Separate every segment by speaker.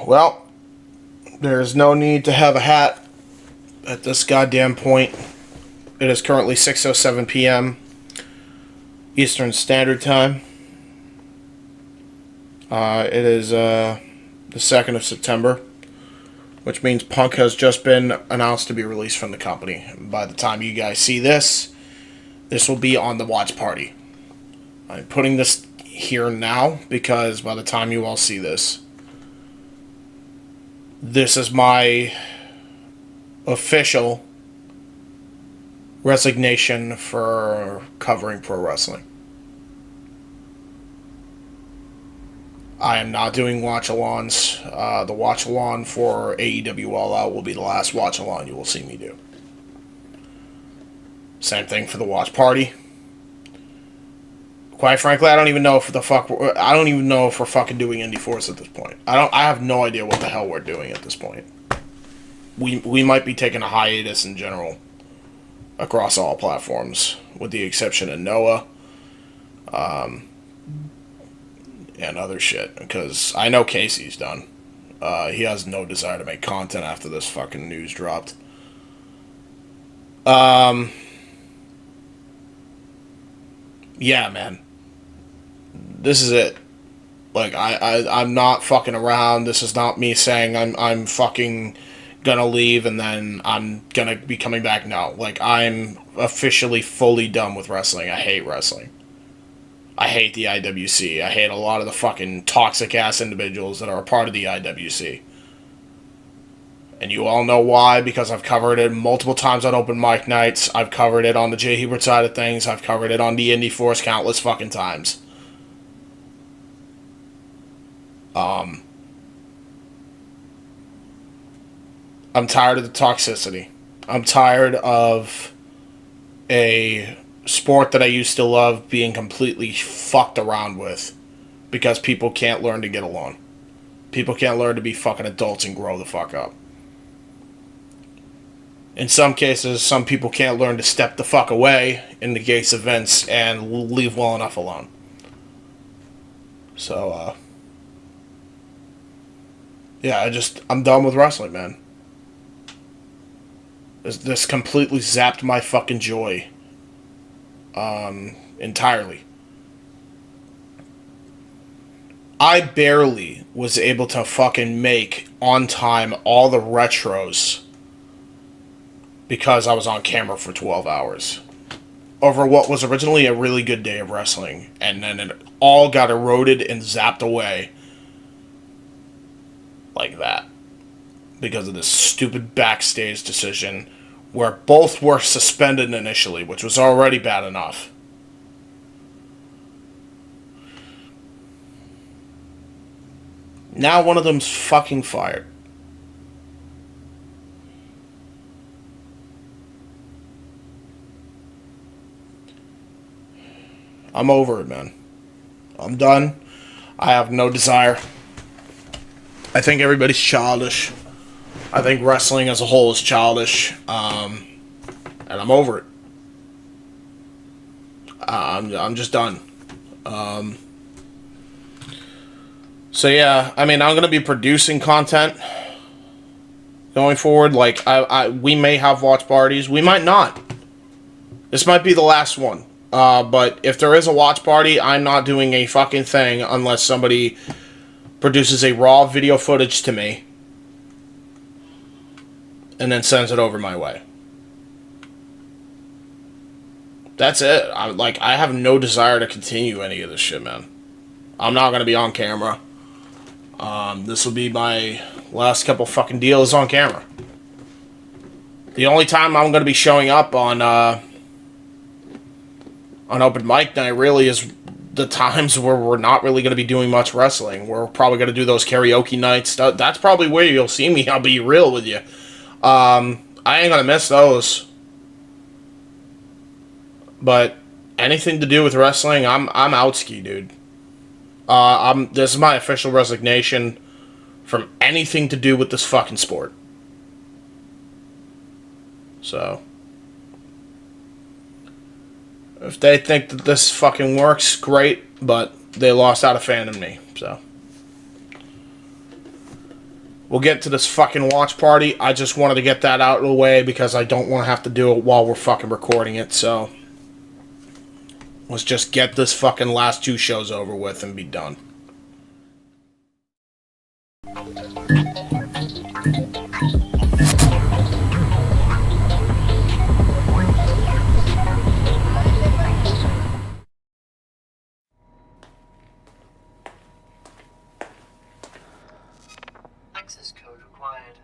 Speaker 1: Well, there's no need to have a hat at this goddamn point. It is currently 6:07 p.m. Eastern Standard Time. It is the 2nd of September, which means Punk has just been announced to be released from the company. By the time you guys see this, this will be on the watch party. I'm putting this here now because by the time you all see this, this is my official resignation for covering pro wrestling. I am not doing watch-alongs. The watch-along for AEW All Out will be the last watch-along you will see me do. Same thing for the watch party. Quite frankly, I don't even know if we're fucking doing Indy Force at this point. I have no idea what the hell we're doing at this point. We might be taking a hiatus in general across all platforms, with the exception of Noah, and other shit, because I know Casey's done. He has no desire to make content after this fucking news dropped. Yeah, man. This is it. Like, I'm not fucking around. This is not me saying I'm fucking gonna leave and then I'm gonna be coming back. No. Like, I'm officially fully done with wrestling. I hate wrestling. I hate the IWC. I hate a lot of the fucking toxic-ass individuals that are a part of the IWC. And you all know why, because I've covered it multiple times on open mic nights. I've covered it on the J-Hebert side of things. I've covered it on the Indy Force countless fucking times. I'm tired of the toxicity. I'm tired of a sport that I used to love being completely fucked around with because people can't learn to get along. People can't learn to be fucking adults and grow the fuck up. In some cases, some people can't learn to step the fuck away in the case of Vince and leave well enough alone. So, yeah, I'm done with wrestling, man. This completely zapped my fucking joy. Entirely. I barely was able to fucking make on time all the retros because I was on camera for 12 hours over what was originally a really good day of wrestling, and then it all got eroded and zapped away like that because of this stupid backstage decision where both were suspended initially, which was already bad enough. Now one of them's fucking fired. I'm over it, man. I'm done. I have no desire. I think everybody's childish. I think wrestling as a whole is childish. And I'm over it. I'm just done. So yeah, I mean, I'm gonna be producing content going forward. Like, we may have watch parties, we might not. This might be the last one. But if there is a watch party, I'm not doing a fucking thing unless somebody produces a raw video footage to me and then sends it over my way. That's it. I have no desire to continue any of this shit, man. I'm not gonna be on camera. This will be my last couple fucking deals on camera. The only time I'm gonna be showing up on open mic night really is the times where we're not really gonna be doing much wrestling. We're probably gonna do those karaoke nights. That's probably where you'll see me. I'll be real with you. I ain't gonna miss those. But anything to do with wrestling, I'm outski, dude. This is my official resignation from anything to do with this fucking sport. So, if they think that this fucking works, great, but they lost out a fan in me, so. we'll get to this fucking watch party. I just wanted to get that out of the way because I don't want to have to do it while we're fucking recording it. So let's just get this fucking last 2 shows over with and be done.
Speaker 2: Access code required.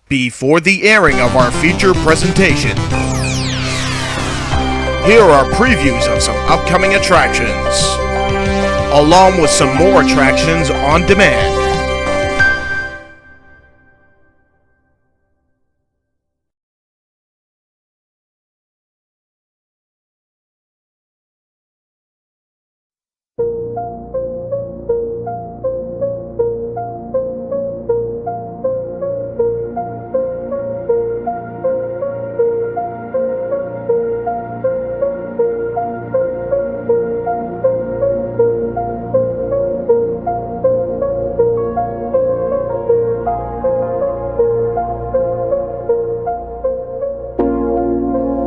Speaker 1: before the airing of our feature presentation. Here are previews of some upcoming attractions, along with some more attractions on demand.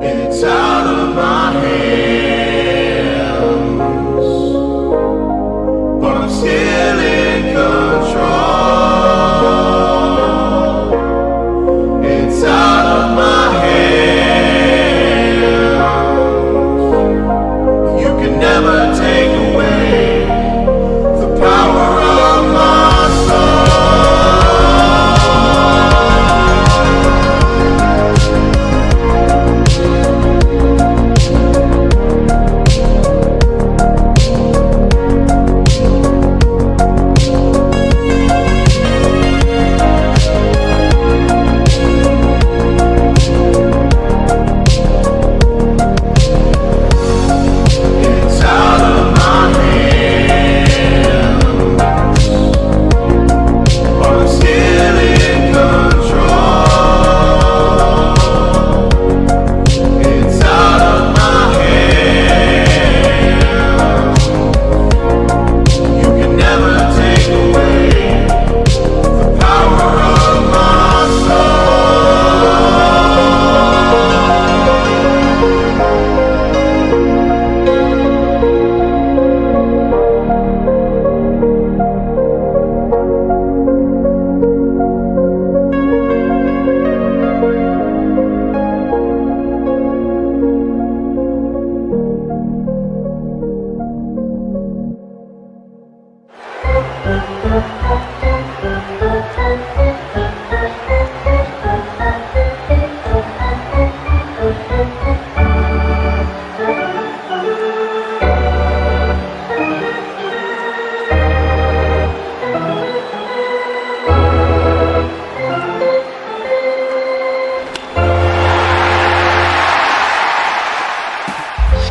Speaker 3: It's out of my hands, but I'm still in control. It's out of my hands. You can never take away the power of my soul.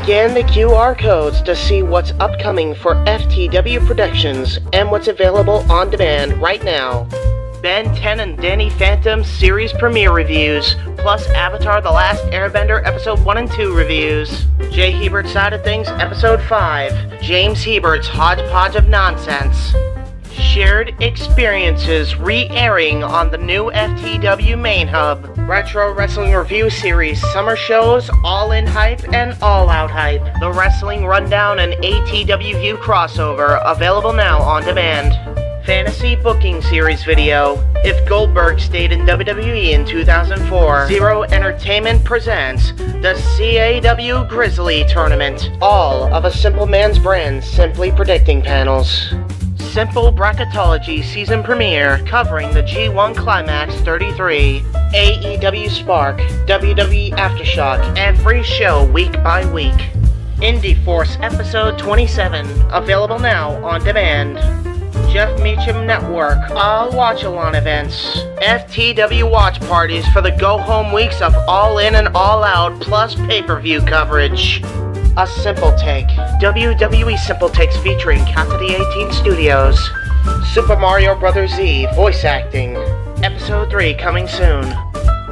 Speaker 4: Scan the QR codes to see what's upcoming for FTW Productions and what's available on demand right now. Ben 10 and Danny Phantom series premiere reviews, plus Avatar The Last Airbender episode 1 and 2 reviews. J-Hebert Side of Things episode 5, James Hebert's Hodgepodge of Nonsense. Shared Experiences re-airing on the new FTW main hub. Retro Wrestling Review Series Summer Shows, All In Hype and All Out Hype. The Wrestling Rundown and ATW View crossover, available now on demand. Fantasy Booking Series video. If Goldberg stayed in WWE in 2004. Zero Entertainment presents the CAW Grizzly Tournament. All of a Simple Man's Brand Simply Predicting panels. Simple Bracketology season premiere covering the G1 Climax 33, AEW Spark, WWE Aftershock, every show week by week. Indie Force episode 27, available now on demand. Jeff Meacham Network, all watch-along events. FTW watch parties for the go-home weeks of All In and All Out, plus pay-per-view coverage. A Simple Take. WWE Simple Takes featuring Cassidy 18 Studios. Super Mario Bros. Z voice acting. Episode 3 coming soon.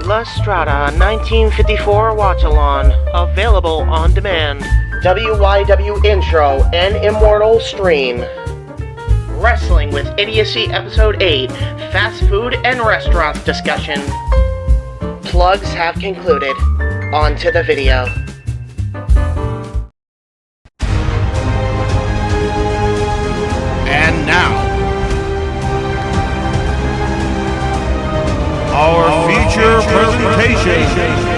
Speaker 4: La Strada 1954 watch-along, available on demand. WYW Intro and Immortal stream. Wrestling with Idiocy episode 8, fast food and restaurants discussion. Plugs have concluded. On to the video.
Speaker 1: And now, our feature presentation.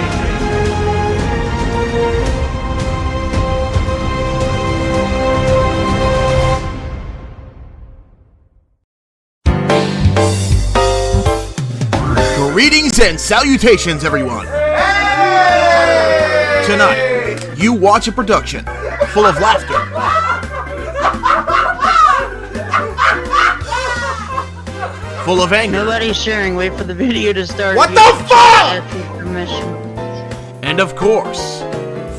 Speaker 1: Greetings
Speaker 5: and salutations, everyone. Tonight, you watch a production full of laughter, full of anger.
Speaker 6: Nobody's sharing. Wait for the video to start.
Speaker 5: What the fuck?
Speaker 6: Permission.
Speaker 5: And of course,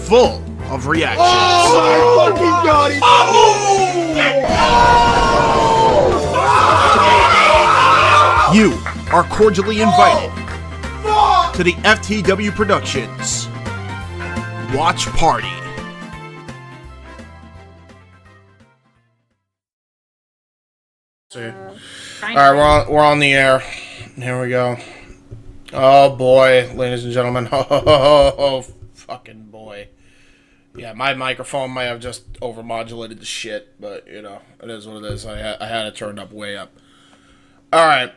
Speaker 5: full of reactions.
Speaker 3: Oh my fucking god!
Speaker 5: You are cordially invited to the FTW Productions Watch Party.
Speaker 1: Alright, we're on the air. Here we go. Oh boy, ladies and gentlemen. Oh, fucking boy. Yeah, my microphone might have just overmodulated the shit, but you know, it is what it is. I had it turned up way up. Alright.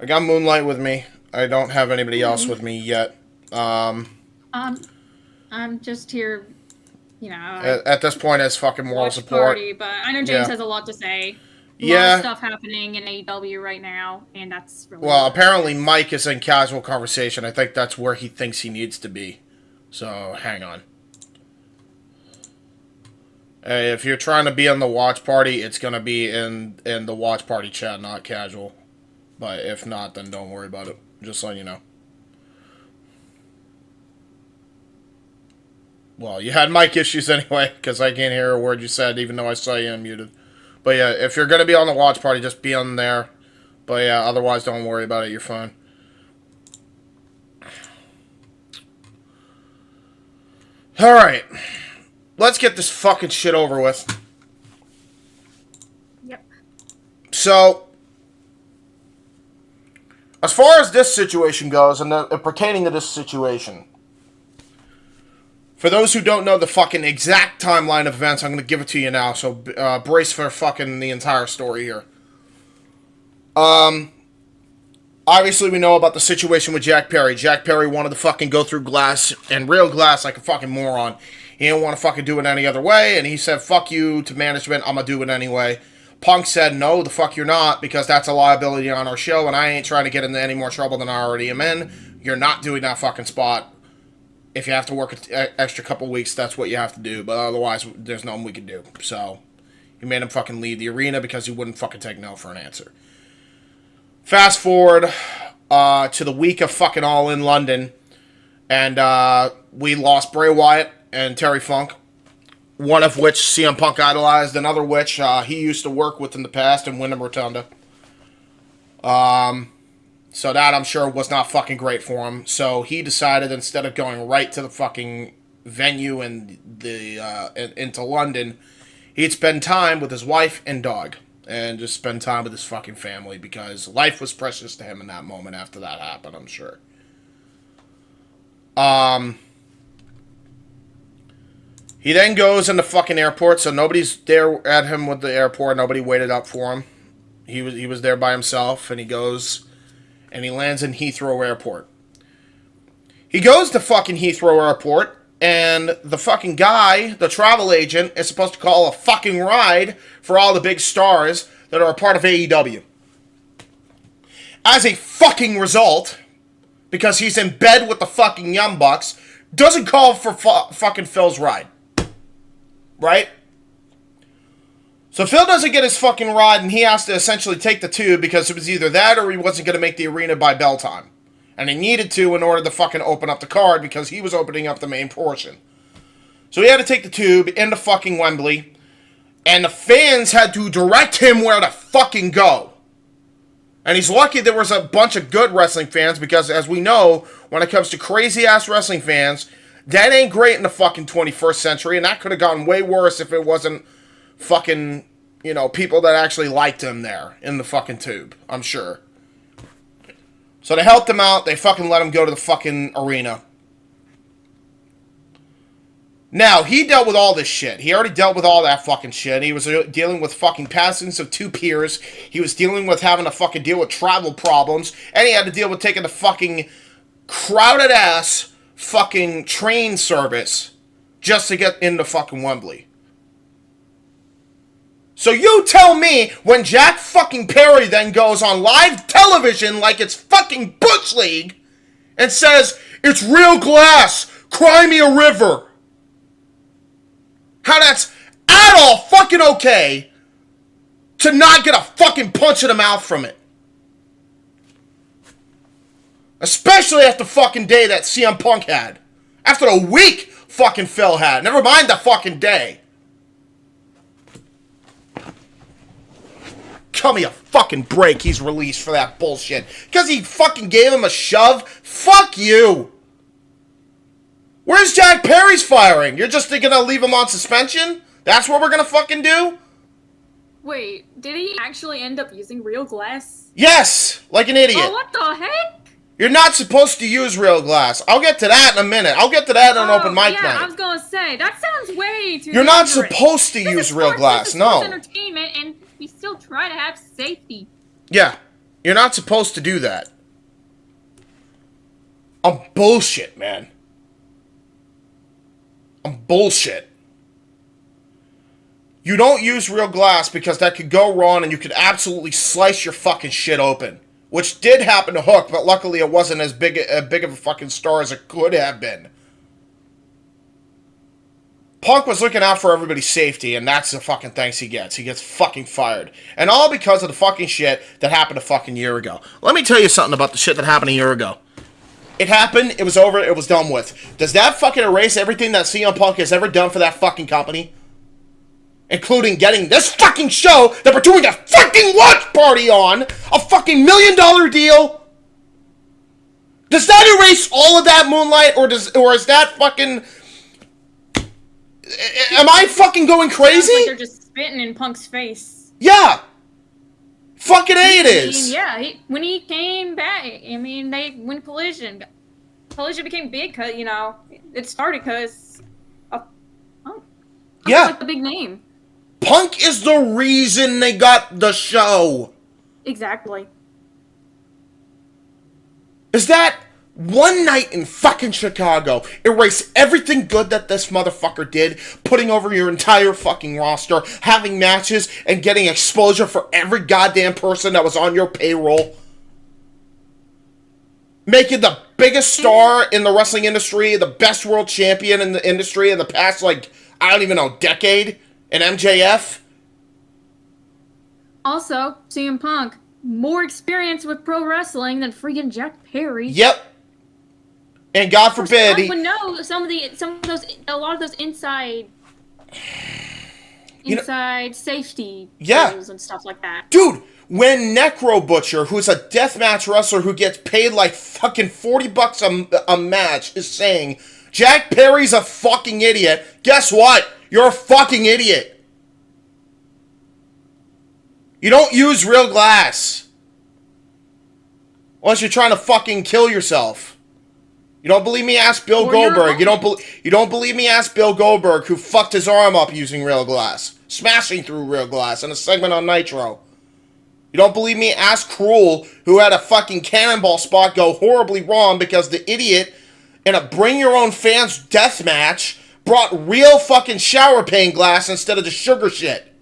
Speaker 1: I got Moonlight with me. I don't have anybody else with me yet.
Speaker 7: I'm just here, you know.
Speaker 1: At this point, it's fucking moral
Speaker 7: watch
Speaker 1: support.
Speaker 7: Party, but I know James has a lot to say. A lot of stuff happening in AEW right now, and that's really
Speaker 1: well. Apparently, Mike is in casual conversation. I think that's where he thinks he needs to be. So, hang on. Hey, if you're trying to be in the watch party, it's gonna be in the watch party chat, not casual. But if not, then don't worry about it. Just letting you know. Well, you had mic issues anyway, because I can't hear a word you said, even though I saw you unmuted. But yeah, if you're going to be on the watch party, just be on there. But yeah, otherwise don't worry about it, you're fine. Alright. Let's get this fucking shit over with.
Speaker 7: Yep.
Speaker 1: So, as far as this situation goes, and pertaining to this situation, for those who don't know the fucking exact timeline of events, I'm going to give it to you now, so brace for fucking the entire story here. Obviously we know about the situation with Jack Perry. Jack Perry wanted to fucking go through glass, and real glass, like a fucking moron. He didn't want to fucking do it any other way, and he said, fuck you to management, I'm going to do it anyway. Punk said, no, the fuck you're not, because that's a liability on our show, and I ain't trying to get into any more trouble than I already am in. You're not doing that fucking spot. If you have to work an extra couple weeks, that's what you have to do, but otherwise, there's nothing we can do. So, he made him fucking leave the arena because he wouldn't fucking take no for an answer. Fast forward to the week of fucking All In London, and we lost Bray Wyatt and Terry Funk. One of which CM Punk idolized, another which he used to work with in the past in Wyndham Rotunda. So that, I'm sure, was not fucking great for him. So he decided, instead of going right to the fucking venue and into London, he'd spend time with his wife and dog. And just spend time with his fucking family, because life was precious to him in that moment after that happened, I'm sure. He then goes in the fucking airport, so nobody's there at him with the airport. Nobody waited up for him. He was there by himself, and he goes, and he lands in Heathrow Airport. He goes to fucking Heathrow Airport, and the fucking guy, the travel agent, is supposed to call a fucking ride for all the big stars that are a part of AEW. As a fucking result, because he's in bed with the fucking Young Bucks, doesn't call for fucking Phil's ride. Right? So Phil doesn't get his fucking ride, and he has to essentially take the tube, because it was either that or he wasn't going to make the arena by bell time. And he needed to in order to fucking open up the card, because he was opening up the main portion. So he had to take the tube into fucking Wembley, and the fans had to direct him where to fucking go. And he's lucky there was a bunch of good wrestling fans, because as we know, when it comes to crazy-ass wrestling fans, that ain't great in the fucking 21st century, and that could have gone way worse if it wasn't fucking, you know, people that actually liked him there in the fucking tube, I'm sure. So they helped him out, they fucking let him go to the fucking arena. Now, he dealt with all this shit. He already dealt with all that fucking shit. He was dealing with fucking passings of two peers. He was dealing with having to fucking deal with travel problems. And he had to deal with taking the fucking crowded-ass fucking train service just to get into fucking Wembley. So you tell me when Jack fucking Perry then goes on live television like it's fucking Bush League and says, it's real glass, cry me a river. How that's at all fucking okay to not get a fucking punch in the mouth from it. Especially after the fucking day that CM Punk had. After the week fucking Phil had. Never mind the fucking day. Cut me a fucking break he's released for that bullshit. Because he fucking gave him a shove? Fuck you. Where's Jack Perry's firing? You're just gonna leave him on suspension? That's what we're gonna fucking do?
Speaker 7: Wait, did he actually end up using real glass?
Speaker 1: Yes! Like an idiot.
Speaker 7: Oh, what the heck?
Speaker 1: You're not supposed to use real glass. I'll get to that in a minute. I'll get to that on open mic
Speaker 7: yeah,
Speaker 1: night.
Speaker 7: I was gonna say, that sounds way too
Speaker 1: You're not
Speaker 7: dangerous.
Speaker 1: supposed to use real glass,
Speaker 7: this is
Speaker 1: no.
Speaker 7: entertainment, and we still try to have safety.
Speaker 1: Yeah, you're not supposed to do that. I'm bullshit, man. I'm bullshit. You don't use real glass because that could go wrong and you could absolutely slice your fucking shit open. Which did happen to Hook, but luckily it wasn't as big of a fucking star as it could have been. Punk was looking out for everybody's safety, and that's the fucking thanks he gets. He gets fucking fired. And all because of the fucking shit that happened a fucking year ago. Let me tell you something about the shit that happened a year ago. It happened, it was over, it was done with. Does that fucking erase everything that CM Punk has ever done for that fucking company? Including getting this fucking show that we're doing a fucking watch party on, a fucking $1 million deal? Does that erase all of that, Moonlight, or is that fucking... Am I fucking going crazy?
Speaker 7: Like they're just spitting in Punk's face.
Speaker 1: Yeah. Fucking A it is.
Speaker 7: Yeah, when he came back, I mean, when Collision became big, cause it started because of Punk.
Speaker 1: Yeah.
Speaker 7: Like the big name.
Speaker 1: Punk is the reason they got the show.
Speaker 7: Exactly.
Speaker 1: Is that one night in fucking Chicago erase everything good that this motherfucker did, putting over your entire fucking roster, having matches, and getting exposure for every goddamn person that was on your payroll? Making the biggest star in the wrestling industry, the best world champion in the industry in the past, I don't even know, decade? In MJF?
Speaker 7: Also, CM Punk, more experience with pro wrestling than freaking Jack Perry.
Speaker 1: Yep. And God forbid
Speaker 7: Punk would know a lot of those inside safety rules and stuff like that.
Speaker 1: Dude, when Necro Butcher, who's a deathmatch wrestler who gets paid like fucking $40 a match, is saying Jack Perry's a fucking idiot, guess what? You're a fucking idiot. You don't use real glass. Unless you're trying to fucking kill yourself. You don't believe me? Ask Bill Goldberg. You don't believe me? Ask Bill Goldberg, who fucked his arm up using real glass. Smashing through real glass in a segment on Nitro. You don't believe me? Ask Cruel, who had a fucking cannonball spot go horribly wrong because the idiot in a bring your own fans death match brought real fucking shower pane glass instead of the sugar shit.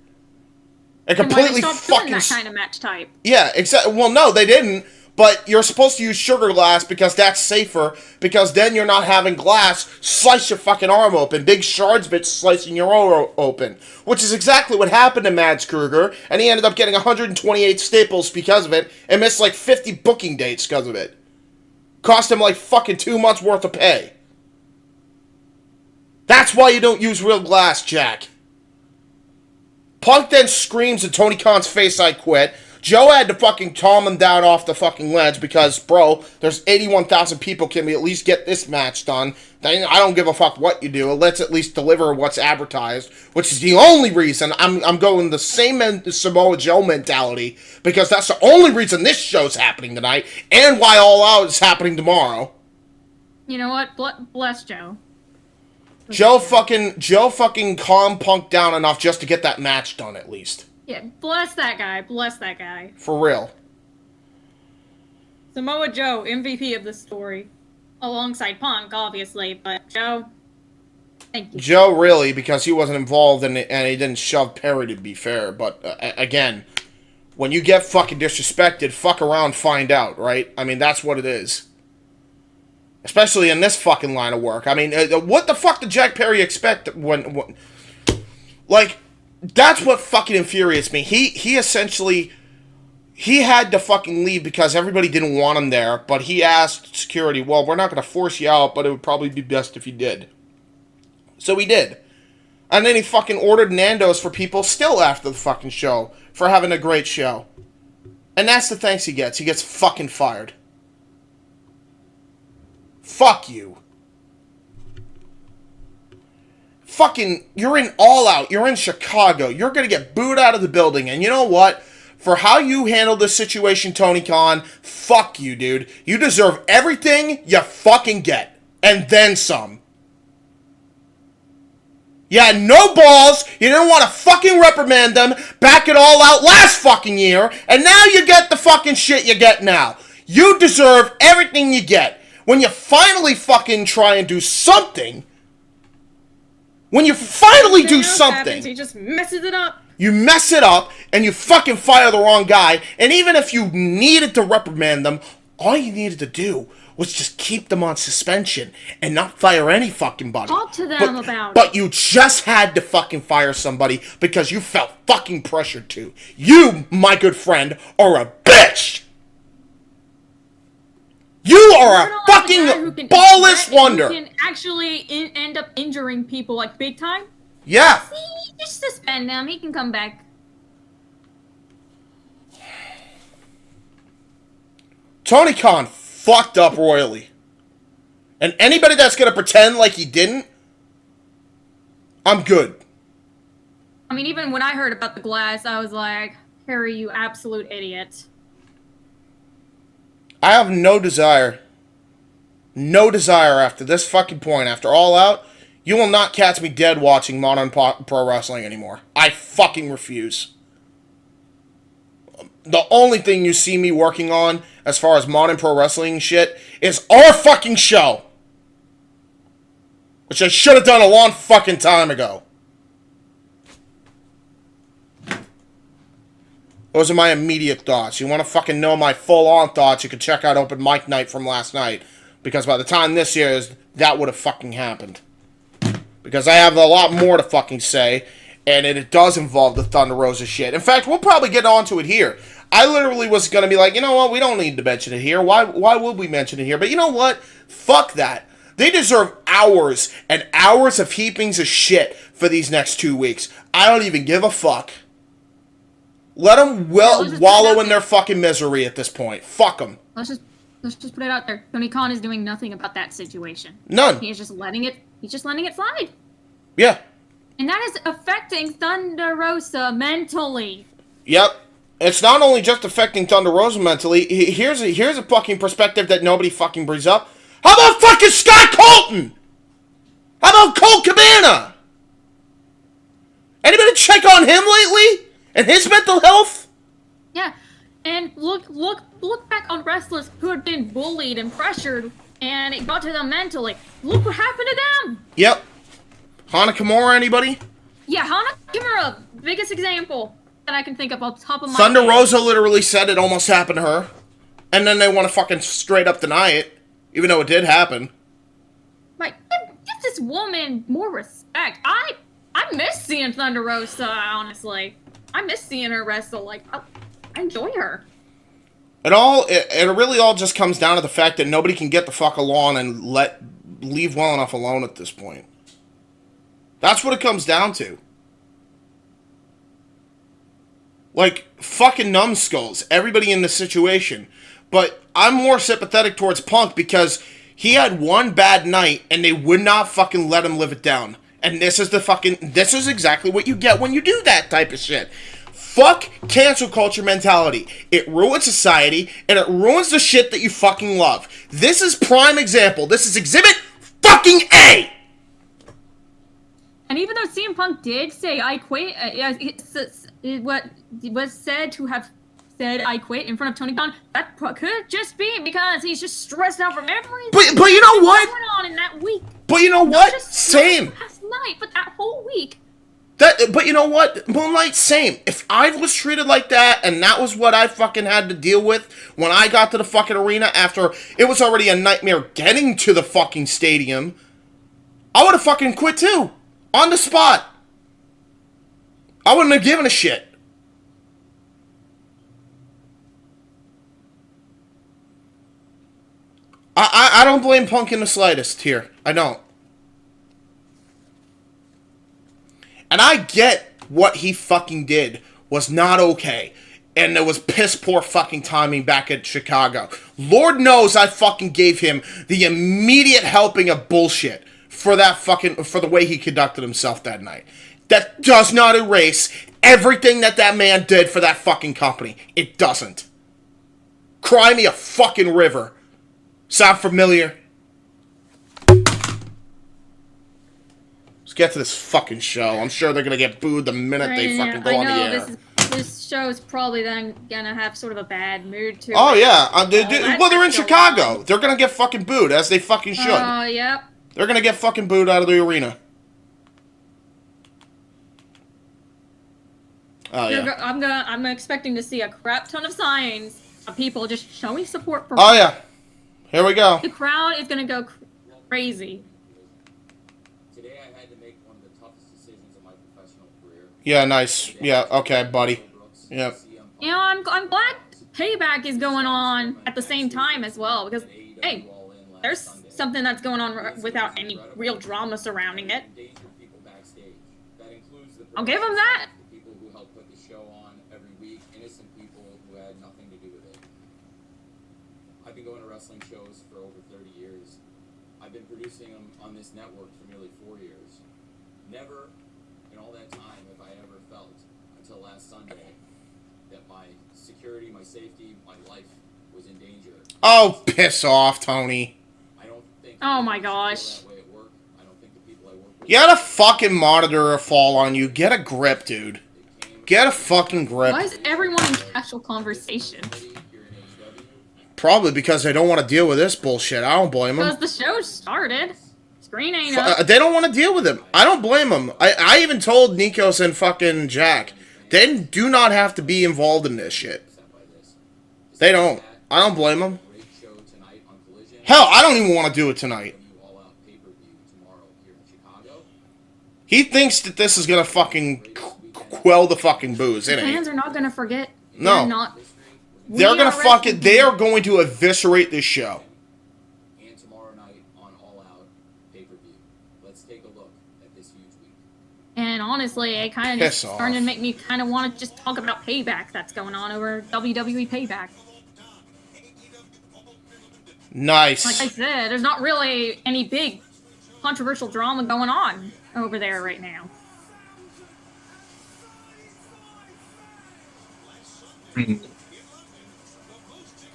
Speaker 1: And completely fucking...
Speaker 7: that kind of match type.
Speaker 1: Yeah, exactly. Well, no, they didn't. But you're supposed to use sugar glass because that's safer, because then you're not having glass slice your fucking arm open. Big shards bitch slicing your arm open. Which is exactly what happened to Mads Kruger, and he ended up getting 128 staples because of it, and missed like 50 booking dates because of it. Cost him like fucking 2 months worth of pay. That's why you don't use real glass, Jack. Punk then screams in Tony Khan's face, I quit. Joe had to fucking calm him down off the fucking ledge because, bro, there's 81,000 people. Can we at least get this match done? I don't give a fuck what you do. Let's at least deliver what's advertised, which is the only reason I'm going the same Samoa Joe mentality, because that's the only reason this show's happening tonight and why All Out is happening tomorrow.
Speaker 7: You know what? Bless Joe.
Speaker 1: Joe fucking calmed Punk down enough just to get that match done at least.
Speaker 7: Yeah, bless that guy. Bless that guy.
Speaker 1: For real.
Speaker 7: Samoa Joe, MVP of the story. Alongside Punk, obviously, but Joe... Thank you.
Speaker 1: Joe really, because he wasn't involved in it, and he didn't shove Perry, to be fair. But, again, when you get fucking disrespected, fuck around, find out, right? I mean, that's what it is. Especially in this fucking line of work. I mean, what the fuck did Jack Perry expect when... Like, that's what fucking infuriates me. He essentially... He had to fucking leave because everybody didn't want him there, but he asked security, well, we're not going to force you out, but it would probably be best if you did. So he did. And then he fucking ordered Nando's for people still after the fucking show for having a great show. And that's the thanks he gets. He gets fucking fired. Fuck you. Fucking, you're in All Out. You're in Chicago. You're going to get booed out of the building. And you know what? For how you handled this situation, Tony Khan, fuck you, dude. You deserve everything you fucking get. And then some. You had no balls, you didn't want to fucking reprimand them back at All Out last fucking year, and now you get the fucking shit you get now. You deserve everything you get. When you finally fucking try and do something, when you finally do something,
Speaker 7: he just messes it up.
Speaker 1: you mess it up, and you fucking fire the wrong guy, and even if you needed to reprimand them, all you needed to do was just keep them on suspension and not fire any fucking body.
Speaker 7: Talk to them about it.
Speaker 1: But you just had to fucking fire somebody because you felt fucking pressured to. You, my good friend, are a bitch! You are a fucking ballless wonder!
Speaker 7: Who can actually end up injuring people, like, big time?
Speaker 1: Yeah.
Speaker 7: See, just suspend him, he can come back.
Speaker 1: Tony Khan fucked up royally. And anybody that's gonna pretend like he didn't, I'm good.
Speaker 7: I mean, even when I heard about the glass, I was like, Harry, you absolute idiot.
Speaker 1: I have no desire after this fucking point, after All Out, you will not catch me dead watching modern pro wrestling anymore. I fucking refuse. The only thing you see me working on as far as modern pro wrestling shit is our fucking show. Which I should have done a long fucking time ago. Those are my immediate thoughts. You want to fucking know my full-on thoughts, you can check out Open Mic Night from last night. Because by the time this airs, that would have fucking happened. Because I have a lot more to fucking say, and it does involve the Thunder Rosa shit. In fact, we'll probably get onto it here. I literally was going to be like, you know what, we don't need to mention it here. Why would we mention it here? But you know what? Fuck that. They deserve hours and hours of heapings of shit for these next 2 weeks. I don't even give a fuck. Let them wallow in their fucking misery at this point. Fuck them.
Speaker 7: Let's just put it out there. Tony Khan is doing nothing about that situation.
Speaker 1: None.
Speaker 7: He's just letting it slide.
Speaker 1: Yeah.
Speaker 7: And that is affecting Thunder Rosa mentally.
Speaker 1: Yep. It's not only just affecting Thunder Rosa mentally. Here's a fucking perspective that nobody fucking brings up. How about fucking Scott Colton? How about Colt Cabana? Anybody check on him lately? And his mental health?
Speaker 7: Yeah. And look back on wrestlers who had been bullied and pressured, and it got to them mentally. Look what happened to them.
Speaker 1: Yep. Hana Kimura, anybody?
Speaker 7: Yeah, Hana Kimura, biggest example that I can think of off the top of my
Speaker 1: Thunder
Speaker 7: head.
Speaker 1: Rosa literally said it almost happened to her. And then they want to fucking straight up deny it, even though it did happen.
Speaker 7: Like, give this woman more respect. I miss seeing Thunder Rosa, honestly. I miss seeing her wrestle. Like, I enjoy her.
Speaker 1: It really all just comes down to the fact that nobody can get the fuck along and leave well enough alone at this point. That's what it comes down to. Like, fucking numbskulls, everybody in this situation. But I'm more sympathetic towards Punk because he had one bad night and they would not fucking let him live it down. And this is exactly what you get when you do that type of shit. Fuck cancel culture mentality. It ruins society, and it ruins the shit that you fucking love. This is prime example. This is exhibit fucking A!
Speaker 7: And even though CM Punk did say, I quit, what was said to have said, I quit in front of Tony Khan, that could just be because he's just stressed out from everything.
Speaker 1: But you know what?
Speaker 7: Going on in that week.
Speaker 1: But you know what? Same.
Speaker 7: night, but that whole week.
Speaker 1: But you know what? Moonlight, same. If I was treated like that, and that was what I fucking had to deal with when I got to the fucking arena after it was already a nightmare getting to the fucking stadium, I would have fucking quit too. On the spot. I wouldn't have given a shit. I don't blame Punk in the slightest here. I don't. And I get what he fucking did was not okay. And there was piss poor fucking timing back at Chicago. Lord knows I fucking gave him the immediate helping of bullshit for the way he conducted himself that night. That does not erase everything that man did for that fucking company. It doesn't. Cry me a fucking river. Sound familiar? Let's get to this fucking show. I'm sure they're gonna get booed the minute they fucking go on the air.
Speaker 7: This show is probably then gonna have sort of a bad mood to it.
Speaker 1: Oh yeah, well they're in Chicago. They're gonna get fucking booed, as they fucking should.
Speaker 7: Oh, yep.
Speaker 1: They're gonna get fucking booed out of the arena. Oh yeah.
Speaker 7: I'm expecting to see a crap ton of signs of people just showing support for.
Speaker 1: Oh yeah. Here we go.
Speaker 7: The crowd is gonna go crazy.
Speaker 8: Today I had to make one of the toughest decisions of my professional career.
Speaker 1: Yeah, nice. Yeah, okay, buddy. Yep.
Speaker 7: You know, I'm glad Payback is going on at the same time as well, because hey, there's something that's going on without any real drama surrounding it. I'll give them that.
Speaker 8: People who help put the show on every week, innocent people who had nothing to do with it. I've been going to wrestling shows for over 30 years. I've been producing them on this network for nearly 4 years. Never in all that time have I ever felt, until last Sunday, that my security, my safety, my life was in danger.
Speaker 1: Oh, piss off, Tony.
Speaker 8: I don't think
Speaker 7: oh my gosh.
Speaker 8: that way at work. I don't think the people I work with.
Speaker 1: You had a fucking monitor fall on you. Get a grip, dude. Get a fucking grip.
Speaker 7: Why is everyone in casual conversation?
Speaker 1: Probably because they don't want to deal with this bullshit. I don't blame them.
Speaker 7: Because the show started. Screen ain't up.
Speaker 1: They don't want to deal with him. I don't blame them. I even told Nikos and fucking Jack, they do not have to be involved in this shit. They don't. I don't blame them. Hell, I don't even want to do it tonight. He thinks that this is going to fucking quell the fucking booze. It ain't.
Speaker 7: Fans are not going to forget.
Speaker 1: No. They're going to fucking, they are going to eviscerate this show.
Speaker 8: And tomorrow night on All Out pay-per-view. Let's take a look at this huge week.
Speaker 7: And honestly, it kind of just starting to make me kind of want to just talk about Payback that's going on over WWE Payback.
Speaker 1: Nice.
Speaker 7: Like I said, there's not really any big controversial drama going on over there right now.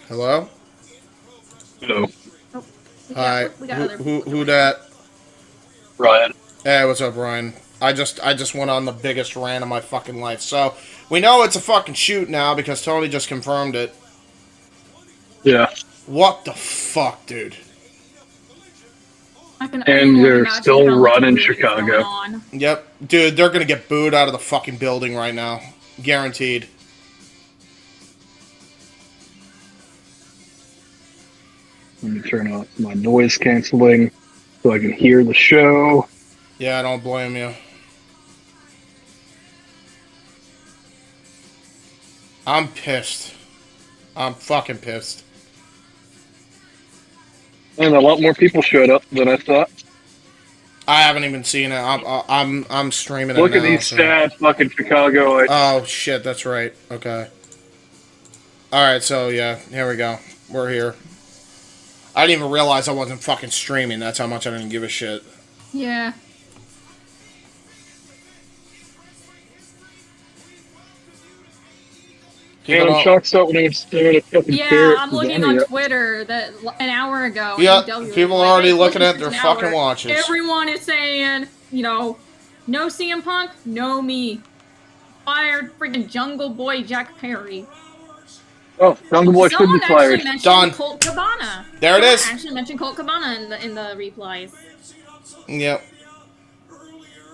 Speaker 1: Hello?
Speaker 9: Hello.
Speaker 7: Oh,
Speaker 1: Hi. Who that?
Speaker 9: Ryan.
Speaker 1: Hey, what's up, Ryan? I just went on the biggest rant of my fucking life. So, we know it's a fucking shoot now because Tony just confirmed it.
Speaker 9: Yeah.
Speaker 1: What the fuck, dude?
Speaker 9: And they're still running Chicago.
Speaker 1: Yep. Dude, they're gonna get booed out of the fucking building right now. Guaranteed.
Speaker 9: Let me turn off my noise canceling so I can hear the show.
Speaker 1: Yeah, I don't blame you. I'm pissed. I'm fucking pissed.
Speaker 9: And a lot more people showed up than I thought.
Speaker 1: I haven't even seen it. I'm streaming it
Speaker 9: Look
Speaker 1: now.
Speaker 9: at these sad fucking Chicagoites.
Speaker 1: Oh shit, that's right. Okay. Alright, so yeah, here we go. We're here. I didn't even realize I wasn't fucking streaming. That's how much I didn't give a shit.
Speaker 7: Yeah.
Speaker 9: Man, I'm shocked out when I was staring at fucking
Speaker 7: Yeah, I'm looking on Twitter that an hour ago.
Speaker 1: Yeah, people are already looking at their fucking watches.
Speaker 7: Everyone is saying, you know, no CM Punk, no me. Fired freaking Jungle Boy Jack Perry.
Speaker 9: Oh, Jungle Boy should be fired.
Speaker 7: Done. Colt Cabana.
Speaker 1: There it is.
Speaker 7: Actually mentioned Colt Cabana in the replies.
Speaker 1: Yep.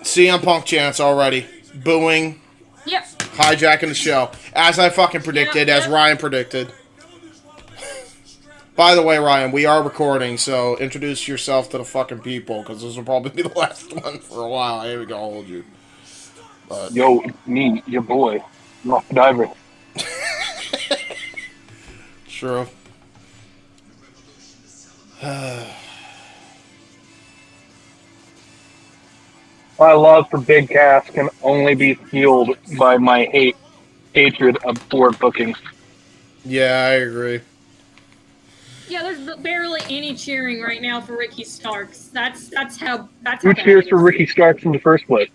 Speaker 1: CM Punk chants already. Booing,
Speaker 7: Yep.
Speaker 1: hijacking the show. As I fucking predicted,
Speaker 7: Yep,
Speaker 1: as
Speaker 7: yep.
Speaker 1: Ryan predicted. By the way, Ryan, we are recording, so introduce yourself to the fucking people, because this will probably be the last one for a while. Here we go, hold you. But
Speaker 9: Yo, me, your boy, Rough Diver.
Speaker 1: true.
Speaker 9: My love for Big Cass can only be fueled by my hatred of poor bookings.
Speaker 1: Yeah, I agree.
Speaker 7: Yeah, there's barely any cheering right now for Ricky Starks. That's how
Speaker 9: Who
Speaker 7: bad
Speaker 9: cheers
Speaker 7: it
Speaker 9: for
Speaker 7: is.
Speaker 9: Ricky Starks in the first place?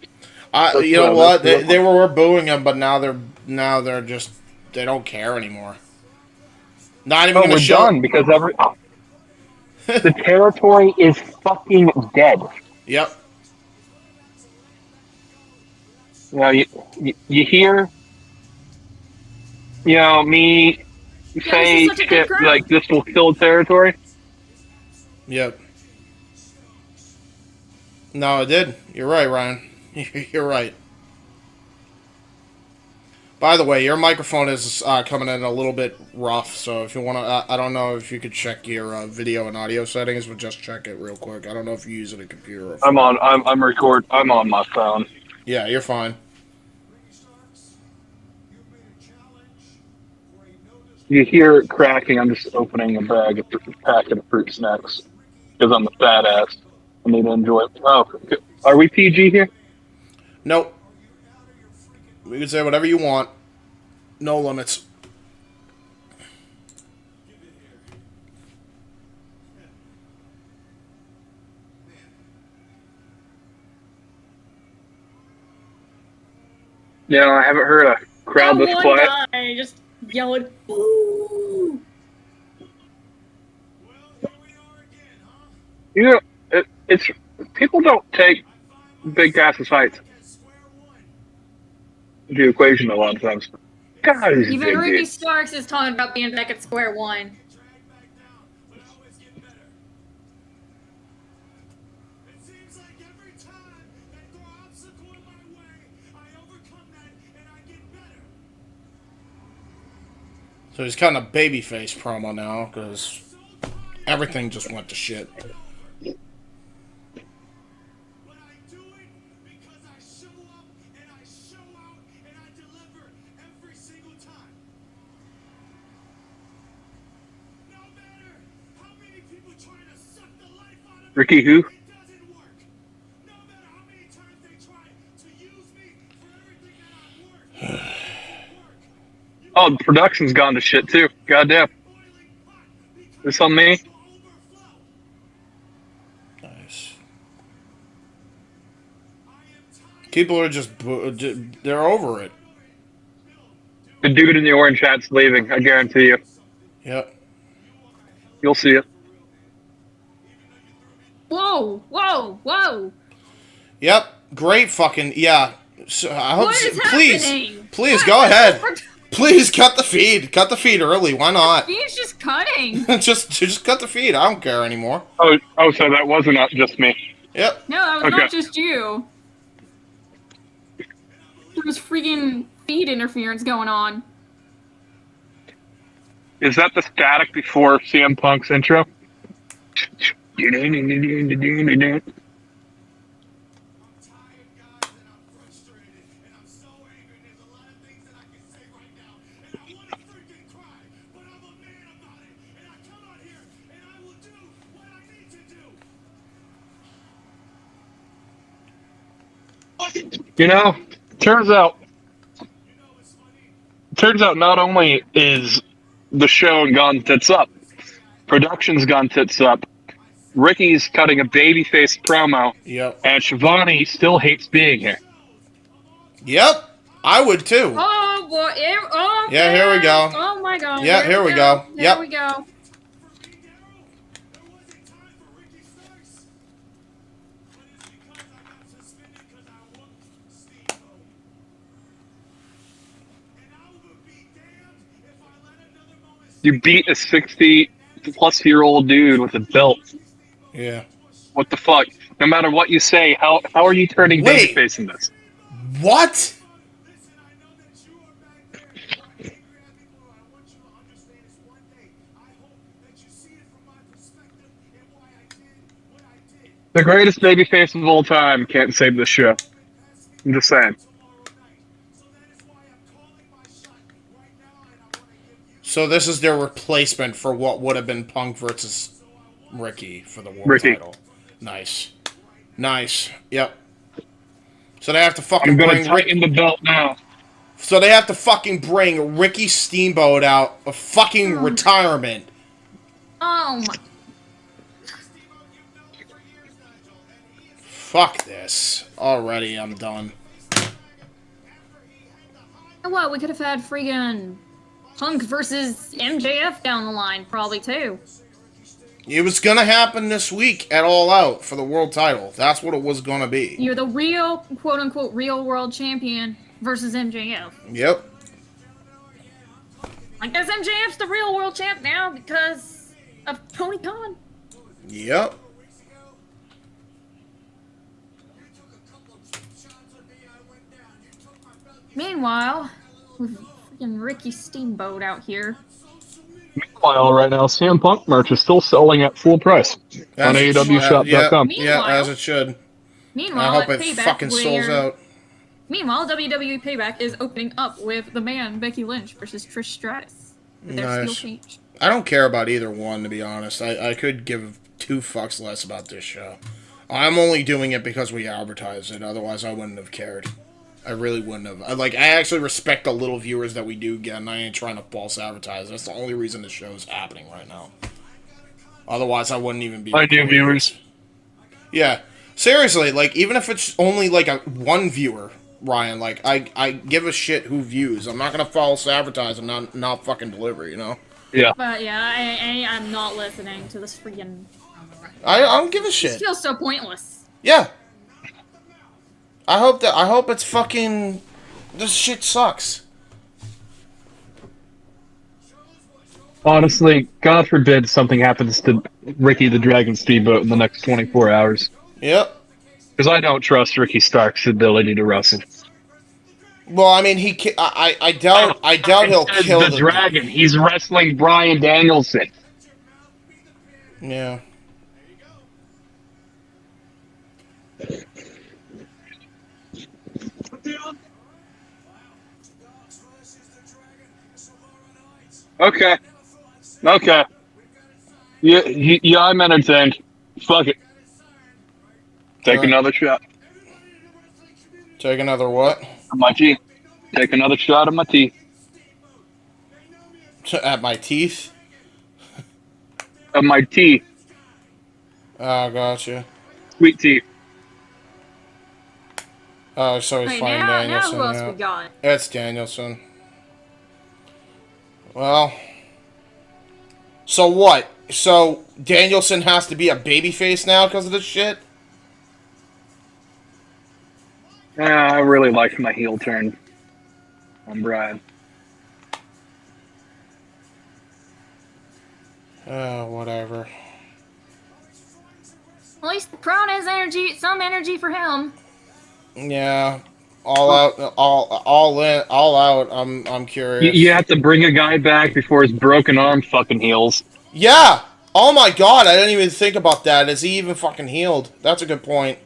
Speaker 1: You know what? They were booing him, but now they're just they don't care anymore. Not even
Speaker 9: Oh,
Speaker 1: gonna
Speaker 9: we're
Speaker 1: show.
Speaker 9: done because the territory is fucking dead.
Speaker 1: Yep.
Speaker 9: You know, you hear, me
Speaker 7: Yeah,
Speaker 9: say
Speaker 7: this is such a good
Speaker 9: shit
Speaker 7: crowd.
Speaker 9: like this will kill territory.
Speaker 1: Yep. No, it did. You're right, Ryan. You're right. By the way, your microphone is coming in a little bit rough, so if you want to, I don't know if you could check your video and audio settings, but just check it real quick. I don't know if you're using a computer or phone.
Speaker 9: I'm on my phone.
Speaker 1: Yeah, you're fine.
Speaker 9: You hear it cracking. I'm just opening a packet of fruit snacks because I'm a fat ass. I need to enjoy it. Oh, are we PG here?
Speaker 1: Nope. You can say whatever you want. No limits.
Speaker 9: Yeah, I haven't heard a crowd
Speaker 7: That
Speaker 9: this
Speaker 7: one
Speaker 9: quiet.
Speaker 7: guy just yelling, "Boo!"
Speaker 9: You know, it's people don't take Big Cass's fights into the equation a lot of times. God, he's a
Speaker 7: Even
Speaker 9: big
Speaker 7: Ricky
Speaker 9: dude.
Speaker 7: Starks is talking about being back at square one.
Speaker 1: So he's kind of babyface promo now, because everything just went to shit.
Speaker 9: Ricky who? Oh, the production's gone to shit too. Goddamn. This on me?
Speaker 1: Nice. People are they're over it.
Speaker 9: The dude in the orange hat's leaving, I guarantee you.
Speaker 1: Yep.
Speaker 9: You'll see it.
Speaker 7: Whoa, whoa, whoa!
Speaker 1: Yep. Great fucking, yeah. So, I hope
Speaker 7: What is happening?
Speaker 1: Please
Speaker 7: What?
Speaker 1: go ahead. Please cut the feed. Cut the feed early. Why not?
Speaker 7: He's just cutting.
Speaker 1: just cut the feed. I don't care anymore.
Speaker 9: Oh, so that wasn't just me.
Speaker 1: Yep.
Speaker 7: No, that was
Speaker 9: Okay.
Speaker 7: not just you. There was freaking feed interference going on.
Speaker 9: Is that the static before CM Punk's intro? You know, turns out not only is the show gone tits up, production's gone tits up, Ricky's cutting a babyface promo,
Speaker 1: Yep.
Speaker 9: and Shivani still hates being here.
Speaker 1: Yep. I would too.
Speaker 7: Oh boy! Oh
Speaker 1: Yeah, here we go.
Speaker 7: Oh my god!
Speaker 1: Yeah, here we go.
Speaker 7: There
Speaker 1: Yep.
Speaker 7: we go.
Speaker 9: You beat a 60-plus-year-old dude with a belt.
Speaker 1: Yeah.
Speaker 9: What the fuck? No matter what you say, how are you turning
Speaker 1: Wait.
Speaker 9: babyface in this?
Speaker 1: What?
Speaker 9: The greatest babyface of all time can't save this show. I'm just saying.
Speaker 1: So this is their replacement for what would have been Punk versus Ricky for the world
Speaker 9: Ricky.
Speaker 1: title. Nice. Nice. Yep. So they have to fucking
Speaker 9: I'm gonna
Speaker 1: bring
Speaker 9: tighten the belt now.
Speaker 1: So they have to fucking bring Ricky Steamboat out of fucking retirement.
Speaker 7: Oh my.
Speaker 1: Fuck this. Already, I'm done.
Speaker 7: What? We could have had freaking Punk versus MJF down the line, probably too.
Speaker 1: It was gonna happen this week at All Out for the world title. That's what it was gonna be.
Speaker 7: You're the real, quote unquote, real world champion versus MJF.
Speaker 1: Yep.
Speaker 7: I guess MJF's the real world champ now because of Tony Khan.
Speaker 1: Yep.
Speaker 7: Meanwhile, with freaking Ricky Steamboat out here.
Speaker 9: Meanwhile, right now, CM Punk merch is still selling at full price on AEWshop.com.
Speaker 1: Yeah, as it should.
Speaker 7: Meanwhile,
Speaker 1: I hope
Speaker 7: at
Speaker 1: it
Speaker 7: Payback,
Speaker 1: fucking sells out.
Speaker 7: Meanwhile, WWE Payback is opening up with the man Becky Lynch versus Trish Stratus. Their steel cage.
Speaker 1: I don't care about either one, to be honest. I could give two fucks less about this show. I'm only doing it because we advertise it. Otherwise, I wouldn't have cared. I really wouldn't have. I actually respect the little viewers that we do get, and I ain't trying to false advertise. That's the only reason the show's happening right now. Otherwise, I wouldn't even be.
Speaker 9: I do viewers.
Speaker 1: Yeah. Seriously, like, even if it's only, like, one viewer, Ryan, like, I give a shit who views. I'm not gonna false advertise and not fucking deliver, you know?
Speaker 9: Yeah.
Speaker 7: But yeah, I'm not listening to this freaking...
Speaker 1: I don't give a shit.
Speaker 7: It feels so pointless.
Speaker 1: Yeah. I hope it's fucking... This shit sucks.
Speaker 9: Honestly, God forbid something happens to Ricky the Dragon Steamboat in the next 24 hours.
Speaker 1: Yep.
Speaker 9: Because I don't trust Ricky Stark's ability to wrestle.
Speaker 1: Well, I mean, I doubt he'll kill
Speaker 9: the dragon. He's wrestling Bryan Danielson.
Speaker 1: Yeah.
Speaker 9: Okay. Yeah, I'm entertained. Fuck it. Take another shot.
Speaker 1: Take another what?
Speaker 9: Of my tea. Take another shot of my tea.
Speaker 1: At my teeth?
Speaker 9: Of my tea.
Speaker 1: Oh, gotcha.
Speaker 9: Sweet tea.
Speaker 1: Oh, so he's fighting Danielson.
Speaker 7: Now who else we got?
Speaker 1: It's Danielson. Well, so what? So Danielson has to be a babyface now because of this shit?
Speaker 9: I really liked my heel turn on Bryan.
Speaker 1: Oh, whatever.
Speaker 7: At least the crowd has energy, some energy for him.
Speaker 1: Yeah, all out. I'm curious.
Speaker 9: You have to bring a guy back before his broken arm fucking heals.
Speaker 1: Yeah. Oh my god, I didn't even think about that. Is he even fucking healed? That's a good point.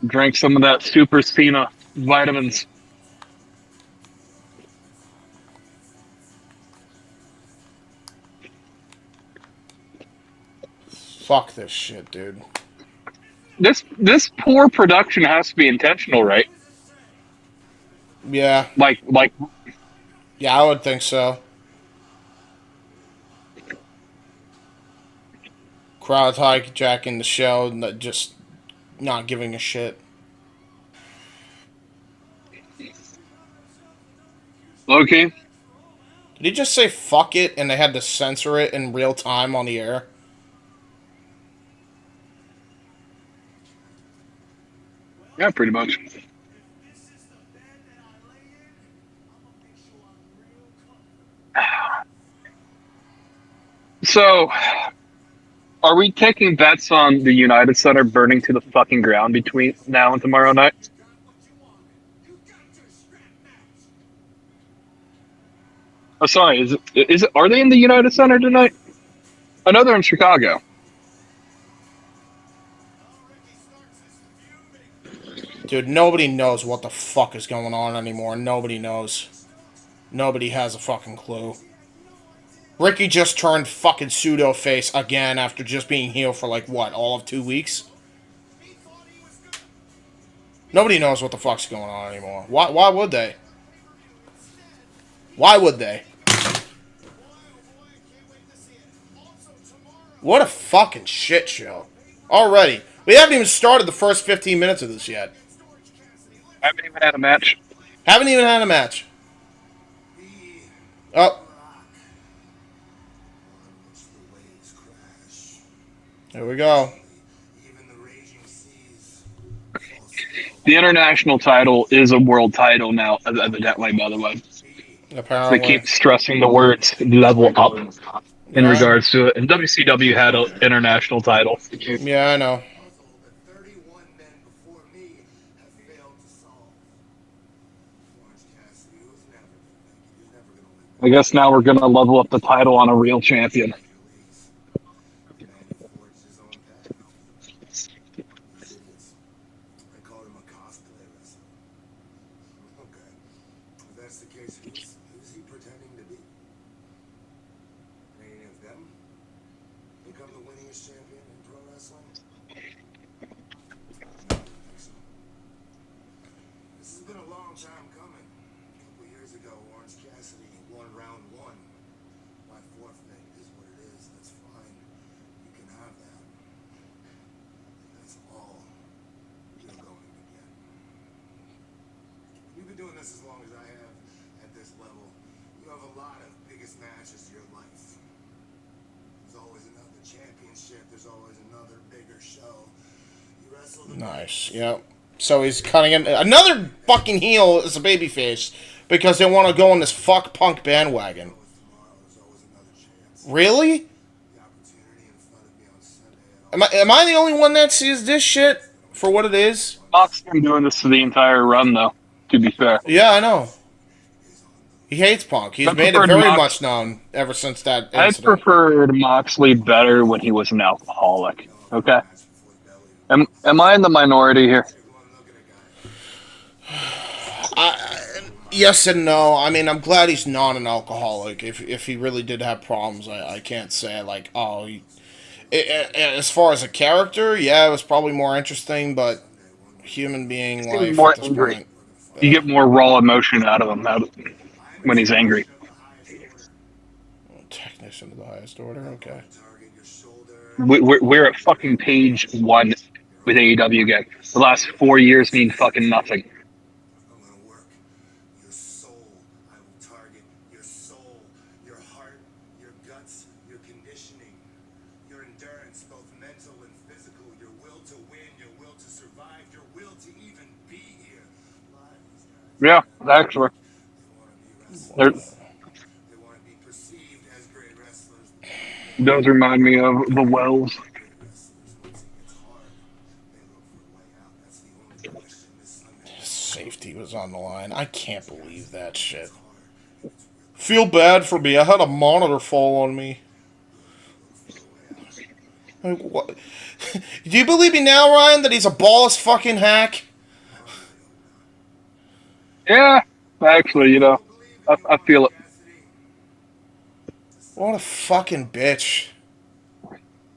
Speaker 9: Drank some of that Super Cena vitamins.
Speaker 1: Fuck this shit, dude.
Speaker 9: This poor production has to be intentional, right?
Speaker 1: Yeah.
Speaker 9: Like.
Speaker 1: Yeah, I would think so. Crowd hijacking the show and just not giving a shit.
Speaker 9: Okay.
Speaker 1: Did he just say fuck it and they had to censor it in real time on the air?
Speaker 9: Yeah, pretty much. So, are we taking bets on the United Center burning to the fucking ground between now and tomorrow night? Oh, sorry. Is it? Are they in the United Center tonight? I know they're in Chicago.
Speaker 1: Dude, nobody knows what the fuck is going on anymore. Nobody knows. Nobody has a fucking clue. Ricky just turned fucking pseudo face again after just being heel for like what, all of 2 weeks? Nobody knows what the fuck's going on anymore. Why would they? Why would they? What a fucking shit show. Already. We haven't even started the first 15 minutes of this yet.
Speaker 9: Haven't even had a match.
Speaker 1: Haven't even had a match. Oh. There we go.
Speaker 9: The international title is a world title now, evidently, by the way.
Speaker 1: Apparently.
Speaker 9: They keep stressing the words level up in
Speaker 1: Yeah.
Speaker 9: regards to it. And WCW had an international title.
Speaker 1: Yeah, I know.
Speaker 9: I guess now we're going to level up the title on a real champion.
Speaker 1: Nice. Yep. So he's cutting in another fucking heel as a babyface because they want to go on this fuck punk bandwagon. Really? Am I the only one that sees this shit for what it is?
Speaker 9: Mox's been doing this for the entire run, though, to be fair.
Speaker 1: Yeah, I know. He hates Punk. He's made it very much known ever since that incident.
Speaker 9: I preferred Moxley better when he was an alcoholic, okay? Am I in the minority here?
Speaker 1: Yes and no. I mean, I'm glad he's not an alcoholic. If he really did have problems, I can't say, like, oh... as far as a character, yeah, it was probably more interesting, but human being life
Speaker 9: more
Speaker 1: at this
Speaker 9: angry.
Speaker 1: point...
Speaker 9: You get more raw emotion out of him when he's angry.
Speaker 1: Technician of the highest order, okay.
Speaker 9: We're at fucking page 1 with AEW again. The last 4 years mean fucking nothing. Yeah, actually. Those remind me of the Wells.
Speaker 1: Safety was on the line. I can't believe that shit. Feel bad for me. I had a monitor fall on me. Like, what? Do you believe me now, Ryan, that he's a ballless fucking hack?
Speaker 9: Yeah, actually, you know, I feel it.
Speaker 1: What a fucking bitch.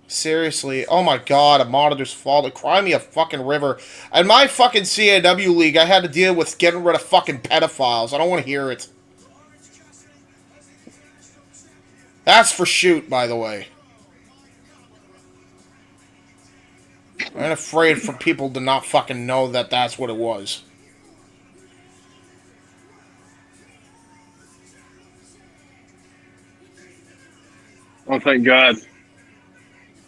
Speaker 1: Seriously. Oh my god, a monitor's fault. Cry me a fucking river. In my fucking CAW league, I had to deal with getting rid of fucking pedophiles. I don't want to hear it. That's for shoot, by the way. I'm afraid for people to not fucking know that that's what it was.
Speaker 9: Oh, thank God.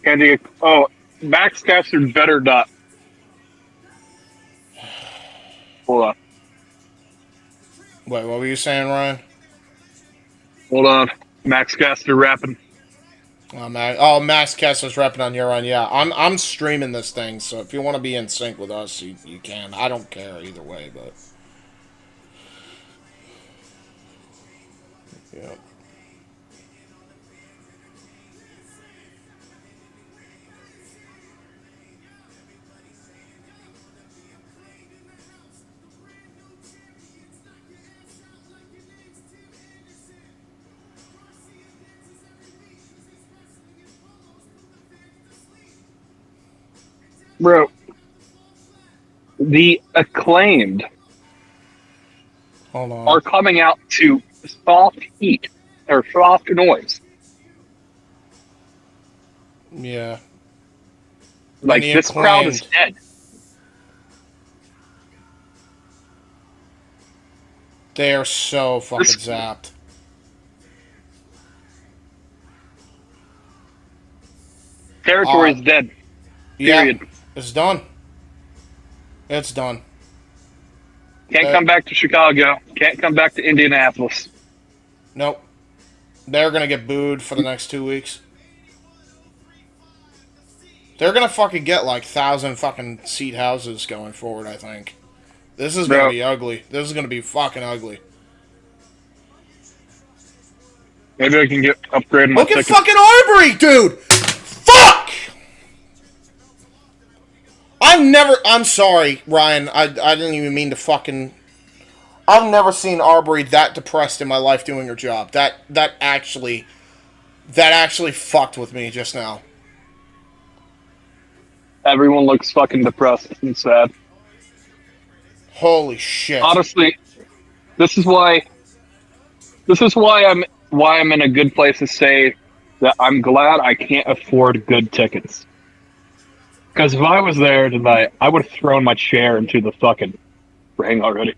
Speaker 9: Candy. Oh, Max Caster better not. Hold on.
Speaker 1: Wait, what were you saying, Ryan?
Speaker 9: Hold on. Max Caster rapping.
Speaker 1: Max Kessler's repping on your end. Yeah, I'm streaming this thing, so if you want to be in sync with us, you can. I don't care either way, but yeah.
Speaker 9: Bro, the Acclaimed
Speaker 1: Hold on.
Speaker 9: are coming out to soft heat or soft noise.
Speaker 1: Yeah.
Speaker 9: Like,
Speaker 1: the
Speaker 9: this crowd is
Speaker 1: Acclaimed.
Speaker 9: dead.
Speaker 1: They are so fucking zapped.
Speaker 9: Territory is dead. Period.
Speaker 1: Yeah, it's done. It's done.
Speaker 9: Can't come back to Chicago. Can't come back to Indianapolis.
Speaker 1: Nope. They're gonna get booed for the next 2 weeks. They're gonna fucking get like 1,000 fucking seat houses going forward, I think. This is gonna be ugly. This is gonna be fucking ugly.
Speaker 9: Maybe I can get upgraded my
Speaker 1: Look at
Speaker 9: ticket.
Speaker 1: fucking Arbery, dude! Fuck! I'm sorry, Ryan. I didn't even mean to fucking... I've never seen Arbery that depressed in my life doing her job. That actually fucked with me just now.
Speaker 9: Everyone looks fucking depressed and sad.
Speaker 1: Holy shit.
Speaker 9: Honestly, this is why I'm in a good place to say that I'm glad I can't afford good tickets. Because if I was there tonight, I would have thrown my chair into the fucking ring already.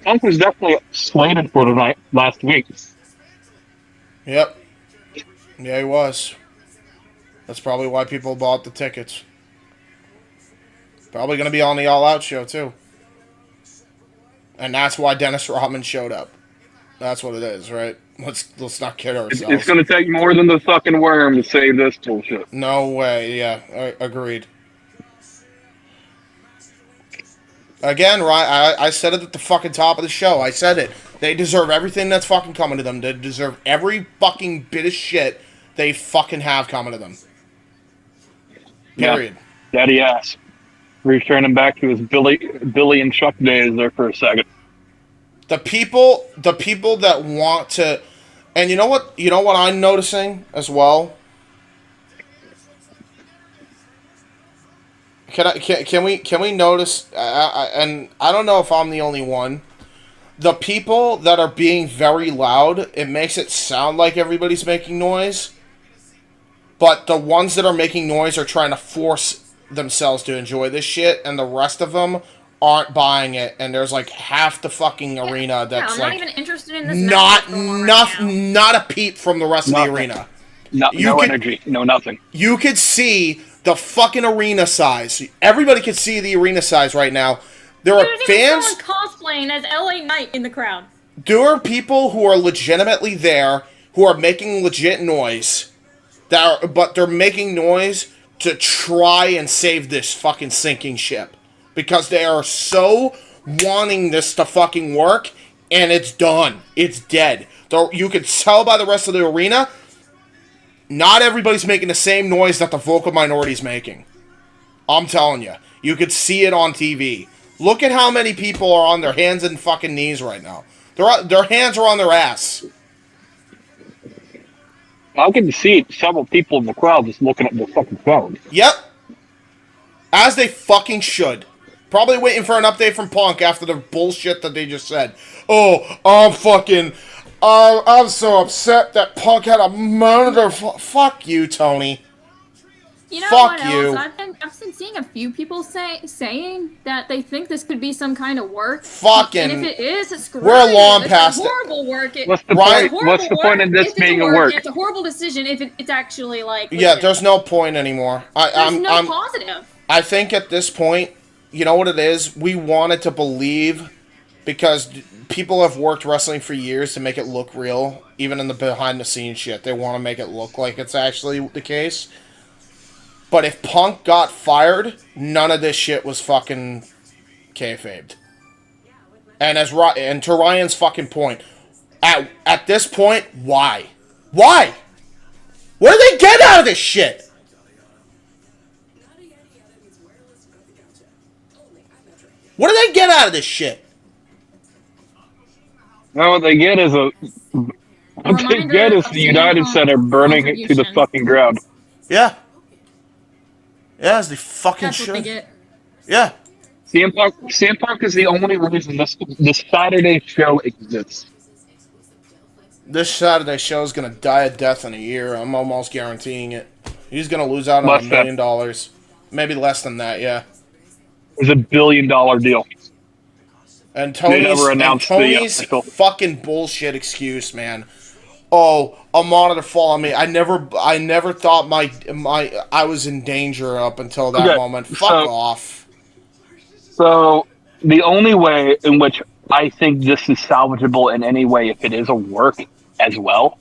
Speaker 9: Punk was definitely slated for tonight last week.
Speaker 1: Yep. Yeah, he was. That's probably why people bought the tickets. Probably going to be on the All Out show, too. And that's why Dennis Rodman showed up. That's what it is, right? Let's not kid ourselves.
Speaker 9: It's going to take more than the fucking worm to save this bullshit.
Speaker 1: No way, yeah. Agreed. Again, Ryan, I said it at the fucking top of the show. I said it. They deserve everything that's fucking coming to them. They deserve every fucking bit of shit they fucking have coming to them. Period.
Speaker 9: Yeah. Daddy ass. Returning back to his Billy and Chuck days there for a second.
Speaker 1: The people that want to, and you know what I'm noticing as well. Can we notice? And I don't know if I'm the only one. The people that are being very loud, it makes it sound like everybody's making noise. But the ones that are making noise are trying to force themselves to enjoy this shit, and the rest of them aren't buying it. And there's like half the fucking arena that's
Speaker 7: I'm
Speaker 1: like
Speaker 7: not even interested in this.
Speaker 1: not a peep from the rest of the arena.
Speaker 9: No energy, no nothing.
Speaker 1: You could see the fucking arena size. Everybody could see the arena size right now. There are fans
Speaker 7: cosplaying as LA Knight in the crowd.
Speaker 1: There are people who are legitimately there who are making legit noise. But they're making noise to try and save this fucking sinking ship. Because they are so wanting this to fucking work, and it's done. It's dead. You could tell by the rest of the arena, not everybody's making the same noise that the vocal minority's making. I'm telling you. You could see it on TV. Look at how many people are on their hands and fucking knees right now. Their hands are on their ass.
Speaker 9: I can see several people in the crowd just looking at their fucking phone.
Speaker 1: Yep. As they fucking should. Probably waiting for an update from Punk after the bullshit that they just said. Oh, I'm so upset that Punk had a monitor. Fuck you, Tony.
Speaker 7: You know
Speaker 1: Fuck
Speaker 7: what
Speaker 1: you.
Speaker 7: else? I've been seeing a few people saying that they think this could be some kind of work.
Speaker 1: Fucking.
Speaker 7: And if it is, screw it.
Speaker 1: We're long past it.
Speaker 7: It's horrible work.
Speaker 9: What's the point? What's the point in this being a work?
Speaker 7: It's a horrible decision if it's actually like.
Speaker 1: Yeah, there's no point anymore.
Speaker 7: There's no positive.
Speaker 1: I think at this point, you know what it is? We wanted to believe because people have worked wrestling for years to make it look real, even in the behind the scenes shit. They want to make it look like it's actually the case. But if Punk got fired, none of this shit was fucking kayfabed. And to Ryan's fucking point, at this point, why? Why? What do they get out of this shit? What do they get out of this shit?
Speaker 9: No, what they get is the United Center burning it to the fucking ground.
Speaker 1: Yeah. Yeah, as they fucking
Speaker 7: That's
Speaker 1: should.
Speaker 7: what they get.
Speaker 1: Yeah.
Speaker 9: CM Punk is the only reason this Saturday show exists.
Speaker 1: This Saturday show is going to die a death in a year. I'm almost guaranteeing it. He's going to lose out on $1 million. Maybe less than that, yeah.
Speaker 9: It's $1 billion deal.
Speaker 1: And Tony's fucking bullshit excuse, man. Oh, a monitor following me. I never thought I was in danger up until that moment. Fuck off.
Speaker 9: So the only way in which I think this is salvageable in any way, if it is a work as well,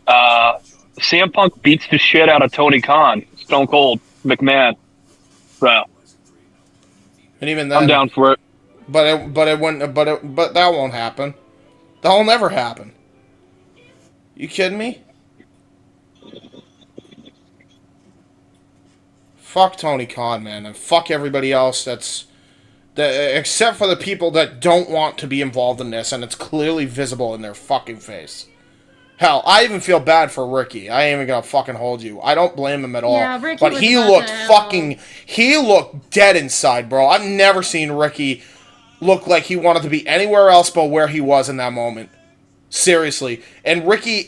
Speaker 9: CM Punk beats the shit out of Tony Khan, Stone Cold, McMahon. So,
Speaker 1: and even then,
Speaker 9: I'm down for it.
Speaker 1: But that won't happen. That'll never happen. You kidding me? Fuck Tony Khan, man, and fuck everybody else except for the people that don't want to be involved in this, and it's clearly visible in their fucking face. Hell, I even feel bad for Ricky. I ain't even gonna fucking hold you. I don't blame him at all.
Speaker 7: Yeah, Ricky
Speaker 1: but
Speaker 7: was
Speaker 1: he looked dead inside, bro. I've never seen Ricky look like he wanted to be anywhere else but where he was in that moment. Seriously. And Ricky,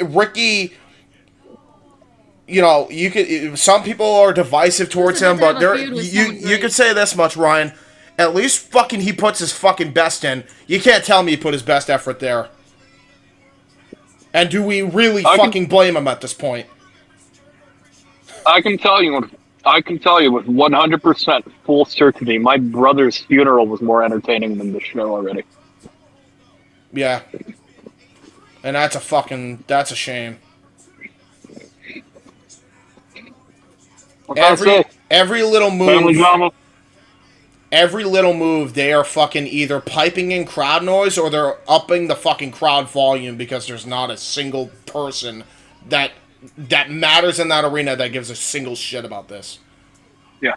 Speaker 1: you know, some people are divisive towards him, but you could say this much, Ryan. At least fucking he puts his fucking best in. You can't tell me he put his best effort there. And do we really fucking blame him at this point?
Speaker 9: I can tell you with 100% full certainty, my brother's funeral was more entertaining than the show already.
Speaker 1: Yeah. And that's a shame. Every little move, they are fucking either piping in crowd noise or they're upping the fucking crowd volume because there's not a single person that matters in that arena that gives a single shit about this.
Speaker 9: Yeah.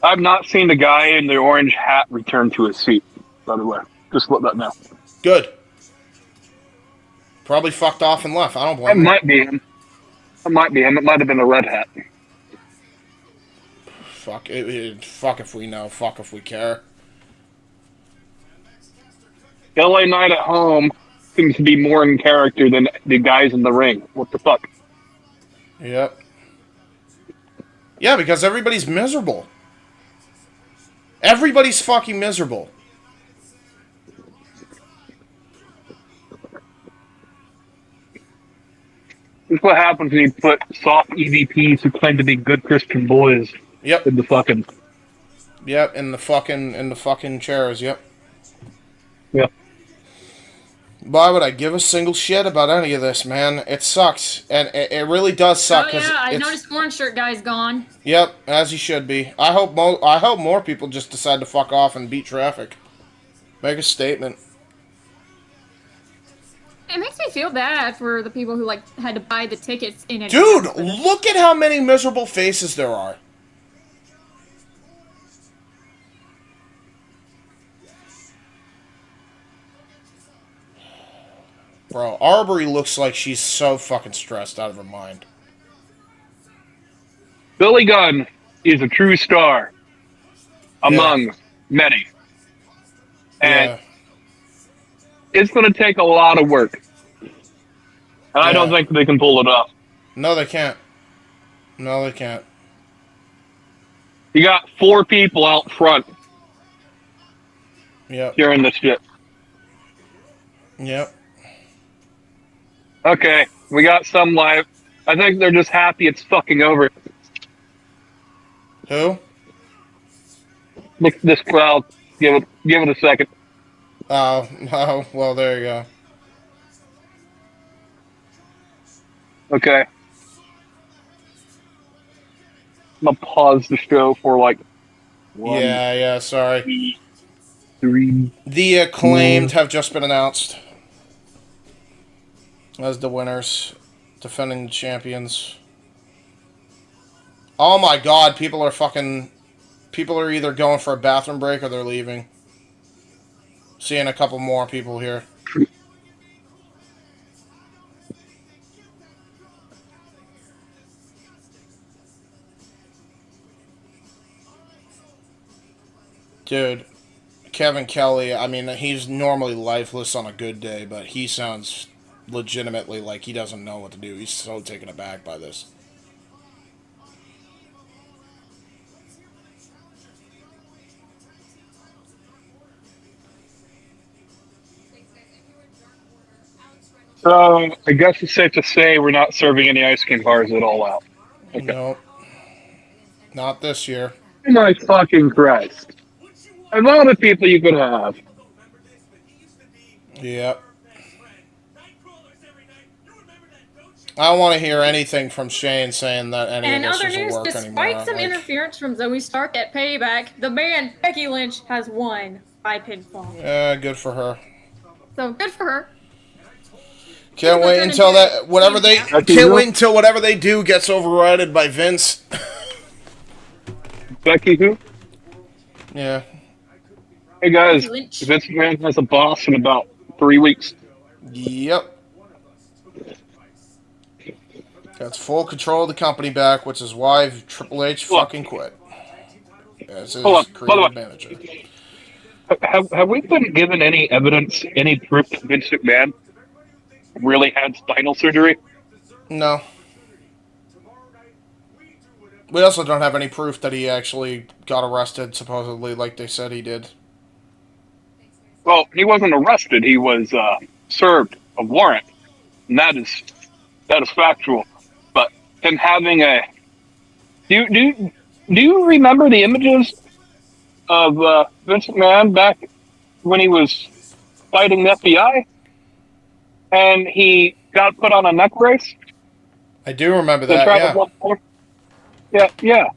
Speaker 9: I've not seen the guy in the orange hat return to his seat, by the way. Just let that know.
Speaker 1: Good. Probably fucked off and left. I don't blame him.
Speaker 9: It might be him. It might have been a red hat.
Speaker 1: Fuck if we know. Fuck if we care.
Speaker 9: LA Knight at home seems to be more in character than the guys in the ring. What the fuck?
Speaker 1: Yep. Yeah, because everybody's miserable. Everybody's fucking miserable.
Speaker 9: This is what happens when you put soft EVPs who claim to be good Christian boys.
Speaker 1: Yep.
Speaker 9: In the fucking.
Speaker 1: Yep, in the fucking chairs, yep.
Speaker 9: Yep.
Speaker 1: Why would I give a single shit about any of this, man? It sucks. And it really does suck.
Speaker 7: Oh yeah, I noticed orange shirt guy's gone.
Speaker 1: Yep, as he should be. I hope more people just decide to fuck off and beat traffic. Make a statement.
Speaker 7: It makes me feel bad for the people who had to buy the tickets in advance.
Speaker 1: Dude, look at how many miserable faces there are. Bro, Arbery looks like she's so fucking stressed out of her mind.
Speaker 9: Billy Gunn is a true star among many. And it's going to take a lot of work. And I don't think they can pull it off.
Speaker 1: No, they can't. No, they can't.
Speaker 9: You got 4 people out front.
Speaker 1: Yep.
Speaker 9: During this shit.
Speaker 1: Yep.
Speaker 9: Okay, we got some live. I think they're just happy it's fucking over.
Speaker 1: Who?
Speaker 9: This cloud. Give it a second.
Speaker 1: Oh, well, there you go.
Speaker 9: Okay. I'm gonna pause the show for like one,
Speaker 1: Yeah, sorry.
Speaker 9: 3.
Speaker 1: The Acclaimed have just been announced as the winners, defending champions. Oh my god, people are either going for a bathroom break or they're leaving. Seeing a couple more people here. Dude, Kevin Kelly, I mean, he's normally lifeless on a good day, but he sounds legitimately like he doesn't know what to do. He's so taken aback by this.
Speaker 9: So I guess it's safe to say we're not serving any ice cream bars at all out. Okay.
Speaker 1: Nope. Not this year.
Speaker 9: My fucking Christ. A lot of people you could have.
Speaker 1: Yep. I don't want to hear anything from Shane saying that any
Speaker 7: And in
Speaker 1: of this
Speaker 7: other
Speaker 1: doesn't
Speaker 7: news,
Speaker 1: work
Speaker 7: despite
Speaker 1: anymore.
Speaker 7: some interference from Zoe Stark at Payback, the man Becky Lynch has won by pinfall.
Speaker 1: Yeah, good for her.
Speaker 7: So good for her.
Speaker 1: Can't wait until that whatever they can't wait until whatever they do gets overridden by Vince.
Speaker 9: Becky who?
Speaker 1: Yeah.
Speaker 9: Hey guys, Vince McMahon has a boss in about 3 weeks.
Speaker 1: Yep. Got full control of the company back, which is why Triple H fucking quit. As his creative manager.
Speaker 9: Have we been given any evidence, any proof that Vince McMahon really had spinal surgery?
Speaker 1: No. We also don't have any proof that he actually got arrested, supposedly, like they said he did.
Speaker 9: Well, he wasn't arrested. He was served a warrant, and that is factual. But him having a do you remember the images of Vince McMahon back when he was fighting the FBI, and he got put on a neck brace?
Speaker 1: I do remember that.
Speaker 9: Yeah.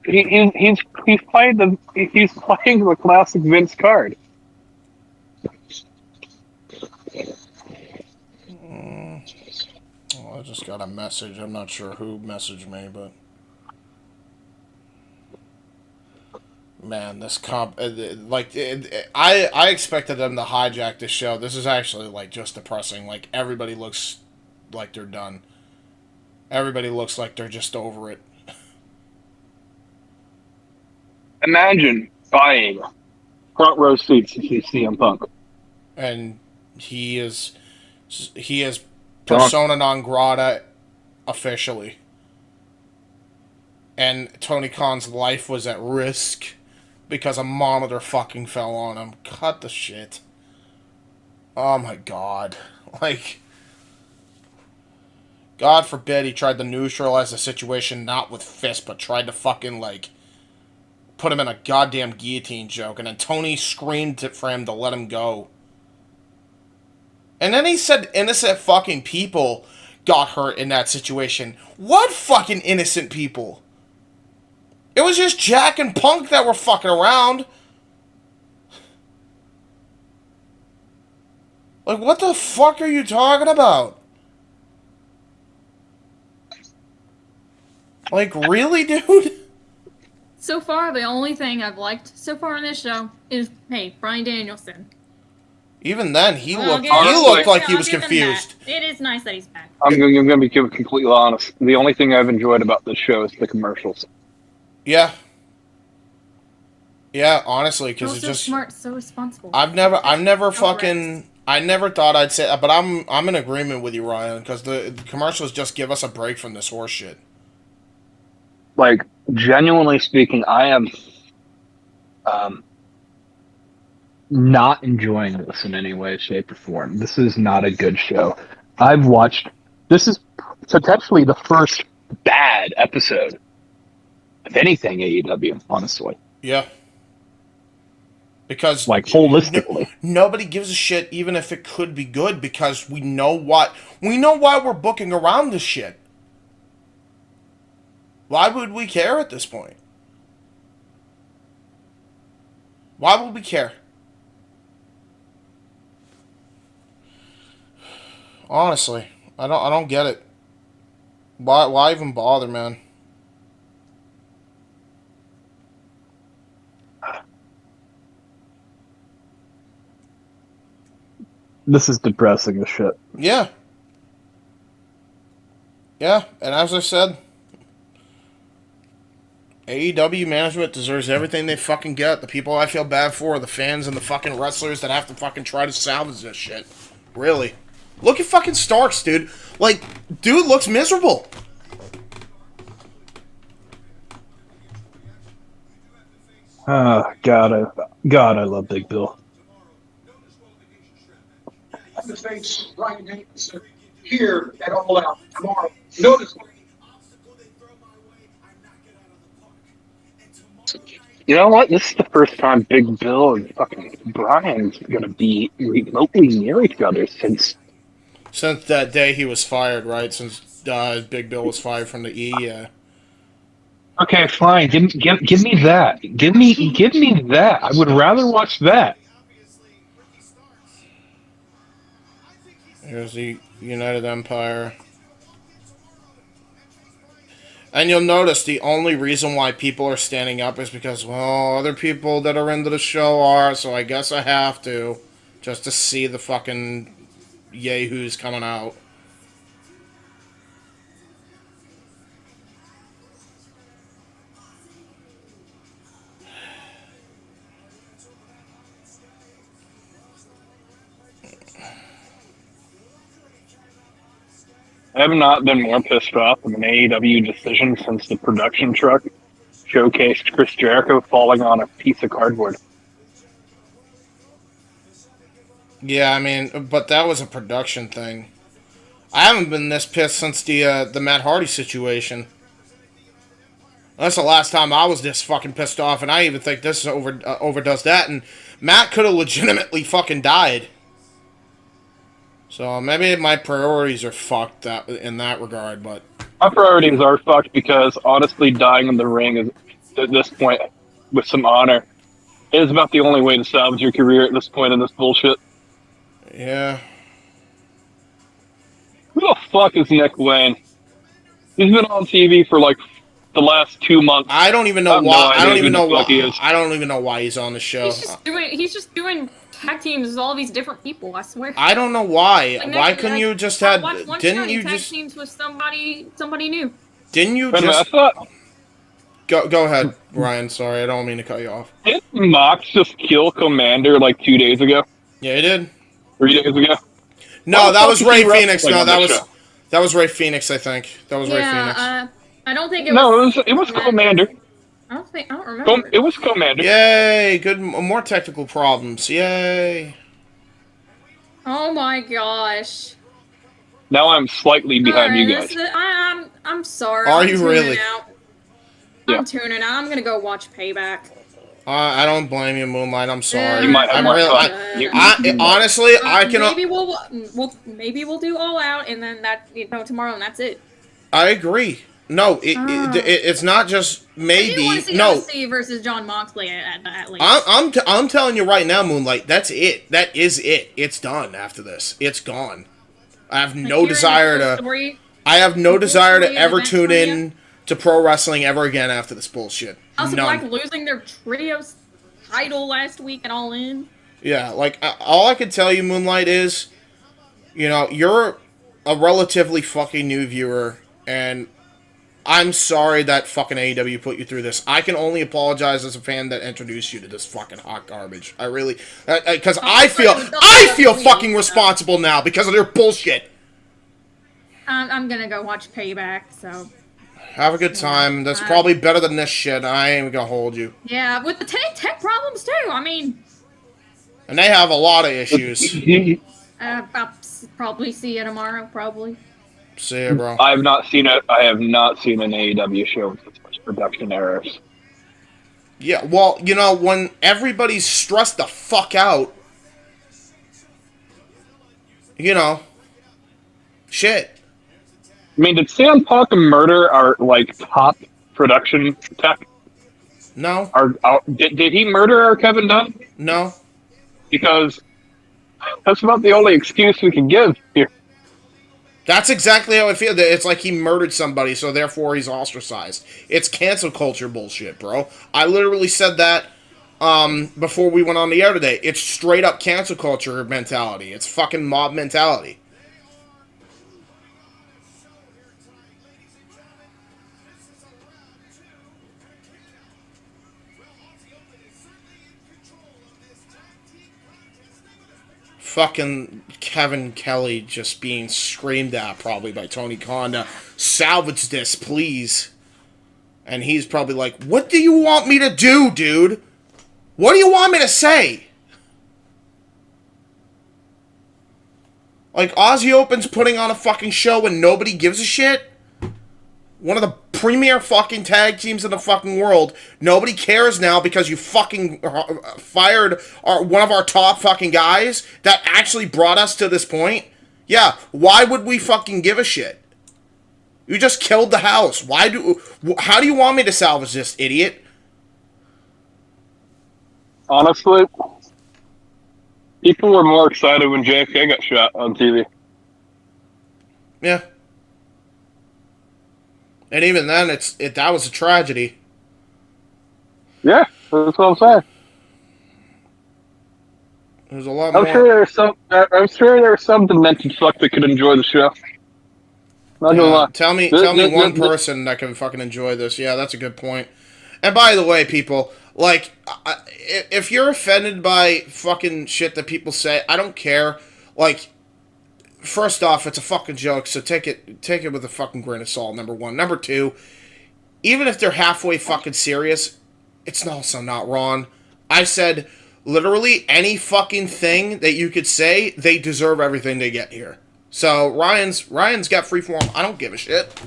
Speaker 9: He's playing the classic Vince card.
Speaker 1: I just got a message. I'm not sure who messaged me, but man, this I expected them to hijack this show. This is actually like just depressing. Like everybody looks like they're done. Everybody looks like they're just over it.
Speaker 9: Imagine buying front row seats to see CM Punk.
Speaker 1: And he is persona non grata officially. And Tony Khan's life was at risk because a monitor fucking fell on him. Cut the shit. Oh my god. Like, God forbid he tried to neutralize the situation not with fists, but tried to fucking, like, put him in a goddamn guillotine joke. And then Tony screamed for him to let him go. And then he said innocent fucking people got hurt in that situation. What fucking innocent people? It was just Jack and Punk that were fucking around. Like, what the fuck are you talking about? Like, really, dude?
Speaker 7: So far, the only thing I've liked so far on this show is, hey, Bryan Danielson.
Speaker 1: Even then, he looked like he was confused.
Speaker 7: It is nice that he's back.
Speaker 9: I'm going to be completely honest. The only thing I've enjoyed about this show is the commercials.
Speaker 1: Yeah. Yeah, honestly, because it's
Speaker 7: so
Speaker 1: just
Speaker 7: smart, so responsible.
Speaker 1: I never thought I'd say, but I'm in agreement with you, Ryan, because the commercials just give us a break from this horse shit.
Speaker 9: Like, genuinely speaking, I am not enjoying this in any way, shape, or form. This is not a good show. This is potentially the first bad episode of anything AEW, honestly.
Speaker 1: Yeah. Because
Speaker 9: like holistically.
Speaker 1: Nobody gives a shit even if it could be good because we know why we're booking around this shit. Why would we care at this point? Why would we care? Honestly, I don't get it. Why even bother, man?
Speaker 9: This is depressing as shit.
Speaker 1: Yeah. Yeah, and as I said, AEW management deserves everything they fucking get. The people I feel bad for are the fans and the fucking wrestlers that have to fucking try to salvage this shit. Really. Look at fucking Starks, dude. Like, dude looks miserable.
Speaker 9: God, I love Big Bill.
Speaker 10: The face Ryan Danielson here at All Out tomorrow. Notice.
Speaker 9: You know what? This is the first time Big Bill and fucking Brian's gonna be remotely near each other since
Speaker 1: that day he was fired, right? Since Big Bill was fired from the E.
Speaker 9: Okay, fine. Give me that. Give me that. I would rather watch that.
Speaker 1: Here's the United Empire. And you'll notice the only reason why people are standing up is because, well, other people that are into the show are, so I guess I have to. Just to see the fucking yahoos coming out.
Speaker 9: I have not been more pissed off with an AEW decision since the production truck showcased Chris Jericho falling on a piece of cardboard.
Speaker 1: Yeah, I mean, but that was a production thing. I haven't been this pissed since the Matt Hardy situation. That's the last time I was this fucking pissed off, and I even think this overdoes that. And Matt could have legitimately fucking died. So maybe my priorities are fucked in that regard, but
Speaker 9: My priorities are fucked because honestly, dying in the ring is at this point with some honor is about the only way to salvage your career at this point in this bullshit.
Speaker 1: yeah.
Speaker 9: Who the fuck is Nick Wayne? He's been on TV for like the last 2 months.
Speaker 1: I don't even know why. I don't even know why.
Speaker 9: He is.
Speaker 1: I don't even know why he's on the show.
Speaker 7: He's just doing tag teams with all these different people. I swear.
Speaker 1: I don't know why.
Speaker 7: Like,
Speaker 1: Why couldn't you just had?
Speaker 7: Didn't you tag teams with somebody new?
Speaker 1: Didn't you
Speaker 9: Wait a minute,
Speaker 1: just?
Speaker 9: I thought,
Speaker 1: Go ahead, Ryan. Sorry, I don't mean to cut you off.
Speaker 9: didn't Mox just kill Commander like 2 days ago?
Speaker 1: Yeah, he did.
Speaker 9: 3 days ago?
Speaker 1: No, that was Ray
Speaker 9: Why the fuck is he
Speaker 1: Phoenix.
Speaker 9: wrestling
Speaker 1: No,
Speaker 9: on
Speaker 1: that
Speaker 9: this
Speaker 1: was
Speaker 9: show?
Speaker 1: that was Ray Phoenix. I think that was Ray Phoenix.
Speaker 7: I don't think it was.
Speaker 9: No, it was Commander.
Speaker 7: I don't remember.
Speaker 9: It was Commander.
Speaker 1: Yay! Good, more technical problems. Yay!
Speaker 7: Oh my gosh.
Speaker 9: Now I'm slightly behind you guys.
Speaker 7: I'm sorry.
Speaker 1: Are
Speaker 7: I'm
Speaker 1: you
Speaker 7: tuning
Speaker 1: really?
Speaker 7: Out.
Speaker 9: Yeah.
Speaker 7: I'm tuning out. I'm gonna go watch Payback.
Speaker 1: I don't blame you, Moonlight. I'm sorry.
Speaker 9: You might have more fun.
Speaker 1: Honestly, I can.
Speaker 7: Maybe we'll do All Out, and then tomorrow, and that's it.
Speaker 1: I agree. No, it's not just maybe.
Speaker 7: I do want to see
Speaker 1: No,
Speaker 7: Odyssey versus John Moxley at least.
Speaker 1: I'm telling you right now, Moonlight. That's it. That is it. It's done after this. It's gone. I have no desire to. I have no desire to ever tune in to pro wrestling ever again after this bullshit.
Speaker 7: House of
Speaker 1: None.
Speaker 7: Black losing their trios title last week and All In.
Speaker 1: Yeah, like all I can tell you, Moonlight, is, you're a relatively fucking new viewer, and I'm sorry that fucking AEW put you through this. I can only apologize as a fan that introduced you to this fucking hot garbage. I really, because I feel fucking responsible now because of their bullshit.
Speaker 7: I'm gonna go watch Payback, so.
Speaker 1: Have a good time. That's probably better than this shit. I ain't gonna hold you.
Speaker 7: Yeah, with the tech problems too. I mean.
Speaker 1: And they have a lot of issues.
Speaker 7: I'll probably see you tomorrow. Probably.
Speaker 1: See ya, bro.
Speaker 9: I have not seen it. I have not seen an AEW show with such production errors.
Speaker 1: Yeah, well, you know, when everybody's stressed the fuck out, you know, shit.
Speaker 9: I mean, did CM Punk murder our like top production tech?
Speaker 1: No,
Speaker 9: Did he murder our Kevin Dunn?
Speaker 1: no.
Speaker 9: Because that's about the only excuse we can give here.
Speaker 1: That's exactly how I feel. It's like he murdered somebody, so therefore he's ostracized. It's cancel culture bullshit, bro. I literally said that before we went on the air today. It's straight up cancel culture mentality. It's fucking mob mentality. Fucking Kevin Kelly just being screamed at probably by Tony Khan to salvage this, please. And he's probably like, what do you want me to do, dude? What do you want me to say? Like, Aussie Open's putting on a fucking show and nobody gives a shit? One of the premier fucking tag teams in the fucking world. Nobody cares now because you fucking fired one of our top fucking guys that actually brought us to this point. Yeah, why would we fucking give a shit? You just killed the house. How do you want me to salvage this, idiot?
Speaker 9: Honestly, people were more excited when JFK got shot on TV.
Speaker 1: Yeah. And even then, that was a tragedy.
Speaker 9: Yeah, that's what I'm saying.
Speaker 1: There's a lot more.
Speaker 9: I'm sure there was some demented fuck that could enjoy the show. Not gonna lie.
Speaker 1: Tell me one person that can fucking enjoy this. Yeah, that's a good point. And by the way, people, like, if you're offended by fucking shit that people say, I don't care. Like, first off, it's a fucking joke, so take it with a fucking grain of salt, number one. Number two, even if they're halfway fucking serious, it's also not wrong. I said literally any fucking thing that you could say, they deserve everything they get here. So Ryan's got free form. I don't give a shit.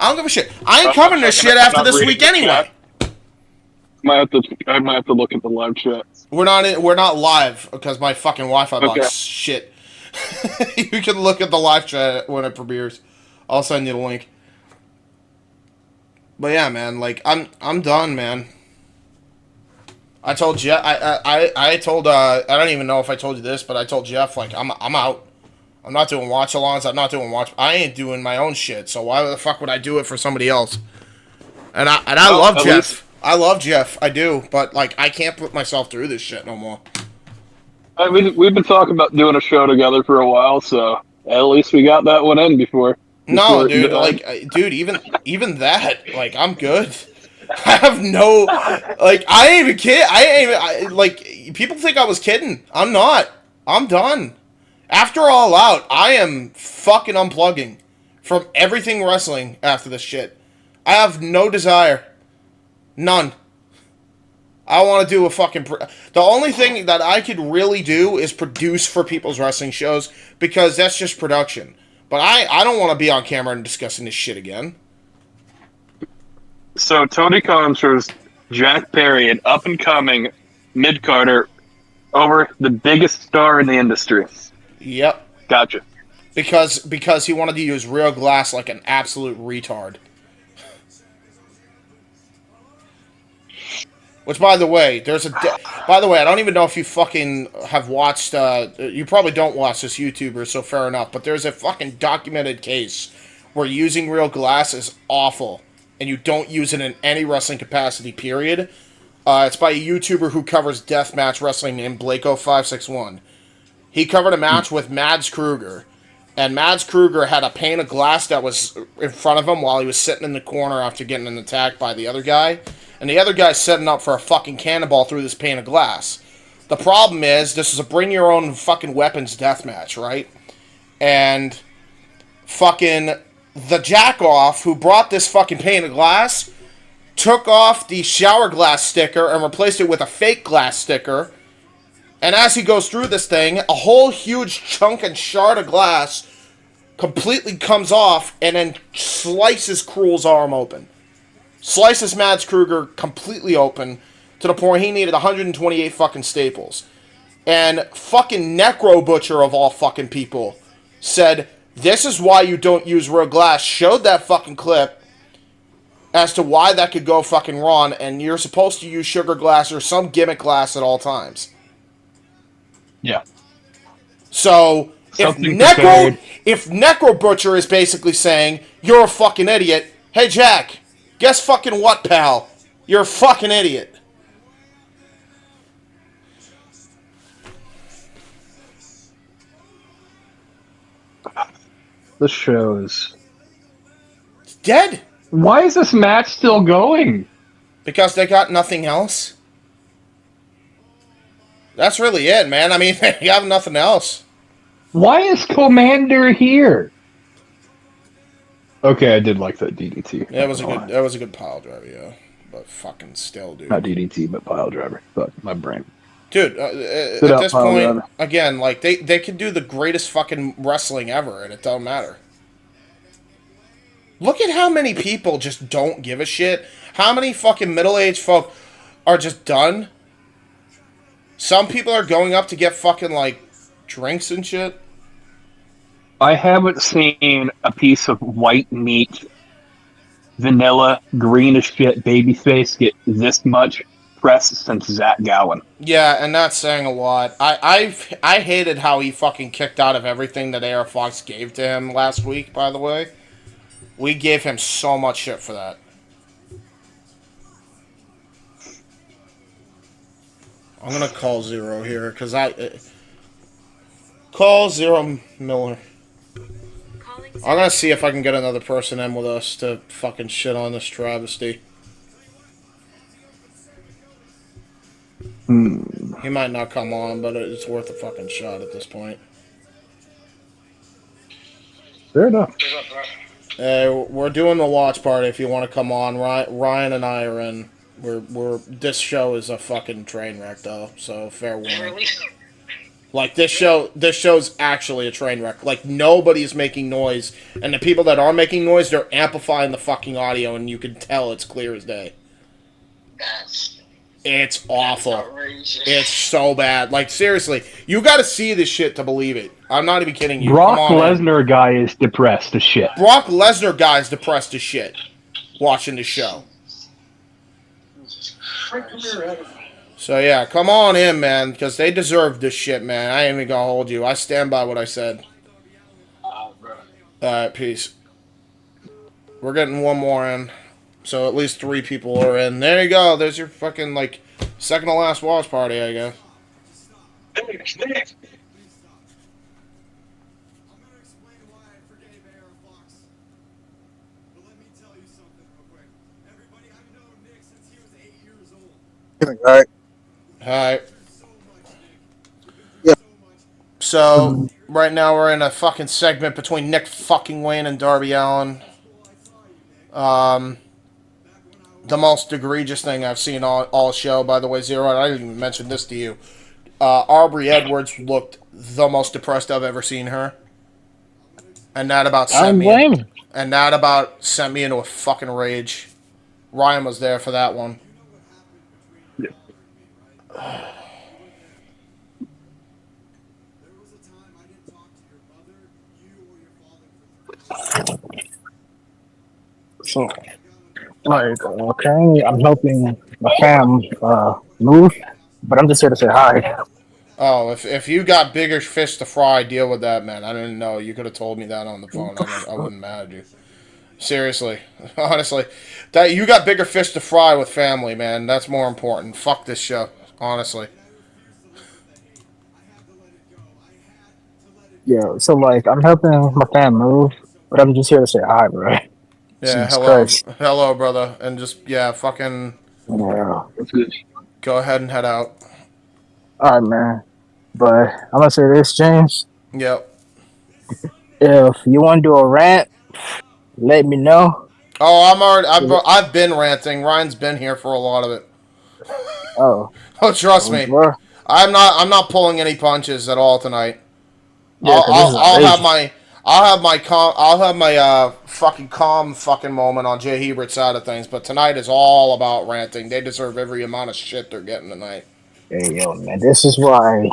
Speaker 1: I ain't covering this shit after this week anyway.
Speaker 9: I might have to look at the live chat.
Speaker 1: We're not live because my fucking Wi-Fi box shit. You can look at the live chat when it premieres. I'll send you the link. But yeah, man, like I'm done, man. I told Jeff. I told. I don't even know if I told you this, but I told Jeff like I'm out. I'm not doing watch-alongs. I ain't doing my own shit. So why the fuck would I do it for somebody else? And I love Jeff. I love Jeff. I do, but like I can't put myself through this shit no more.
Speaker 9: We've been talking about doing a show together for a while, so at least we got that one in before.
Speaker 1: No, dude, even that, like, I'm good. I have no, like, I ain't even kid. Like, people think I was kidding. I'm not. I'm done. After All Out, I am fucking unplugging from everything wrestling after this shit. I have no desire. None. I want to do a fucking... The only thing that I could really do is produce for people's wrestling shows, because that's just production. But I don't want to be on camera and discussing this shit again.
Speaker 9: So Tony Khan shows Jack Perry, an up-and-coming mid-carder, over the biggest star in the industry.
Speaker 1: Yep.
Speaker 9: Gotcha.
Speaker 1: Because he wanted to use real glass like an absolute retard. Which, by the way, by the way, I don't even know if you fucking have watched, you probably don't watch this YouTuber, so fair enough, but there's a fucking documented case where using real glass is awful, and you don't use it in any wrestling capacity, period. It's by a YouTuber who covers deathmatch wrestling named Blako561. He covered a match with Mads Kruger, and Mads Kruger had a pane of glass that was in front of him while he was sitting in the corner after getting an attack by the other guy. And the other guy's setting up for a fucking cannonball through this pane of glass. The problem is, this is a bring-your-own fucking weapons deathmatch, right? And fucking the jack-off who brought this fucking pane of glass took off the shower glass sticker and replaced it with a fake glass sticker. And as he goes through this thing, a whole huge chunk and shard of glass completely comes off and then slices Cruel's arm open. slices Mads Kruger completely open to the point he needed 128 fucking staples. And fucking Necro Butcher of all fucking people said, this is why you don't use real glass. Showed that fucking clip as to why that could go fucking wrong, and you're supposed to use sugar glass or some gimmick glass at all times.
Speaker 9: Yeah.
Speaker 1: So if
Speaker 9: Something prepared.
Speaker 1: Necro Butcher is basically saying, you're a fucking idiot, hey Jack, guess fucking what, pal? You're a fucking idiot.
Speaker 9: The show's
Speaker 1: It's dead.
Speaker 9: Why is this match still going?
Speaker 1: Because they got nothing else. That's really it, man. I mean, they have nothing else.
Speaker 9: Why is Commander here? Okay, I did like that DDT.
Speaker 1: Yeah, that was a good pile driver, yeah. But fucking still, dude.
Speaker 9: Not DDT, but pile driver. Fuck, my brain.
Speaker 1: Dude, at this point, again, like, they could do the greatest fucking wrestling ever, and it don't matter. Look at how many people just don't give a shit. How many fucking middle-aged folk are just done. Some people are going up to get fucking, like, drinks and shit.
Speaker 9: I haven't seen a piece of white meat, vanilla, green as shit babyface get this much press since Zach Gowen.
Speaker 1: Yeah, and that's saying a lot. I hated how he fucking kicked out of everything that AR Fox gave to him last week, by the way. We gave him so much shit for that. I'm gonna call Zero here, because call Zero Miller. I'm gonna see if I can get another person in with us to fucking shit on this travesty. He might not come on, but it's worth a fucking shot at this point.
Speaker 9: Fair enough.
Speaker 1: We're doing the watch party if you want to come on. Ryan and I are in. This show is a fucking train wreck, though, so fair warning. Like, this show's actually a train wreck. Like, nobody's making noise, and the people that are making noise, they're amplifying the fucking audio, and you can tell it's clear as day. It's awful. It's so bad. Like, seriously, you gotta see this shit to believe it. I'm not even kidding you.
Speaker 9: Brock Lesnar guy is depressed as shit.
Speaker 1: Brock Lesnar guy is depressed as shit watching the show. So yeah, come on in, man, because they deserve this shit, man. I ain't even gonna hold you. I stand by what I said. Alright, peace. We're getting one more in. So at least 3 people are in. There you go. There's your fucking, like, second to last watch party, I guess.
Speaker 11: Alright.
Speaker 1: Alright. Yeah. So, right now we're in a fucking segment between Nick fucking Wayne and Darby Allin. The most egregious thing I've seen all show, by the way, Zero, and I didn't even mention this to you. Aubrey Edwards looked the most depressed I've ever seen her. And that about sent me into a fucking rage. Ryan was there for that one.
Speaker 11: So, like, currently I'm helping my fam move, but I'm just here to say hi.
Speaker 1: Oh, if you got bigger fish to fry, deal with that, man. I didn't know. You could have told me that on the phone. I wouldn't mad at you. Seriously. Honestly. That you got bigger fish to fry with family, man. That's more important. Fuck this show. Honestly.
Speaker 11: Yeah, so, like, I'm helping my fam move, but I'm just here to say hi, bro.
Speaker 1: Yeah, hello, brother. And just, yeah, fucking...
Speaker 11: Yeah.
Speaker 1: Go ahead and head out.
Speaker 11: Alright, man. But I'm gonna say this, James.
Speaker 1: Yep.
Speaker 11: If you want to do a rant, let me know.
Speaker 1: Oh, I've been ranting. Ryan's been here for a lot of it.
Speaker 11: Oh.
Speaker 1: Oh, trust me. I'm not pulling any punches at all tonight.
Speaker 11: Yeah,
Speaker 1: I'll I'll have my fucking calm fucking moment on J-Hebert's side of things, but tonight is all about ranting. They deserve every amount of shit they're getting tonight.
Speaker 11: Hey, yo, man, this is why.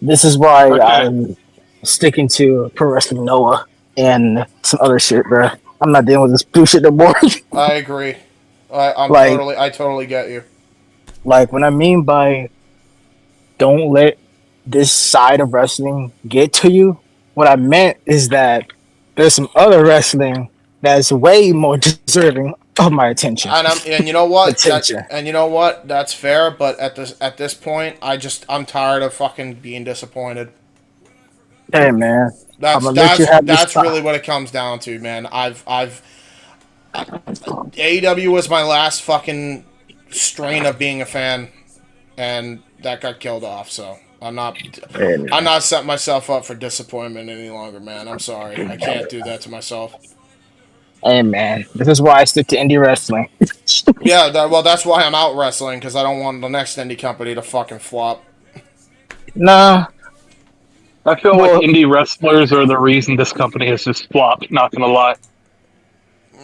Speaker 11: This is why
Speaker 9: Okay.
Speaker 11: I'm sticking to Pro Wrestling Noah and some other shit, bro. I'm not dealing with this bullshit no more.
Speaker 1: I agree.
Speaker 11: like,
Speaker 1: I totally get you.
Speaker 11: like what I mean by don't let this side of wrestling get to you. What I meant is that there's some other wrestling that's way more deserving of my attention.
Speaker 1: And you know what?
Speaker 11: Attention.
Speaker 1: That's fair. But at this point, I'm tired of fucking being disappointed.
Speaker 11: Hey, man, I'm
Speaker 1: That's
Speaker 11: gonna let you have this
Speaker 1: that's
Speaker 11: spot.
Speaker 1: really what it comes down to, man. I've AEW was my last fucking strain of being a fan, and that got killed off. So
Speaker 11: Hey,
Speaker 1: I'm
Speaker 11: man.
Speaker 1: not setting myself up for disappointment any longer, man. I'm sorry. I can't do that to myself.
Speaker 11: Hey, man, this is why I stick to indie wrestling.
Speaker 1: Yeah, well, that's why I'm out wrestling, because I don't want the next indie company to fucking flop.
Speaker 11: Nah,
Speaker 9: I feel like
Speaker 11: well,
Speaker 9: indie wrestlers are the reason this company has just flopped. Not gonna lie.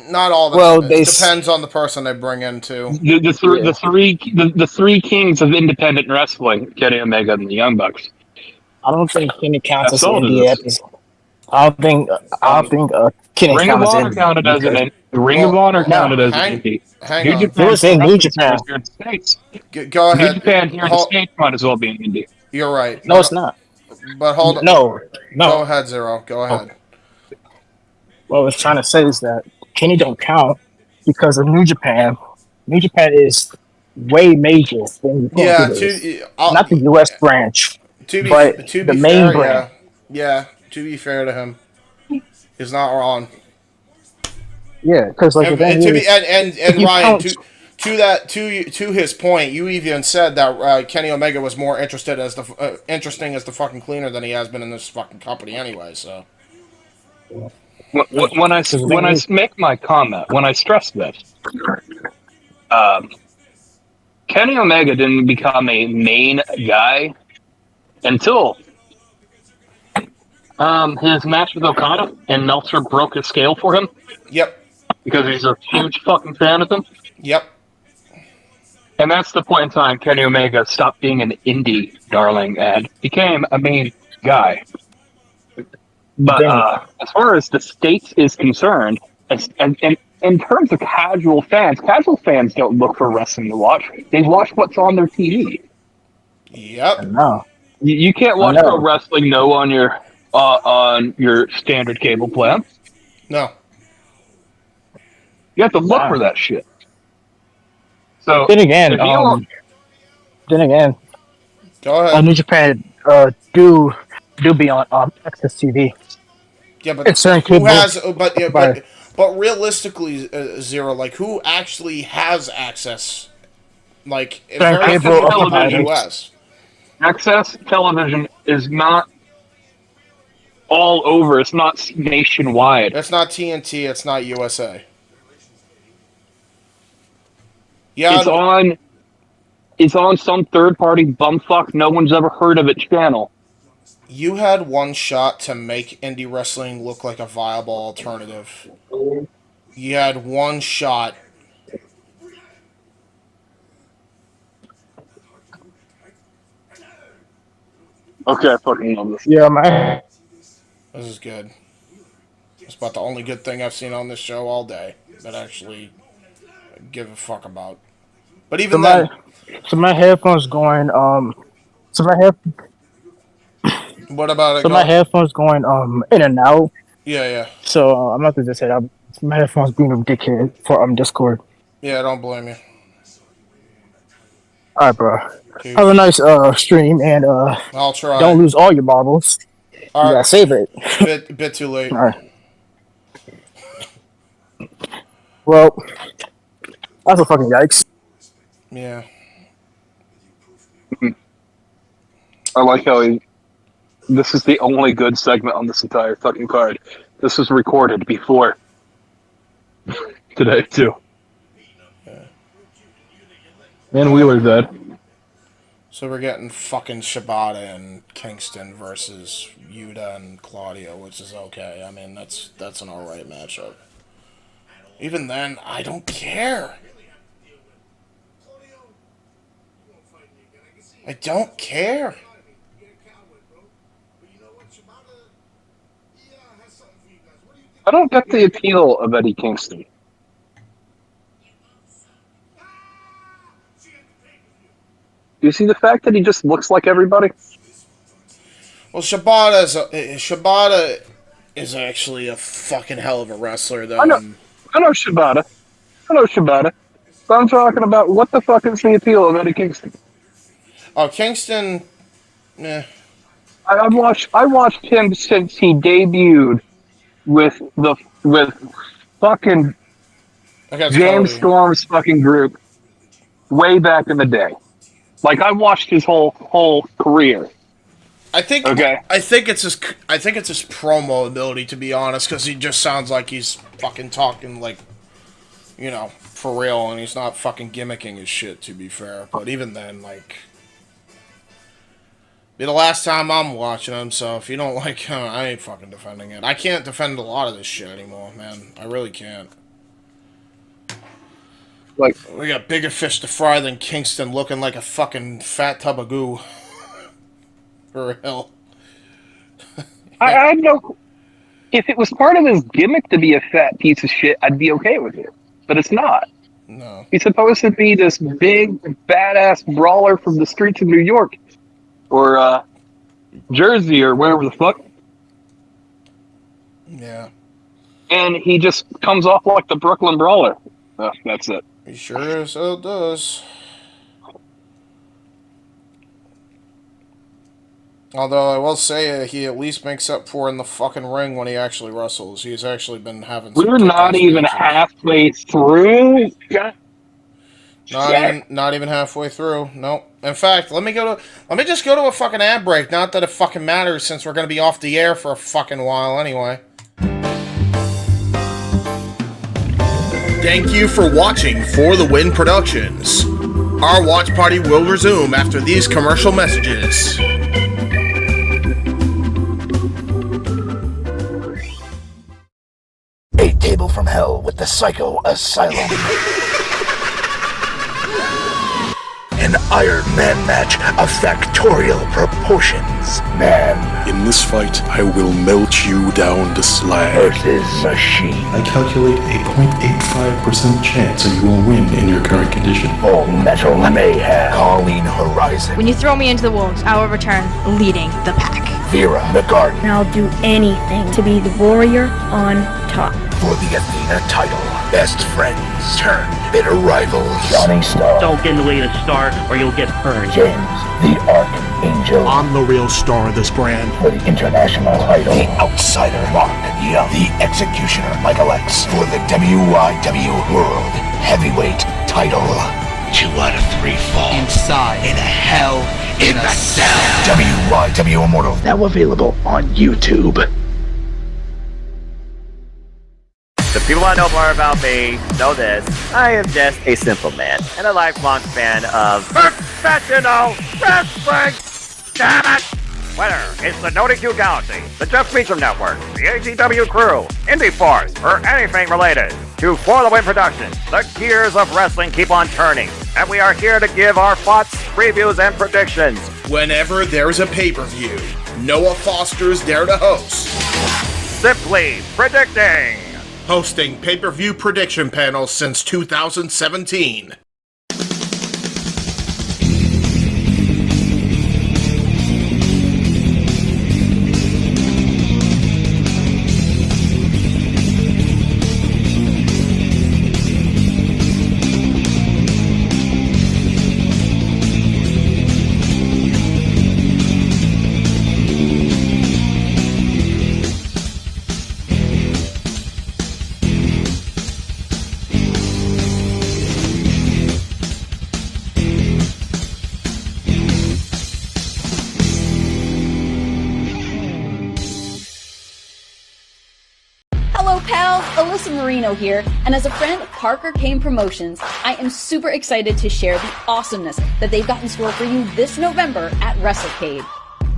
Speaker 1: Not all the
Speaker 11: well,
Speaker 1: time. It depends on the person they bring in, too.
Speaker 11: yeah.
Speaker 9: The three kings of independent wrestling: Kenny Omega and the Young Bucks.
Speaker 11: I don't think Kenny counts
Speaker 9: That's
Speaker 11: as an
Speaker 9: all it
Speaker 11: indie at
Speaker 9: is.
Speaker 11: this. I don't
Speaker 9: Um,
Speaker 11: think Kenny
Speaker 9: Ring of
Speaker 11: counts as
Speaker 9: Honor
Speaker 11: indie
Speaker 9: counted as
Speaker 11: because
Speaker 9: Ring of
Speaker 1: Well,
Speaker 9: Honor
Speaker 11: no,
Speaker 9: counted as an indie.
Speaker 1: hang
Speaker 9: New
Speaker 1: on.
Speaker 11: they
Speaker 9: Japan
Speaker 11: would say
Speaker 9: Pro
Speaker 11: New
Speaker 9: Wrestling
Speaker 11: Japan.
Speaker 9: Series here in the States.
Speaker 1: Go
Speaker 9: New
Speaker 1: ahead.
Speaker 9: Japan here in the States might as well be an indie.
Speaker 1: You're right,
Speaker 11: No, it's not.
Speaker 1: but hold.
Speaker 11: No,
Speaker 1: Go
Speaker 11: no.
Speaker 1: ahead, Zero. Go ahead.
Speaker 11: What I was trying to say is that Kenny don't count because of New Japan. New Japan is way major than you think
Speaker 1: Yeah.
Speaker 11: it is. Not the U.S. branch, but
Speaker 1: To
Speaker 11: the
Speaker 1: be
Speaker 11: main
Speaker 1: fair,
Speaker 11: branch.
Speaker 1: yeah. To be fair to him, he's not wrong.
Speaker 11: Yeah, because like the
Speaker 1: And
Speaker 11: thing
Speaker 1: to be
Speaker 11: is, if
Speaker 1: and
Speaker 11: you
Speaker 1: Ryan,
Speaker 11: count,
Speaker 1: to his point, you even said that Kenny Omega was more interesting as the fucking cleaner than he has been in this fucking company anyway. So
Speaker 11: because the
Speaker 9: When
Speaker 11: thing
Speaker 9: I
Speaker 11: is,
Speaker 9: make my comment, when I stress this, um, Kenny Omega didn't become a main guy until his match with Okada, and Meltzer broke his scale for him
Speaker 1: yep,
Speaker 9: because he's a huge fucking fan of him.
Speaker 1: yep.
Speaker 9: And that's the point in time Kenny Omega stopped being an indie darling and became a main guy.
Speaker 11: the
Speaker 9: But
Speaker 11: thing,
Speaker 9: as far as the States is concerned, and in terms of casual fans don't look for wrestling to watch. They watch what's on their TV.
Speaker 11: I
Speaker 1: Yep.
Speaker 11: know,
Speaker 9: You can't
Speaker 11: I
Speaker 9: watch pro
Speaker 11: know.
Speaker 9: wrestling no on your standard cable plan.
Speaker 1: No.
Speaker 9: You have to look
Speaker 11: Nah.
Speaker 9: for that shit. So
Speaker 11: Then again,
Speaker 9: if you don't,
Speaker 11: then again,
Speaker 1: Go ahead.
Speaker 11: New Japan do be on Access TV.
Speaker 1: Yeah, but
Speaker 11: It's certain
Speaker 1: who
Speaker 11: cable
Speaker 1: has?
Speaker 11: provider.
Speaker 1: But realistically, Zero, like who actually has access? Like
Speaker 11: Certain
Speaker 1: very
Speaker 9: access
Speaker 1: few
Speaker 11: cable
Speaker 1: people in the
Speaker 9: television,
Speaker 11: providers.
Speaker 1: U.S.
Speaker 9: access television is not all over. It's not nationwide.
Speaker 1: It's not TNT. It's not USA.
Speaker 9: It's
Speaker 1: Yeah,
Speaker 9: on. It's on some third party bumfuck no one's ever heard of it channel.
Speaker 1: you had one shot to make indie wrestling look like a viable alternative. You had one shot.
Speaker 9: Okay, I fucking love this.
Speaker 11: Yeah, man.
Speaker 1: This is good. It's about the only good thing I've seen on this show all day that I actually give a fuck about. But
Speaker 11: So
Speaker 1: even
Speaker 11: my
Speaker 1: then,
Speaker 11: so my headphones going so my head
Speaker 1: what about it?
Speaker 11: so my
Speaker 1: Go.
Speaker 11: headphones going in and out.
Speaker 1: Yeah, yeah,
Speaker 11: So I'm not to just say that my headphones being a dickhead for Discord.
Speaker 1: yeah. Don't blame you.
Speaker 11: All right, bro.
Speaker 1: Dude,
Speaker 11: Have a nice stream and
Speaker 1: I'll
Speaker 11: don't
Speaker 1: try.
Speaker 11: lose all your marbles. You
Speaker 1: All
Speaker 11: gotta
Speaker 1: right,
Speaker 11: save it.
Speaker 1: bit too late.
Speaker 11: All right. Well, that's a fucking yikes.
Speaker 1: Yeah.
Speaker 9: I like how he. This is the only good segment on this entire fucking card. This was recorded before today too. And Wheeler dead.
Speaker 1: So we're getting fucking Shibata and Kingston versus Yuta and Claudio, which is okay. I mean, that's an alright matchup. Even then, I don't care. I don't care.
Speaker 9: I don't get the appeal of Eddie Kingston. Do you see the fact that he just looks like everybody?
Speaker 1: Well, Shibata is actually a fucking hell of a wrestler, though.
Speaker 9: I know Shibata. But I'm talking about what the fuck is the appeal of Eddie Kingston?
Speaker 1: Oh, Kingston. Eh.
Speaker 9: I watched him since he debuted with fucking James Storm's fucking group way back in the day. Like, I watched his whole career.
Speaker 1: I think it's his promo ability, to be honest, because he just sounds like he's fucking talking like, you know, for real, and he's not fucking gimmicking his shit, to be fair. But even then, like, be the last time I'm watching him, so if you don't like him, I ain't fucking defending it. I can't defend a lot of this shit anymore, man. I really can't.
Speaker 9: Like,
Speaker 1: we got bigger fish to fry than Kingston looking like a fucking fat tub of goo. For real.
Speaker 9: I know. If it was part of his gimmick to be a fat piece of shit, I'd be okay with it. But it's not.
Speaker 1: No.
Speaker 9: He's supposed to be this big, badass brawler from the streets of New York. Or, Jersey, or wherever the fuck.
Speaker 1: Yeah.
Speaker 9: And he just comes off like the Brooklyn Brawler. Oh, that's it.
Speaker 1: He sure as hell does. Although I will say he at least makes up for in the fucking ring when he actually wrestles. He's actually been having some
Speaker 9: We're not even halfway through.
Speaker 1: Not even halfway through. Nope. In fact, let me just go to a fucking ad break. Not that it fucking matters, since we're gonna be off the air for a fucking while anyway. Thank you for watching For the Win Productions. Our watch party will resume after these commercial messages.
Speaker 12: A table from hell with the Psycho Asylum. An Iron Man match of factorial proportions. Man.
Speaker 13: In this fight, I will melt you down to slag.
Speaker 12: Versus machine.
Speaker 13: I calculate a 0.85% chance that you will win in your current condition.
Speaker 12: All metal mayhem. Calling Horizon.
Speaker 14: When you throw me into the wolves, I will return leading the pack.
Speaker 12: Vera the Garden.
Speaker 15: And I'll do anything to be the warrior on top.
Speaker 12: For the Athena title. Best friends turn bitter rivals. Johnny Star.
Speaker 16: Don't get in the way of the star or you'll get burned.
Speaker 12: James, the Archangel.
Speaker 17: I'm the real star of this brand.
Speaker 12: For the international title. The Outsider, Mark Young. The Executioner, Michael X. For the WYW World Heavyweight title. 2 out of 3 fall.
Speaker 16: Inside.
Speaker 12: In a hell in a cell. WYW Immortal. Now available on YouTube.
Speaker 18: The people that know more about me know this. I am just a simple man and a lifelong fan of professional wrestling. Damn it! Whether it's the Noted Q Galaxy, the Jeff Meacham Network, the AEW crew, Indie Force, or anything related to For the Win Productions, the gears of wrestling keep on turning, and we are here to give our thoughts, previews, and predictions.
Speaker 1: Whenever there's a pay-per-view, Noah Foster's there to host.
Speaker 18: Simply predicting.
Speaker 1: Hosting pay-per-view prediction panels since 2017.
Speaker 19: Melissa Marino here, and as a friend of Parker Kane Promotions, I am super excited to share the awesomeness that they've got in store for you this November at WrestleCade.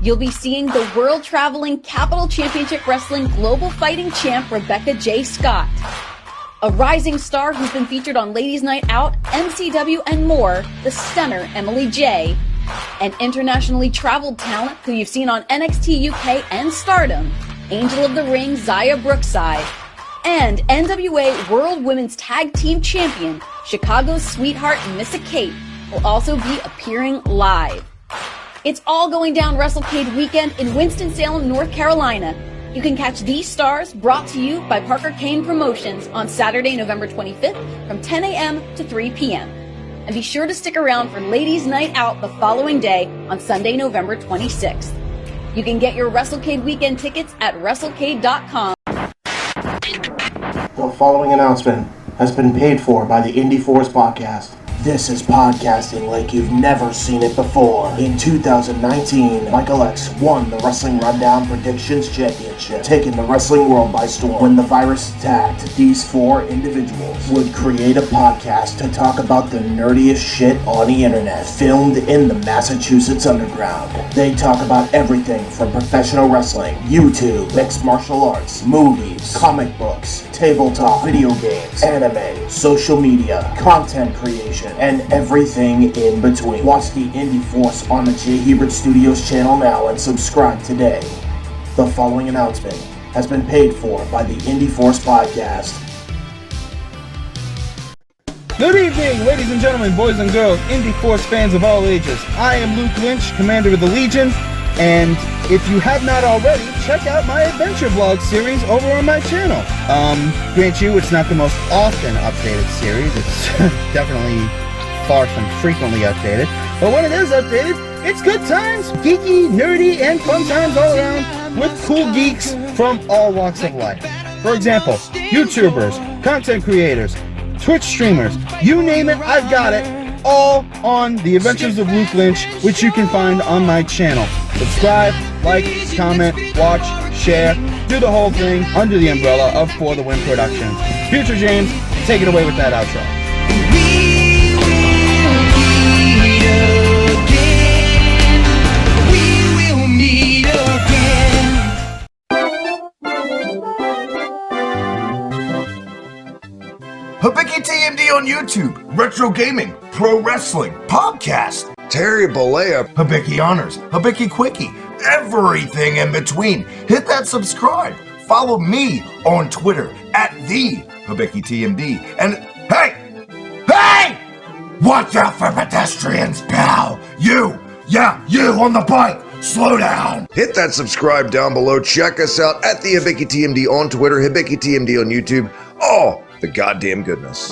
Speaker 19: You'll be seeing the world-traveling Capital Championship Wrestling Global Fighting Champ Rebecca J. Scott, a rising star who's been featured on Ladies Night Out, MCW, and more, the stunner Emily J., an internationally traveled talent who you've seen on NXT UK and Stardom, Angel of the Ring Zaya Brookside, and NWA World Women's Tag Team Champion, Chicago's sweetheart Missa Kate, will also be appearing live. It's all going down WrestleCade weekend in Winston-Salem, North Carolina. You can catch these stars brought to you by Parker Kane Promotions on Saturday, November 25th from 10 a.m. to 3 p.m. And be sure to stick around for Ladies Night Out the following day on Sunday, November 26th. You can get your WrestleCade weekend tickets at WrestleCade.com.
Speaker 20: The following announcement has been paid for by the Indie Force Podcast. This is podcasting like you've never seen it before. In 2019, Michael X won the Wrestling Rundown Predictions Championship, taking the wrestling world by storm. When the virus attacked, these four individuals would create a podcast to talk about the nerdiest shit on the internet, filmed in the Massachusetts underground. They talk about everything from professional wrestling, YouTube, mixed martial arts, movies, comic books, tabletop, video games, anime, social media, content creation, and everything in between. Watch the Indie Force on the J-Hebert Studios channel now and subscribe today. The following announcement has been paid for by the Indie Force Podcast.
Speaker 21: Good evening, ladies and gentlemen, boys and girls, Indie Force fans of all ages. I am Luke Lynch, Commander of the Legion, and if you have not already, check out my adventure vlog series over on my channel. Grant you, it's not the most often updated series. It's definitely far from frequently updated. But when it is updated, it's good times, geeky, nerdy, and fun times all around with cool geeks from all walks of life. For example, YouTubers, content creators, Twitch streamers, you name it, I've got it. All on The Adventures of Luke Lynch, which you can find on my channel. Subscribe, like, comment, watch, share, do the whole thing under the umbrella of For the Win Productions. Future James, take it away with that outro.
Speaker 12: Hibiki TMD on YouTube, retro gaming, pro wrestling, podcast, Terry Bollea, Hibiki Honors, Hibiki Quickie, everything in between. Hit that subscribe. Follow me on Twitter at the Hibiki TMD. And hey! Watch out for pedestrians, pal. You on the bike. Slow down. Hit that subscribe down below. Check us out at the Hibiki TMD on Twitter, Hibiki TMD on YouTube. Oh, the goddamn goodness.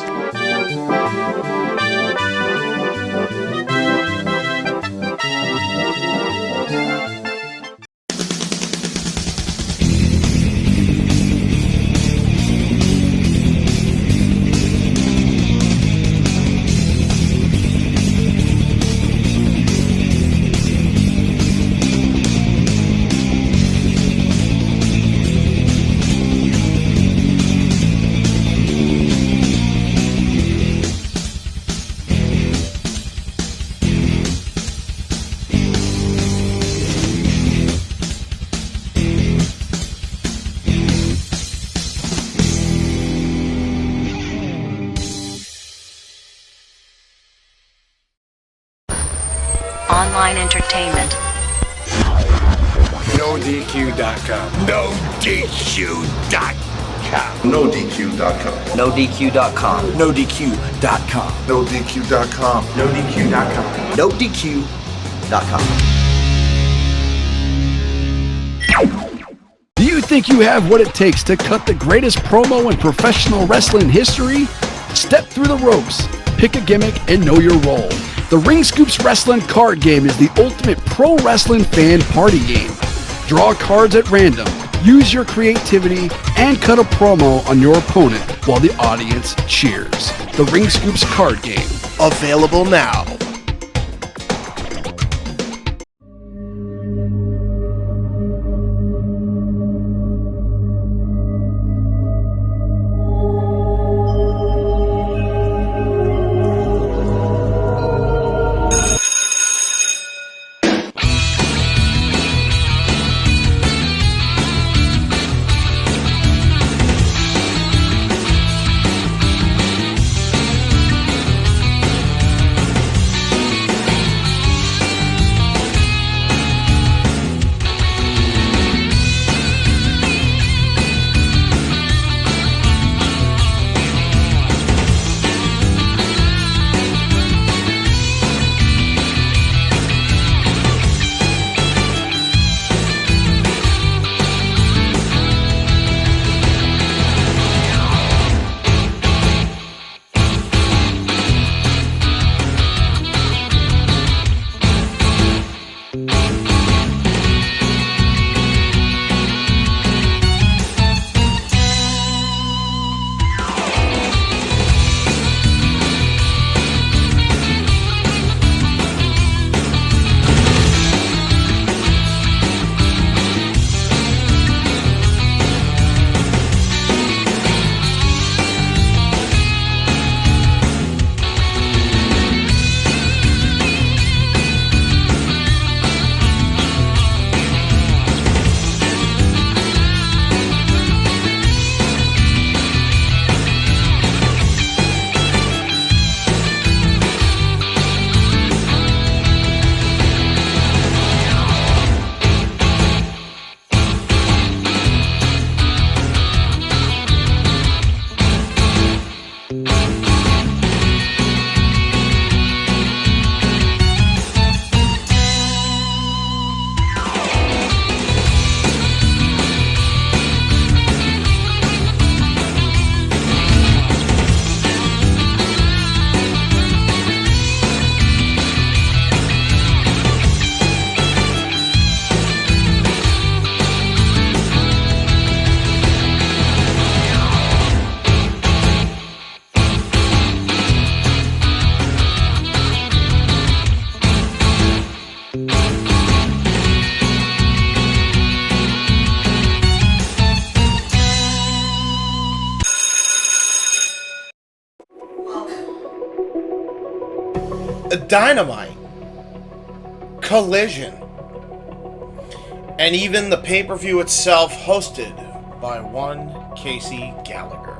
Speaker 22: Online entertainment.
Speaker 12: NoDQ.com. NoDQ.com. NoDQ.com.
Speaker 22: NoDQ.com.
Speaker 12: NoDQ.com. NoDQ.com.
Speaker 22: NoDQ.com. NoDQ.com.
Speaker 5: Do you think you have what it takes to cut the greatest promo in professional wrestling history? Step through the ropes, pick a gimmick, and know your role. The Ring Scoops Wrestling card game is the ultimate pro wrestling fan party game. Draw cards at random, use your creativity, and cut a promo on your opponent while the audience cheers. The Ring Scoops card game.
Speaker 1: Available now. Dynamite, Collision, and even the pay-per-view itself hosted by one Casey Gallagher.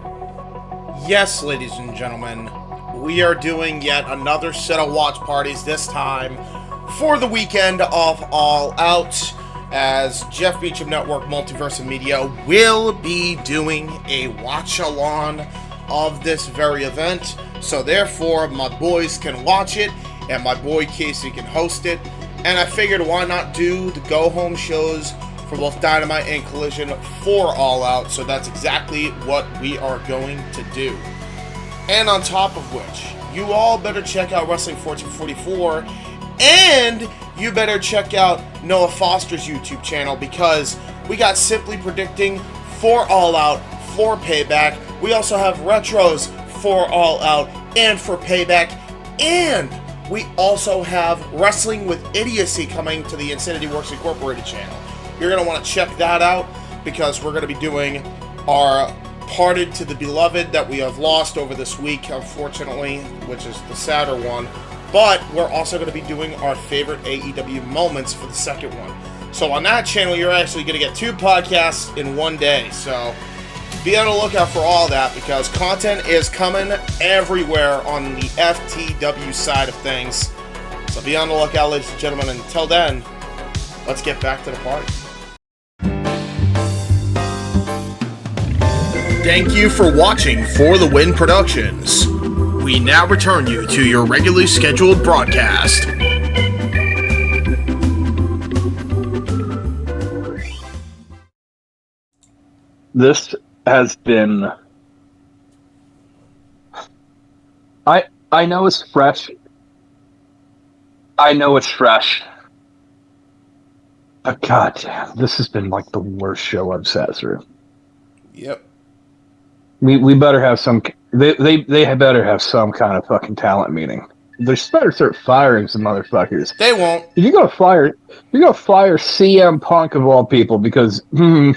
Speaker 1: Yes, ladies and gentlemen, we are doing yet another set of watch parties, this time for the weekend of All Out, as Jeff Beecham Network Multiverse Media will be doing a watch-along of this very event. So therefore, my boys can watch it, and my boy Casey can host it. And I figured, why not do the go-home shows for both Dynamite and Collision for All Out? So that's exactly what we are going to do. And on top of which, you all better check out Wrestling 1444, and you better check out Noah Foster's YouTube channel, because we got Simply Predicting for All Out, for Payback. We also have Retros for All Out and for Payback. And we also have Wrestling with Idiocy coming to the Insanity Works Incorporated channel. You're going to want to check that out, because we're going to be doing our Parted to the Beloved that we have lost over this week, unfortunately, which is the sadder one. But we're also going to be doing our favorite AEW moments for the second one. So on that channel, you're actually going to get 2 podcasts in one day. So be on the lookout for all that, because content is coming everywhere on the FTW side of things. So be on the lookout, ladies and gentlemen. Until then, let's get back to the party. Thank you for watching For the Win Productions. We now return you to your regularly scheduled broadcast.
Speaker 9: This has been... I know it's fresh. But goddamn, this has been like the worst show I've sat through.
Speaker 1: Yep.
Speaker 9: We better have some... They better have some kind of fucking talent meeting. They just better start firing some motherfuckers.
Speaker 1: They won't.
Speaker 9: You're gonna fire CM Punk of all people, because
Speaker 1: they won't.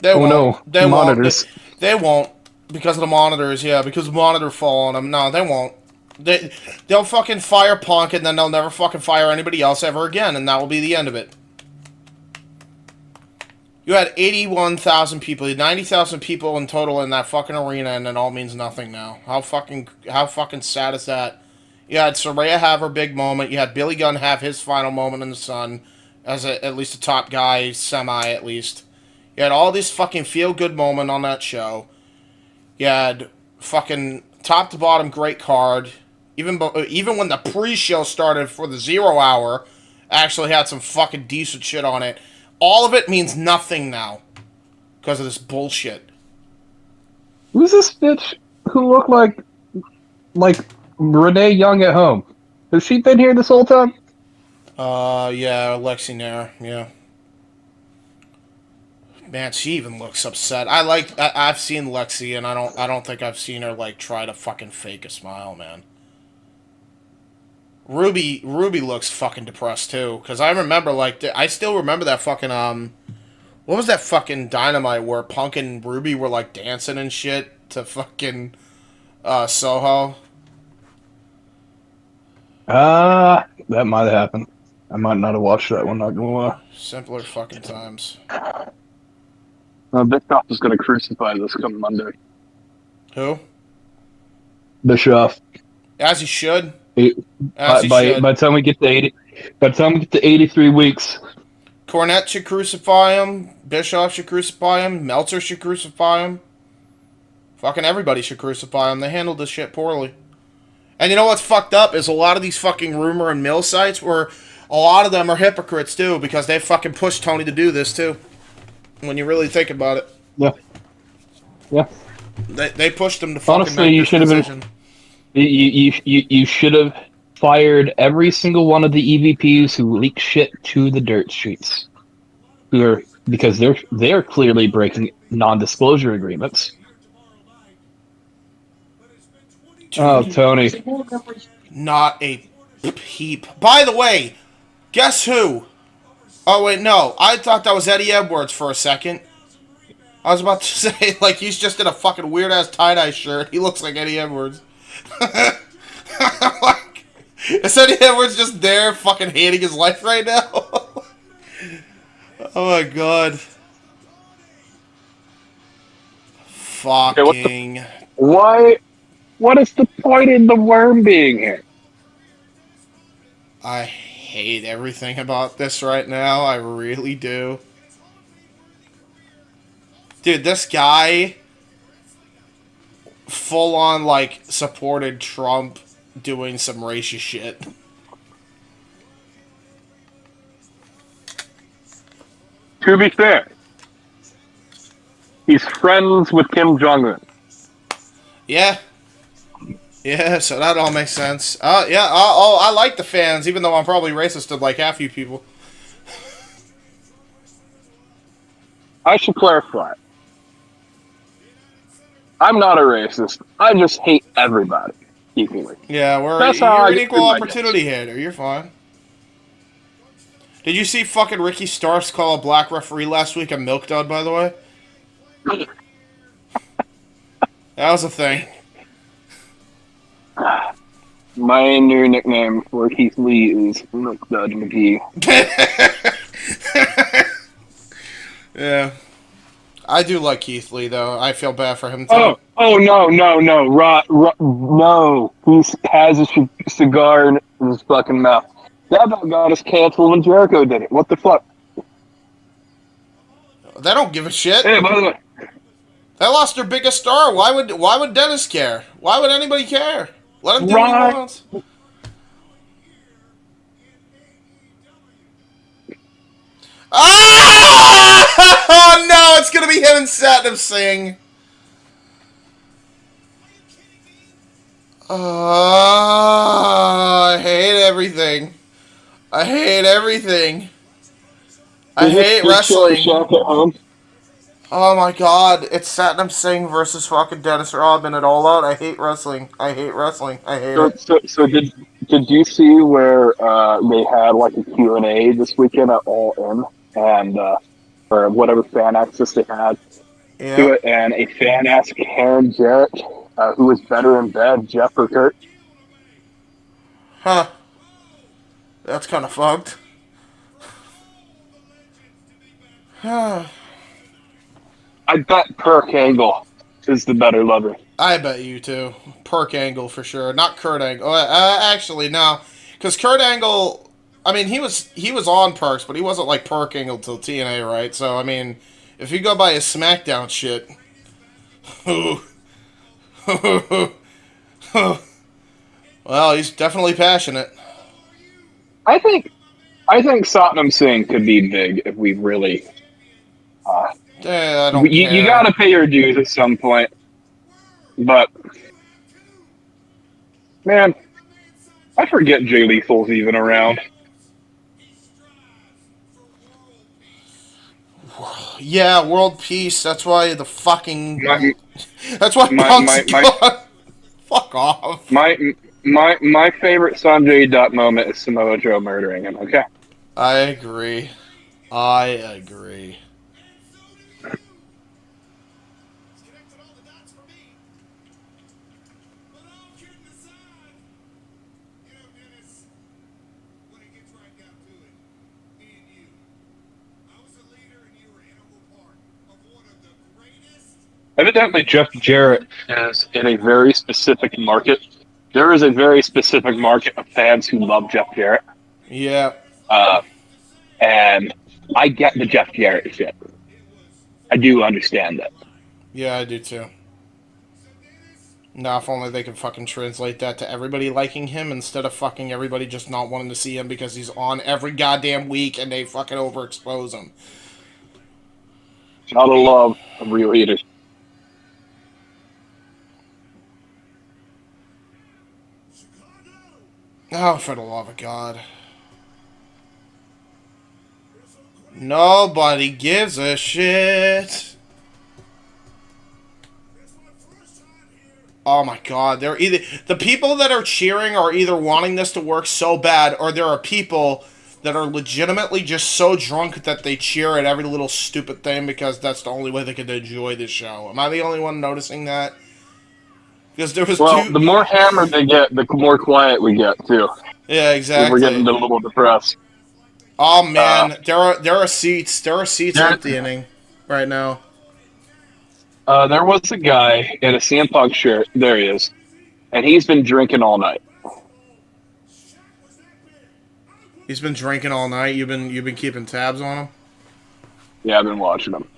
Speaker 9: No,
Speaker 1: they
Speaker 9: monitors.
Speaker 1: Won't. They won't, because of the monitors. Yeah, because the monitor fall on them. No, they won't. They'll fucking fire Punk, and then they'll never fucking fire anybody else ever again, and that will be the end of it. You had 81,000 people, 90,000 people in total in that fucking arena, and it all means nothing now. How fucking sad is that? You had Saraya have her big moment. You had Billy Gunn have his final moment in the sun, as at least a top guy, semi at least. You had all these fucking feel-good moments on that show. You had fucking top to bottom great card. Even when the pre-show started for the 0 hour, actually had some fucking decent shit on it. All of it means nothing now, because of this bullshit.
Speaker 9: Who's this bitch who looked like Renee Young at home? Has she been here this whole time?
Speaker 1: Yeah, Lexi Nair, yeah. Man, she even looks upset. I've seen Lexi, and I don't think I've seen her like try to fucking fake a smile, man. Ruby looks fucking depressed too, because I remember I still remember that fucking what was that fucking Dynamite where Punk and Ruby were like dancing and shit to fucking Soho.
Speaker 9: That might have happened. I might not have watched that one, not gonna lie.
Speaker 1: Simpler fucking times.
Speaker 9: Bischoff is gonna crucify this coming Monday.
Speaker 1: Who?
Speaker 9: Bischoff.
Speaker 1: As he should.
Speaker 9: By the time we get to 83 weeks,
Speaker 1: Cornette should crucify him. Bischoff should crucify him. Meltzer should crucify him. Fucking everybody should crucify him. They handled this shit poorly. And you know what's fucked up is a lot of these fucking rumor and mill sites where a lot of them are hypocrites too, because they fucking pushed Tony to do this too. When you really think about it.
Speaker 9: Yeah. Yeah.
Speaker 1: They pushed him to fucking
Speaker 9: honestly,
Speaker 1: make
Speaker 9: you
Speaker 1: this
Speaker 9: should have
Speaker 1: decision.
Speaker 9: You should have fired every single one of the EVPs who leak shit to the dirt streets. Because they're clearly breaking non-disclosure agreements. Oh, Tony.
Speaker 1: Not a peep. By the way, guess who? Oh, wait, no. I thought that was Eddie Edwards for a second. I was about to say, like, he's just in a fucking weird-ass tie-dye shirt. He looks like Eddie Edwards. Like, is Eddie Edwards just there fucking hating his life right now? Oh my god. Fucking.
Speaker 9: Why? What is the point in the worm being here?
Speaker 1: I hate everything about this right now. I really do. Dude, this guy full on, like, supported Trump doing some racist shit.
Speaker 9: To be fair, he's friends with Kim Jong-un.
Speaker 1: Yeah. Yeah, so that all makes sense. Yeah, I like the fans, even though I'm probably racist to, like, half you people.
Speaker 9: I should clarify. I'm not a racist. I just hate everybody equally.
Speaker 1: Yeah, you're an equal opportunity hater. You're fine. Did you see fucking Ricky Starks call a black referee last week a milk dud, by the way? That was a thing.
Speaker 9: My new nickname for Keith Lee is Milk Dud McGee.
Speaker 1: Yeah. I do like Keith Lee, though. I feel bad for him, too.
Speaker 9: Oh, no. No. He has a cigar in his fucking mouth. That about got us canceled when Jericho did it. What the fuck?
Speaker 1: They don't give a shit.
Speaker 9: Hey, by the way.
Speaker 1: They lost their biggest star. Why would Dennis care? Why would anybody care? Let him do what he wants. Oh no, it's gonna be him and Satnam Singh. I hate everything. I hate everything. I hate wrestling. Oh my god, it's Satnam Singh versus fucking Dennis Rodman at All Out. I hate wrestling. I hate wrestling. I hate it.
Speaker 9: So did you see where they had like a Q&A this weekend at All In and or whatever fan access they had to it, and a fan asked Karen Jarrett who was better in bed, Jeff or Kurt?
Speaker 1: Huh. That's kind of fucked.
Speaker 9: I bet Perk Angle is the better lover.
Speaker 1: I bet you too. Perk Angle for sure. Not Kurt Angle. Actually, no. Because Kurt Angle, I mean, he was on Perks, but he wasn't like Perk Angle till TNA, right? So, I mean, if you go by his SmackDown shit. Well, he's definitely passionate.
Speaker 9: I think Satnam Singh could be big if we really...
Speaker 1: I don't care.
Speaker 9: You gotta pay your dues at some point. But, man, I forget Jay Lethal's even around.
Speaker 1: Yeah, world peace. That's why the fucking... that's why Punk's gone. Fuck off.
Speaker 9: My favorite Sanjay Dutt moment is Samoa Joe murdering him, okay?
Speaker 1: I agree.
Speaker 9: Evidently, Jeff Jarrett is in a very specific market. There is a very specific market of fans who love Jeff Jarrett.
Speaker 1: Yeah.
Speaker 9: And I get the Jeff Jarrett shit. I do understand that.
Speaker 1: Yeah, I do too. Now, if only they could fucking translate that to everybody liking him instead of fucking everybody just not wanting to see him because he's on every goddamn week and they fucking overexpose him.
Speaker 9: Gotta love a real eater.
Speaker 1: Oh, for the love of God. Nobody gives a shit. Oh my God, they're either the people that are cheering are either wanting this to work so bad, or there are people that are legitimately just so drunk that they cheer at every little stupid thing because that's the only way they can enjoy the show. Am I the only one noticing that? Because there was
Speaker 9: the more hammered they get, the more quiet we get too.
Speaker 1: Yeah, exactly.
Speaker 9: We're getting a little depressed.
Speaker 1: Oh man, there are seats emptying right now.
Speaker 9: There was a guy in a CM Punk shirt. There he is, and he's been drinking all night.
Speaker 1: He's been drinking all night. You've been keeping tabs on him.
Speaker 9: Yeah, I've been watching him.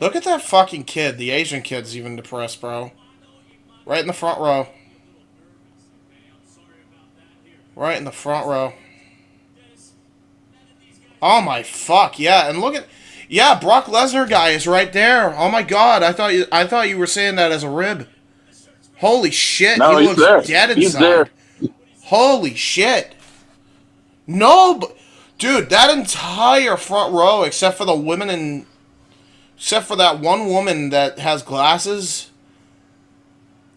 Speaker 1: Look at that fucking kid. The Asian kid's even depressed, bro. Right in the front row. Right in the front row. Oh my fuck, yeah, and look at... Yeah, Brock Lesnar guy is right there. Oh my god, I thought you were saying that as a rib. Holy shit,
Speaker 9: no,
Speaker 1: he looks
Speaker 9: there.
Speaker 1: dead inside.
Speaker 9: He's there.
Speaker 1: Holy shit. No, dude, that entire front row, except for the women and... Except for that one woman that has glasses.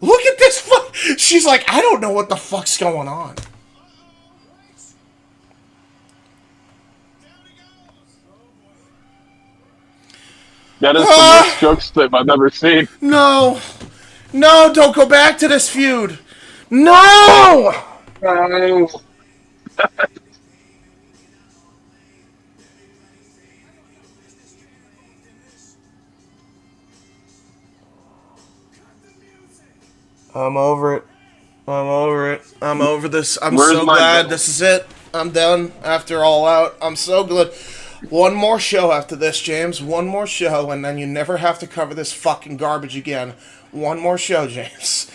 Speaker 1: Look at this fuck. She's like, I don't know what the fuck's going on.
Speaker 9: That is the most jokes I've ever seen.
Speaker 1: No. No, don't go back to this feud. No! I'm over it. I'm over it. I'm over this. I'm so glad this is it. I'm done after All Out. I'm so glad. One more show after this, James. One more show, and then you never have to cover this fucking garbage again. One more show, James.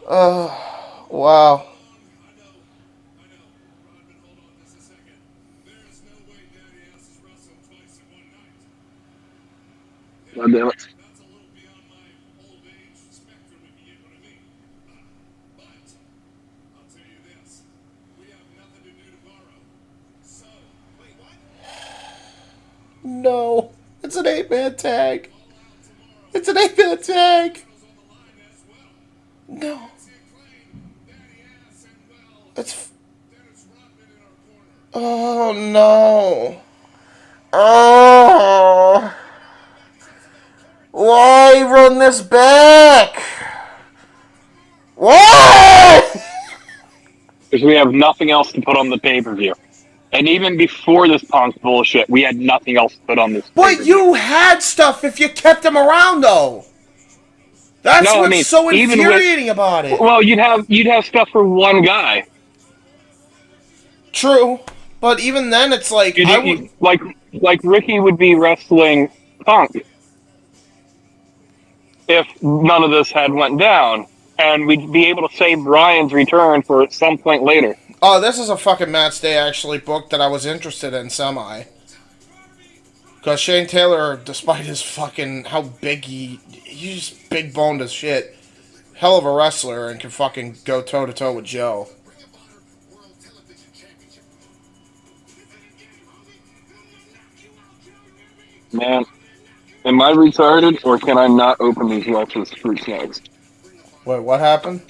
Speaker 1: Oh, wow.
Speaker 9: God damn it.
Speaker 1: No. It's an 8-man tag. It's an 8-man tag. No. It's... Oh, no. Oh. Why run this back? Why?
Speaker 9: Because we have nothing else to put on the pay-per-view. And even before this Punk bullshit, we had nothing else to put on this
Speaker 1: pay-per-view. But you had stuff if you kept him around, though. That's what's so infuriating about it.
Speaker 9: Well, you'd have stuff for one guy.
Speaker 1: True. But even then, it's like...
Speaker 9: Like Ricky would be wrestling Punk if none of this had went down, and we'd be able to save Brian's return for some point later.
Speaker 1: Oh, this is a fucking match they actually booked that I was interested in semi. Because Shane Taylor, despite his fucking... How big he's just big boned as shit. Hell of a wrestler and can fucking go toe-to-toe with Joe.
Speaker 9: Man, am I retarded, or can I not open these Welch's fruit snacks?
Speaker 1: Wait, what happened?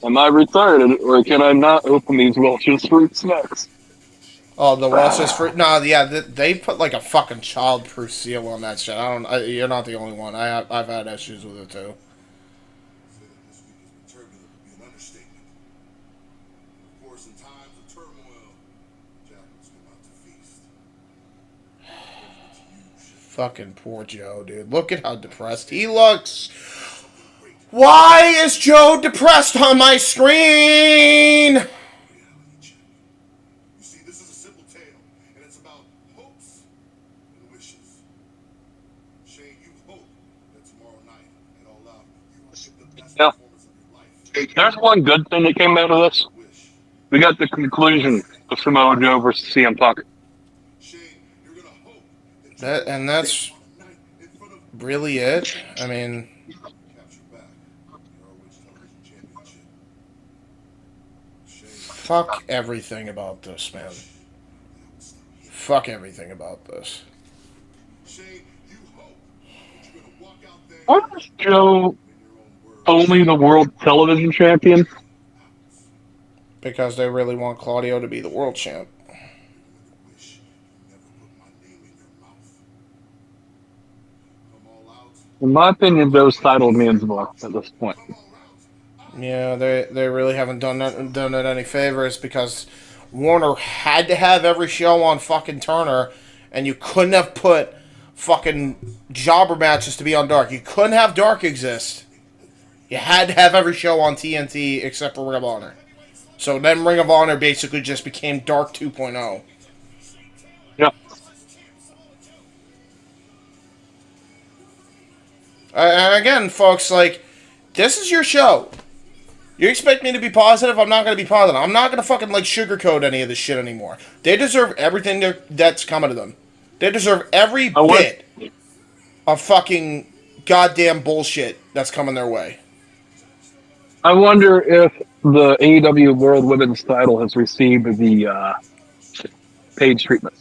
Speaker 9: Am I retarded, or can I not open these Welch's fruit snacks?
Speaker 1: Oh, the Welch's fruit... No, yeah, they put like a fucking child-proof seal on that shit. You're not the only one. I've had issues with it, too. Fucking poor Joe, dude. Look at how depressed he looks. Why is Joe depressed on my screen?
Speaker 3: You see, this is a simple tale, and it's about hopes and wishes. Shane, you hope that tomorrow night at All Out, you will get the best performance of your life.
Speaker 9: There's one good thing that came out of this. We got the conclusion of Samoa Joe versus CM Punk.
Speaker 1: That's really it. I mean, fuck everything about this, man. Fuck everything about this.
Speaker 9: Why is Joe only the world television champion?
Speaker 1: Because they really want Claudio to be the world champ.
Speaker 9: In my opinion, those title means more at this point.
Speaker 1: Yeah, they really haven't done it any favors because Warner had to have every show on fucking Turner, and you couldn't have put fucking jobber matches to be on Dark. You couldn't have Dark exist. You had to have every show on TNT except for Ring of Honor. So then Ring of Honor basically just became Dark 2.0.
Speaker 9: Yeah.
Speaker 1: And again, folks, like, this is your show. You expect me to be positive? I'm not going to be positive. I'm not going to fucking, like, sugarcoat any of this shit anymore. They deserve everything that's coming to them. They deserve every bit of fucking goddamn bullshit that's coming their way.
Speaker 9: I wonder if the AEW World Women's title has received the Paige treatment.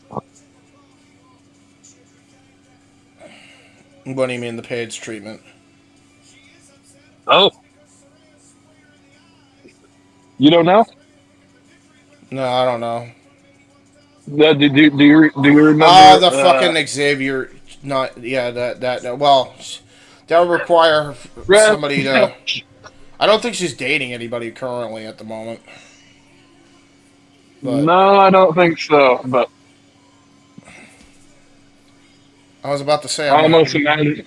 Speaker 1: What do you mean, the Paige treatment?
Speaker 9: Oh. You don't know?
Speaker 1: No, I don't know.
Speaker 9: Do you remember?
Speaker 1: Oh, the fucking Xavier. Not, yeah, that. Well, that would require somebody to. I don't think she's dating anybody currently at the moment. But
Speaker 9: no, I don't think so. But
Speaker 1: I was about to say.
Speaker 9: I almost imagine.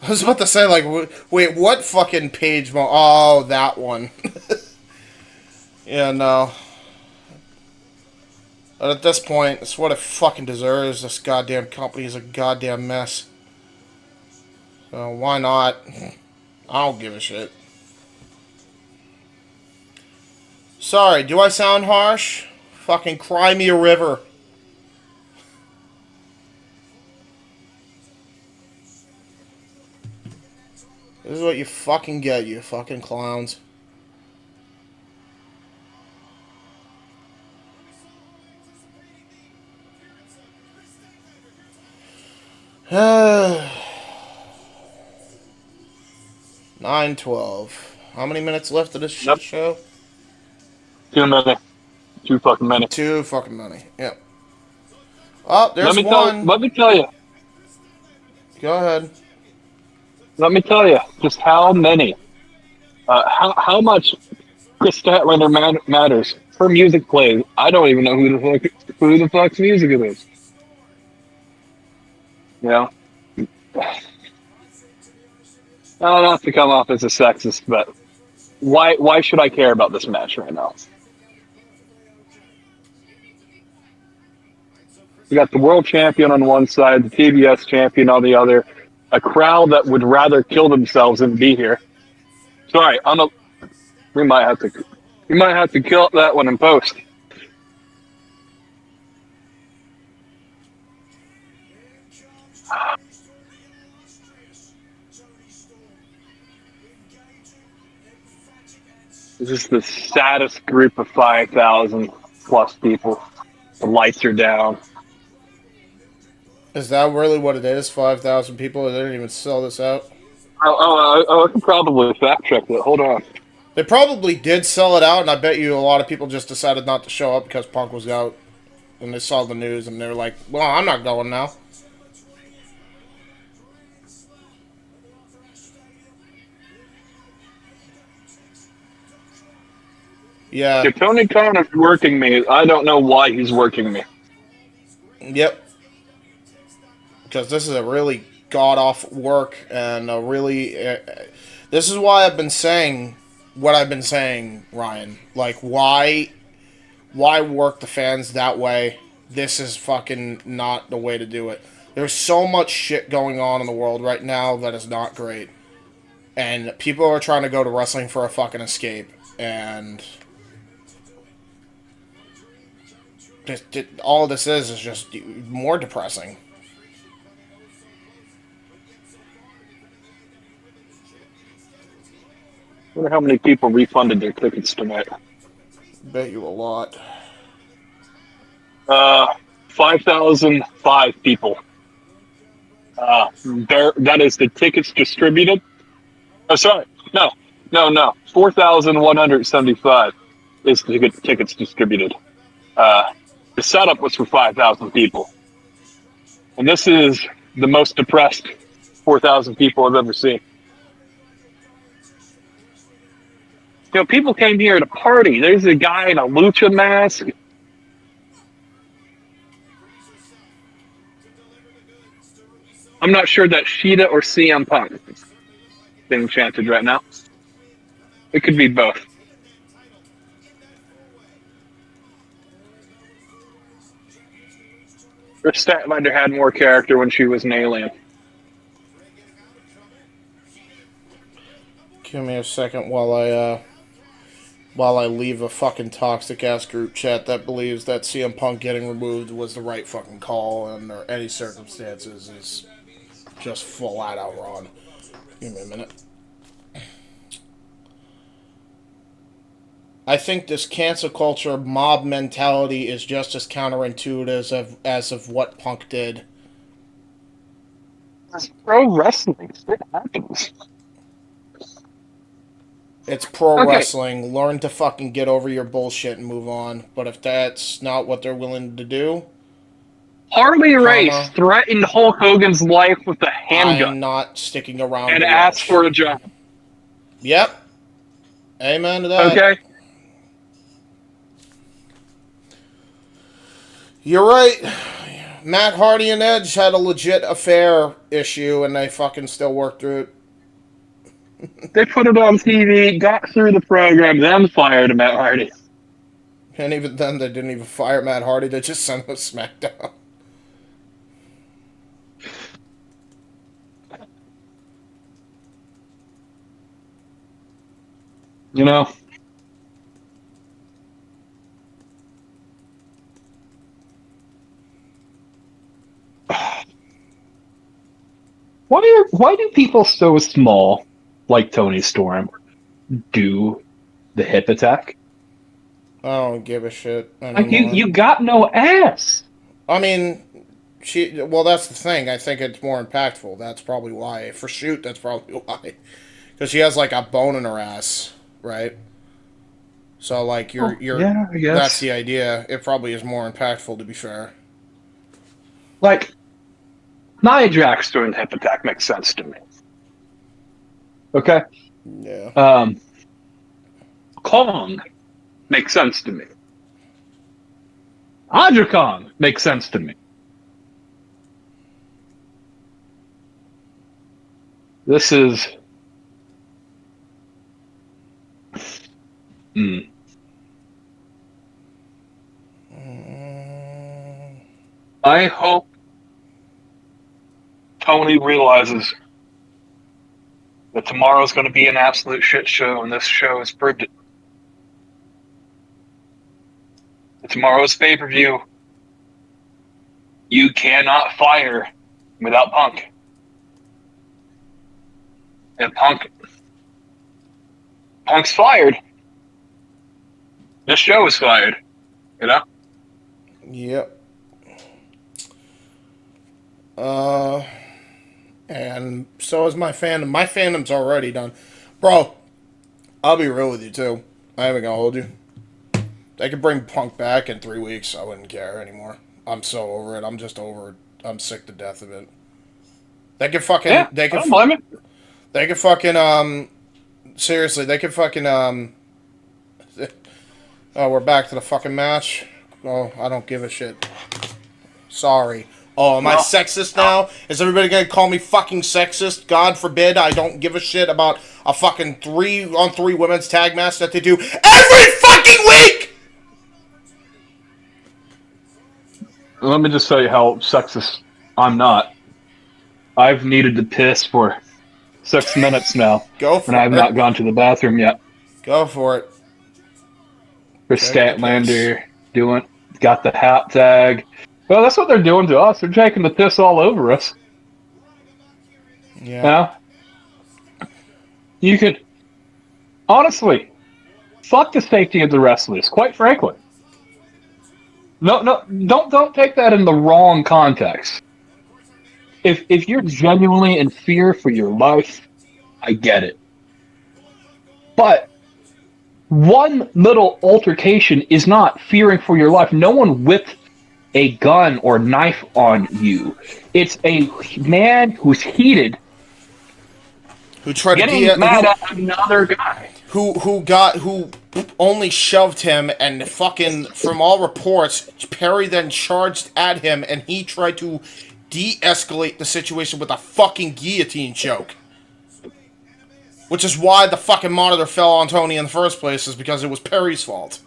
Speaker 1: I was about to say, like, wait, what fucking page? Oh, that one. Yeah, no. But at this point, it's what it fucking deserves. This goddamn company is a goddamn mess. So why not? I don't give a shit. Sorry, do I sound harsh? Fucking cry me a river. This is what you fucking get, you fucking clowns. $9:12. How many minutes left of this show?
Speaker 9: 2 minutes. 2 fucking minutes.
Speaker 1: 2 fucking minutes. Yep. Oh, there's one.
Speaker 9: Let me tell you.
Speaker 1: Go ahead.
Speaker 9: Let me tell you just how many, how much Chris Statlander matters. Her music plays. I don't even know who the fuck's music it is. You know, not to come off as a sexist, but why should I care about this match right now? We got the world champion on one side, the TBS champion on the other, a crowd that would rather kill themselves than be here. Sorry, we might have to kill that one in post. This is the saddest group of 5,000 plus people. The lights are down.
Speaker 1: Is that really what it is? 5,000 people? They didn't even sell this out?
Speaker 9: I can probably fact check that. Hold on.
Speaker 1: They probably did sell it out, and I bet you a lot of people just decided not to show up because Punk was out. And they saw the news, and they were like, well, I'm not going now. Yeah.
Speaker 9: If Tony Khan is working me, I don't know why he's working me.
Speaker 1: Yep. Because this is a really god-awful work, and a really... this is why I've been saying what I've been saying, Ryan. Like, why work the fans that way? This is fucking not the way to do it. There's so much shit going on in the world right now that is not great. And people are trying to go to wrestling for a fucking escape. And... all this is just more depressing.
Speaker 9: I wonder how many people refunded their tickets tonight.
Speaker 1: Bet you a lot.
Speaker 9: 5,005 people. That is the tickets distributed. Oh, sorry. No. 4,175 is the tickets distributed. The setup was for 5,000 people. And this is the most depressed 4,000 people I've ever seen. You know, people came here to party. There's a guy in a lucha mask. I'm not sure that's Sheeta or CM Punk being chanted right now. It could be both. Her Statlander had more character when she was an alien.
Speaker 1: Give me a second while I leave a fucking toxic ass group chat that believes that CM Punk getting removed was the right fucking call under any circumstances is just flat out wrong. Give me a minute. I think this cancel culture mob mentality is just as counterintuitive as of what Punk did.
Speaker 9: It's pro wrestling. It happens.
Speaker 1: It's pro wrestling. Learn to fucking get over your bullshit and move on. But if that's not what they're willing to do...
Speaker 9: Harley Race threatened Hulk Hogan's life with a handgun.
Speaker 1: I'm not sticking around
Speaker 9: and asked for a job.
Speaker 1: Yep. Amen to that.
Speaker 9: Okay.
Speaker 1: You're right. Matt Hardy and Edge had a legit affair issue, and they fucking still worked through it.
Speaker 9: They put it on TV, got through the program, then fired Matt Hardy.
Speaker 1: And even then, they didn't even fire Matt Hardy. They just sent him to SmackDown.
Speaker 9: You know, why do people so small, like Tony Storm, do the hip attack?
Speaker 1: I don't give a shit anymore.
Speaker 9: Like you got no ass.
Speaker 1: I mean, well, that's the thing. I think it's more impactful. That's probably why. For shoot, that's probably why. Because she has like a bone in her ass, right? So like you're
Speaker 9: yeah, I guess.
Speaker 1: That's the idea. It probably is more impactful, to be fair.
Speaker 9: Like Nia Jax doing hip attack makes sense to me. Okay.
Speaker 1: Yeah.
Speaker 9: Kong makes sense to me. Audra Kong makes sense to me. This is... I hope Tony realizes that tomorrow's going to be an absolute shit show, and this show has proved it. Tomorrow's pay-per-view, you cannot fire without Punk. And Punk's fired. This show is fired. You know?
Speaker 1: Yep. And so is my fandom. My fandom's already done. Bro, I'll be real with you, too. I ain't gonna hold you. They could bring Punk back in 3 weeks. I wouldn't care anymore. I'm so over it. I'm just over it. I'm sick to death of it. They could fucking...
Speaker 9: Yeah,
Speaker 1: they could,
Speaker 9: I don't blame it.
Speaker 1: They could fucking, seriously, they could fucking, oh, we're back to the fucking match? Oh, I don't give a shit. Sorry. Oh, am I sexist now? Is everybody gonna call me fucking sexist? God forbid I don't give a shit about a fucking 3-on-3 women's tag match that they do every fucking week!
Speaker 9: Let me just tell you how sexist I'm not. I've needed to piss for 6 minutes now.
Speaker 1: Go for
Speaker 9: and I have not gone to the bathroom yet.
Speaker 1: Go for it.
Speaker 9: For Statlander got the hat tag. Well, that's what they're doing to us. They're taking the piss all over us.
Speaker 1: Yeah.
Speaker 9: Now, you could honestly fuck the safety of the wrestlers. Quite frankly, no, don't take that in the wrong context. If you're genuinely in fear for your life, I get it. But one little altercation is not fearing for your life. No one whipped a gun or knife on you. It's a man who's heated
Speaker 1: who tried
Speaker 9: getting
Speaker 1: to
Speaker 9: mad at another guy.
Speaker 1: Who only shoved him, and fucking, from all reports, Perry then charged at him, and he tried to de-escalate the situation with a fucking guillotine choke. Which is why the fucking monitor fell on Tony in the first place, is because it was Perry's fault.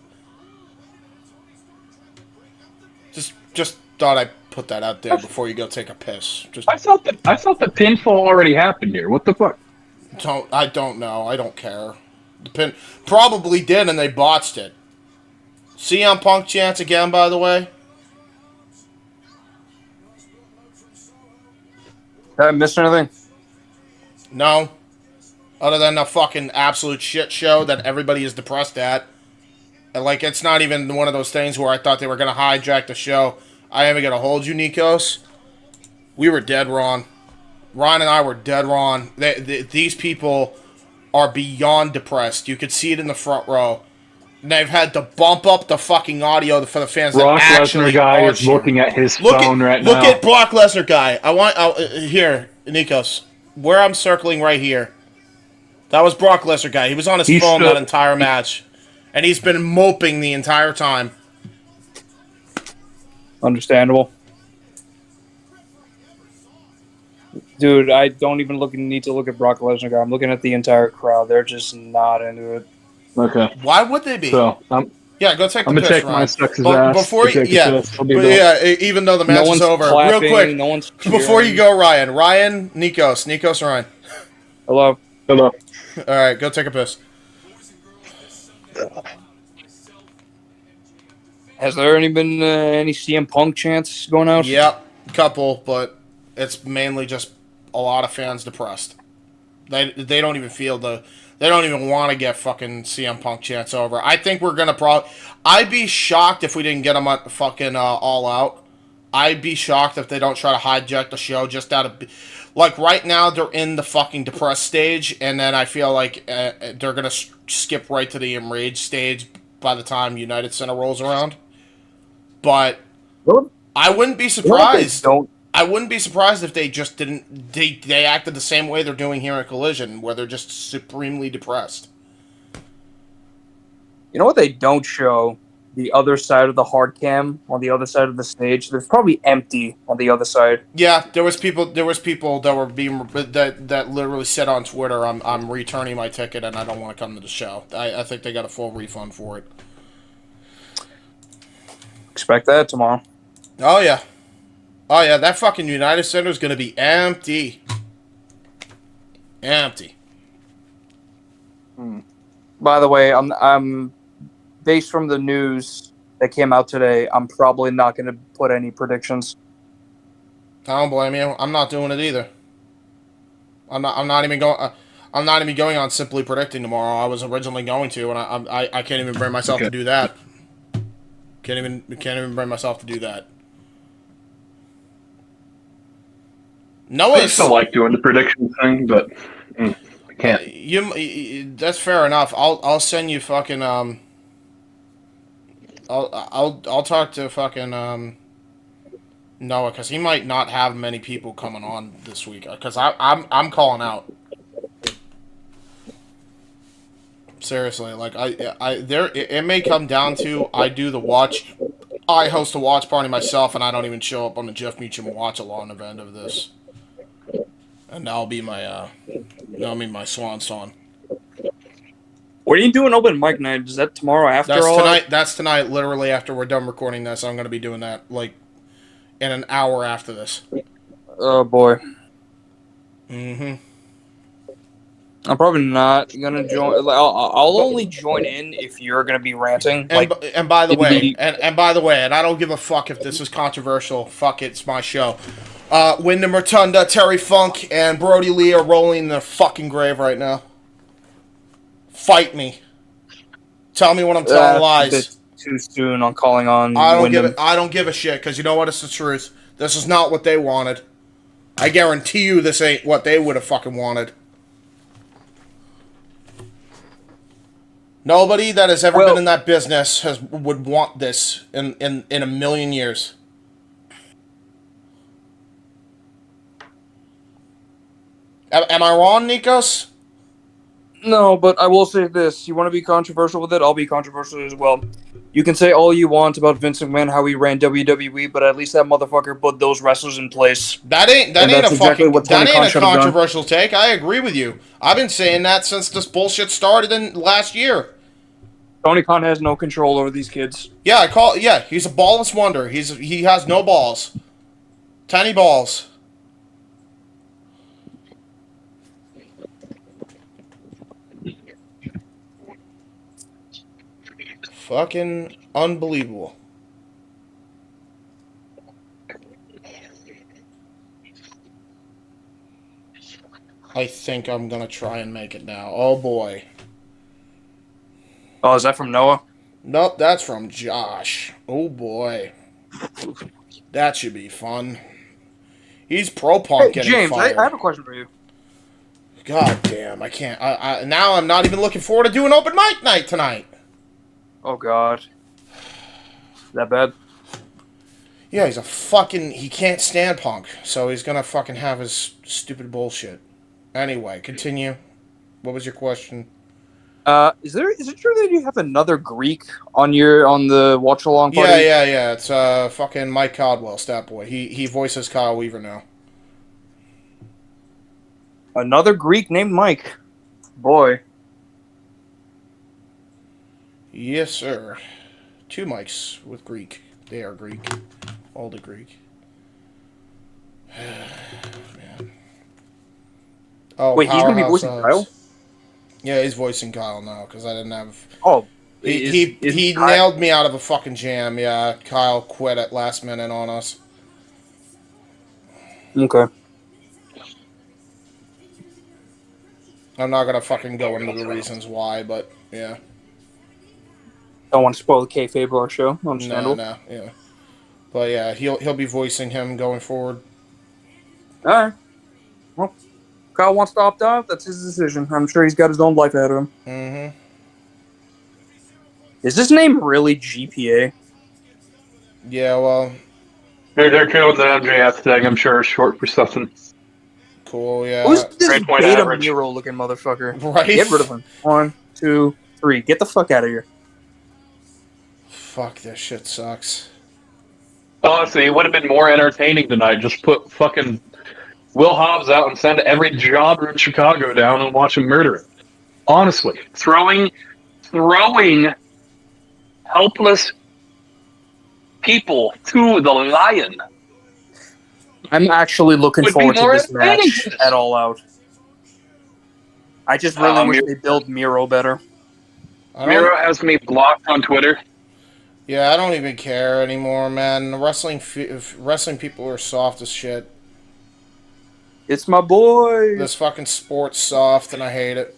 Speaker 1: Just thought I'd put that out there before you go take a piss.
Speaker 9: I thought the pinfall already happened here. What the fuck?
Speaker 1: I don't know. I don't care. The pin probably did, and they botched it. CM Punk chance again, by the way.
Speaker 2: Did I miss anything?
Speaker 1: No. Other than a fucking absolute shit show that everybody is depressed at. And, like, it's not even one of those things where I thought they were going to hijack the show. I am going to hold you, Nikos. We were dead wrong. Ryan and I were dead wrong. These people are beyond depressed. You could see it in the front row. And they've had to bump up the fucking audio for the fans
Speaker 9: Brock
Speaker 1: that actually
Speaker 9: Lesnar guy
Speaker 1: are
Speaker 9: is
Speaker 1: cheering.
Speaker 9: looking at his phone right now.
Speaker 1: Look at Brock Lesnar guy. Here, Nikos. Where I'm circling right here. That was Brock Lesnar guy. He was on his phone that entire match. And he's been moping the entire time.
Speaker 2: Understandable. Dude, I don't even need to look at Brock Lesnar guy. I'm looking at the entire crowd. They're just not into it.
Speaker 9: Okay.
Speaker 1: Why would they be?
Speaker 9: So,
Speaker 1: yeah, go take the
Speaker 9: I'm
Speaker 1: piss,
Speaker 9: gonna take
Speaker 1: Ryan.
Speaker 9: my sucks' ass.
Speaker 1: Before even though the match is over,
Speaker 2: clapping,
Speaker 1: real quick,
Speaker 2: no one's
Speaker 1: before you go, Ryan, Nikos, Ryan.
Speaker 2: Hello.
Speaker 9: All
Speaker 1: right, go take a piss.
Speaker 2: Has there been any CM Punk chants going out?
Speaker 1: Yep, couple, but it's mainly just a lot of fans depressed. They don't even feel they don't even want to get fucking CM Punk chants over. I think we're gonna I'd be shocked if we didn't get them at fucking All Out. I'd be shocked if they don't try to hijack the show just out of... Like, right now, they're in the fucking depressed stage, and then I feel like they're going to skip right to the enraged stage by the time United Center rolls around. But I wouldn't be surprised. I wouldn't be surprised if they just didn't... They acted the same way they're doing here at Collision, where they're just supremely depressed.
Speaker 2: You know what they don't show? The other side of the hard cam on the other side of the stage. There's probably empty on the other side.
Speaker 1: Yeah, there was people that were being that literally said on Twitter, I'm returning my ticket and I don't want to come to the show. I think they got a full refund for it.
Speaker 2: Expect that tomorrow.
Speaker 1: Oh yeah, that fucking United Center is gonna be empty. Empty.
Speaker 2: By the way, I'm based from the news that came out today, I'm probably not going to put any predictions.
Speaker 1: I don't blame you. I'm not doing it either. I'm not even going on simply predicting tomorrow. I was originally going to, and I can't even bring myself to do that. Can't even bring myself to do that.
Speaker 9: I used to like doing the prediction thing, but I can't.
Speaker 1: That's fair enough. I'll send you fucking I'll talk to fucking Noah, because he might not have many people coming on this week, because I'm calling out. Seriously, like it may come down to I host a watch party myself, and I don't even show up on the Jeff Meacham watch along event of this, and that'll be my my swan song.
Speaker 2: What are you doing open mic night? Is that tomorrow after all?
Speaker 1: That's tonight, literally after we're done recording this. I'm going to be doing that, like, in an hour after this.
Speaker 2: Oh, boy.
Speaker 1: Mm-hmm.
Speaker 2: I'm probably not going to join. I'll only join in if you're going to be ranting.
Speaker 1: And by the way, and I don't give a fuck if this is controversial. Fuck it, it's my show. Wyndham Rotunda, Terry Funk, and Brody Lee are rolling in their fucking grave right now. Fight me. Tell me when I'm telling lies.
Speaker 2: Too soon on calling on.
Speaker 1: I don't give a shit, because you know what? It's the truth. This is not what they wanted. I guarantee you this ain't what they would have fucking wanted. Nobody that has ever been in that business would want this in a million years. Am I wrong, Nikos?
Speaker 2: No, but I will say this. You want to be controversial with it? I'll be controversial as well. You can say all you want about Vince McMahon, how he ran WWE, but at least that motherfucker put those wrestlers in place.
Speaker 1: That ain't a controversial take. I agree with you. I've been saying that since this bullshit started in last year.
Speaker 2: Tony Khan has no control over these kids.
Speaker 1: Yeah, he's a ballless wonder. He has no balls. Tiny balls. Fucking unbelievable. I think I'm gonna try and make it now. Oh boy.
Speaker 2: Oh, is that from Noah?
Speaker 1: Nope, that's from Josh. Oh boy. That should be fun. He's pro punk getting
Speaker 2: James,
Speaker 1: fired.
Speaker 2: I have a question for you.
Speaker 1: God damn, I can't. Now I'm not even looking forward to doing open mic night tonight.
Speaker 2: Oh God. That bad?
Speaker 1: Yeah, he can't stand punk, so he's gonna fucking have his stupid bullshit. Anyway, continue. What was your question?
Speaker 2: Is it true that you have another Greek on the watch along party?
Speaker 1: Yeah. It's fucking Mike Caldwell, Stat Boy. He voices Kyle Weaver now.
Speaker 2: Another Greek named Mike. Boy.
Speaker 1: Yes, sir. 2 mics with Greek. They are Greek. All the Greek. Man. Oh,
Speaker 2: wait, he's gonna be voicing Kyle?
Speaker 1: Yeah, he's voicing Kyle now because I didn't have.
Speaker 2: Oh,
Speaker 1: he nailed me out of a fucking jam. Yeah, Kyle quit at last minute on us.
Speaker 2: Okay.
Speaker 1: I'm not gonna fucking go into the reasons why, but yeah.
Speaker 2: Don't want to spoil the kayfabe of our show. Understandable.
Speaker 1: No, yeah. But yeah, he'll be voicing him going forward.
Speaker 2: All right. Well, Kyle wants to opt out. That's his decision. I'm sure he's got his own life ahead of him.
Speaker 1: Mm-hmm.
Speaker 2: Is his name really GPA?
Speaker 1: Yeah, well...
Speaker 9: They're killing the MJF thing, I'm sure, short for something.
Speaker 1: Cool, yeah.
Speaker 2: Who's this
Speaker 9: Grade point
Speaker 2: beta
Speaker 9: average.
Speaker 2: Miro looking motherfucker?
Speaker 1: Right?
Speaker 2: Get rid of him. 1, 2, 3. Get the fuck out of here.
Speaker 1: Fuck, this shit sucks.
Speaker 9: Honestly, it would have been more entertaining tonight. Just put fucking Will Hobbs out and send every jobber in Chicago down and watch him murder it. Honestly, throwing helpless people to the lion.
Speaker 2: I'm actually looking
Speaker 9: Would be
Speaker 2: forward to
Speaker 9: more
Speaker 2: this match
Speaker 9: entertaining.
Speaker 2: at All Out. I just really wish they build Miro better.
Speaker 9: Miro has me blocked on Twitter.
Speaker 1: Yeah, I don't even care anymore, man. Wrestling people are soft as shit.
Speaker 2: It's my boy.
Speaker 1: This fucking sport's soft, and I hate it.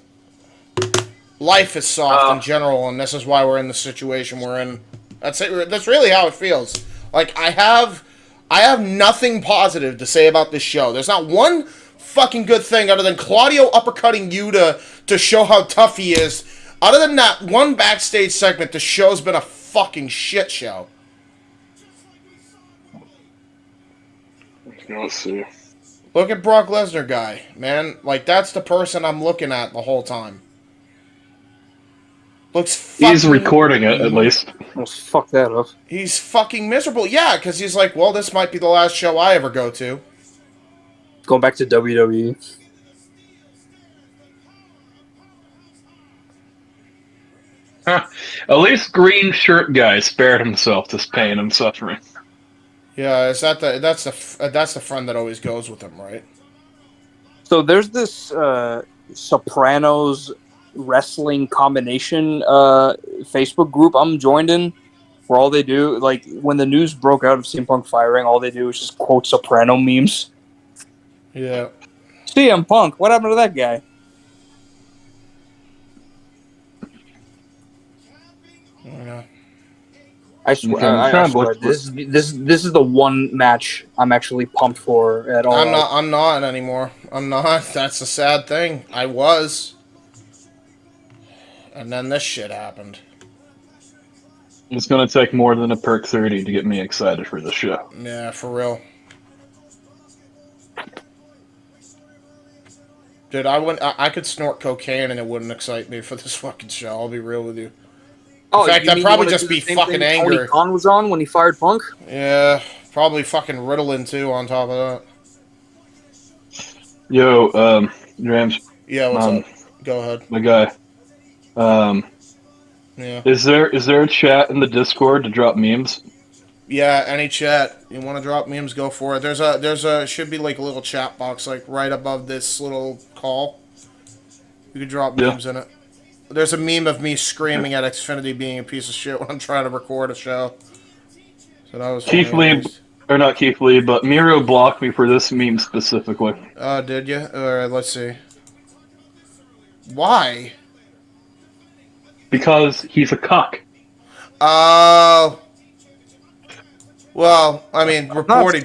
Speaker 1: Life is soft in general, and this is why we're in the situation we're in. That's it. That's really how it feels. Like I have nothing positive to say about this show. There's not one fucking good thing other than Claudio uppercutting you to show how tough he is. Other than that one backstage segment, the show's been a fucking shit show.
Speaker 9: Let's see.
Speaker 1: Look at Brock Lesnar guy, man. Like, that's the person I'm looking at the whole time. Looks fucking...
Speaker 9: He's recording it, at least.
Speaker 2: Let's fuck that up.
Speaker 1: He's fucking miserable. Yeah, because he's like, well, this might be the last show I ever go to.
Speaker 2: Going back to WWE.
Speaker 9: At least green shirt guy spared himself this pain and suffering.
Speaker 1: Yeah, is that that's the friend that always goes with him, right?
Speaker 2: So there's this Sopranos wrestling combination Facebook group I'm joined in, where all they do, like when the news broke out of CM Punk firing, all they do is just quote Soprano memes.
Speaker 1: Yeah.
Speaker 2: CM Punk, what happened to that guy?
Speaker 1: Yeah.
Speaker 2: I swear, this is the one match I'm actually pumped for at all.
Speaker 1: I'm not anymore. I'm not. That's a sad thing. I was. And then this shit happened.
Speaker 9: It's going to take more than a perk 30 to get me excited for the show.
Speaker 1: Yeah, for real. Dude, I could snort cocaine and it wouldn't excite me for this fucking show. I'll be real with you. In fact,
Speaker 2: you
Speaker 1: I'd
Speaker 2: mean
Speaker 1: probably
Speaker 2: wanna
Speaker 1: just
Speaker 2: do the
Speaker 1: be
Speaker 2: same
Speaker 1: fucking
Speaker 2: thing Tony
Speaker 1: angry.
Speaker 2: Khan was on when he fired Punk?
Speaker 1: Yeah, probably fucking Ritalin too on top of that.
Speaker 9: Yo, Rams.
Speaker 1: Yeah, what's up? Go ahead.
Speaker 9: My guy.
Speaker 1: Yeah.
Speaker 9: Is there a chat in the Discord to drop memes?
Speaker 1: Yeah, any chat. You want to drop memes, go for it. There's a should be like a little chat box like right above this little call. You can drop memes in it. There's a meme of me screaming at Xfinity being a piece of shit when I'm trying to record a show. So that was
Speaker 9: Keith
Speaker 1: funny.
Speaker 9: Lee, or not Keith Lee, but Miro blocked me for this meme specifically.
Speaker 1: Did you? Alright, let's see. Why?
Speaker 9: Because he's a cuck.
Speaker 1: Oh. Well, I mean, reporting.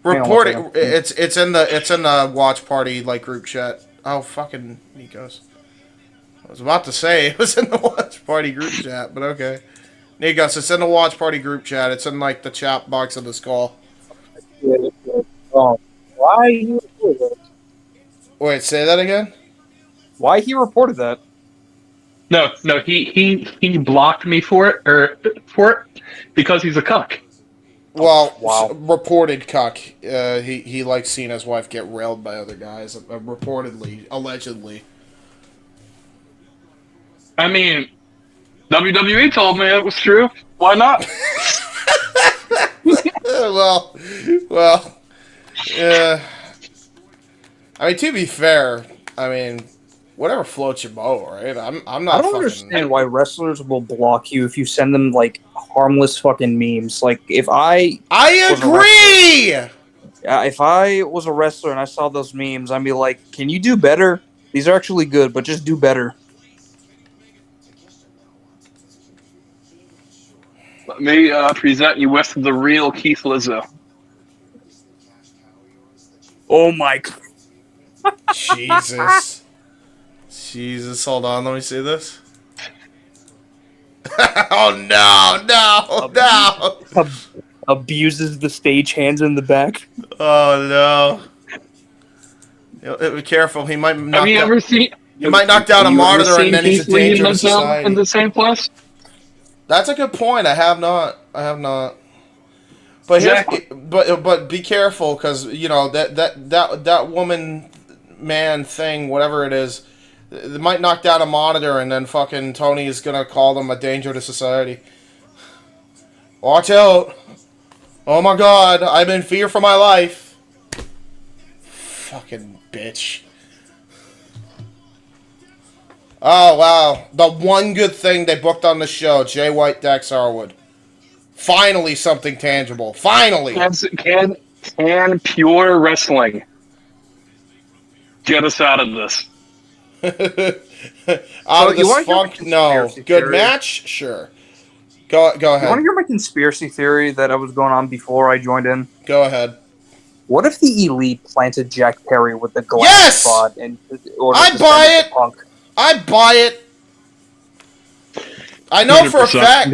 Speaker 1: Reporting. It's in the watch party like group chat. Oh, fucking Nikos. I was about to say it was in the watch party group chat, but okay. Nikos, it's in the watch party group chat. It's in like the chat box of this call.
Speaker 2: Why he reported that?
Speaker 1: Wait, say that again?
Speaker 2: Why he reported that?
Speaker 9: No, he blocked me for it because he's a cuck.
Speaker 1: Well, reported cuck. He likes seeing his wife get railed by other guys. Reportedly, allegedly.
Speaker 9: I mean, WWE told me it was true. Why not?
Speaker 1: well, yeah. I mean, to be fair, I mean, whatever floats your boat, right? I'm not.
Speaker 2: I don't understand why wrestlers will block you if you send them like harmless fucking memes. Like if I
Speaker 1: agree.
Speaker 2: If I was a wrestler and I saw those memes, I'd be like, "Can you do better? These are actually good, but just do better."
Speaker 9: Let me present you with the real Keith Lizzo.
Speaker 2: Oh my God.
Speaker 1: Jesus. Jesus, hold on, let me see this. Oh no.
Speaker 2: Abuses the stagehands in the back.
Speaker 1: Oh no. Be careful, he might knock
Speaker 9: Have you ever seen?
Speaker 1: He might knock down a monitor and then he's a danger to society.
Speaker 9: In the same place?
Speaker 1: That's a good point. I have not. But
Speaker 9: Exactly.
Speaker 1: but be careful because you know that woman man thing, whatever it is, it might knock down a monitor and then fucking Tony is gonna call them a danger to society. Watch out! Oh my God, I'm in fear for my life. Fucking bitch. Oh, wow. The one good thing they booked on the show, Jay White, Dax Harwood. Finally something tangible. Finally!
Speaker 9: Can pure wrestling get us out of this?
Speaker 1: Out of this funk? No. Good match? Sure. Go ahead.
Speaker 2: You want to hear my conspiracy theory that I was going on before I joined in?
Speaker 1: Go ahead.
Speaker 2: What if the Elite planted Jack Perry with the glass
Speaker 1: Yes!
Speaker 2: spot and
Speaker 1: I buy it! I buy it! I know for a fact...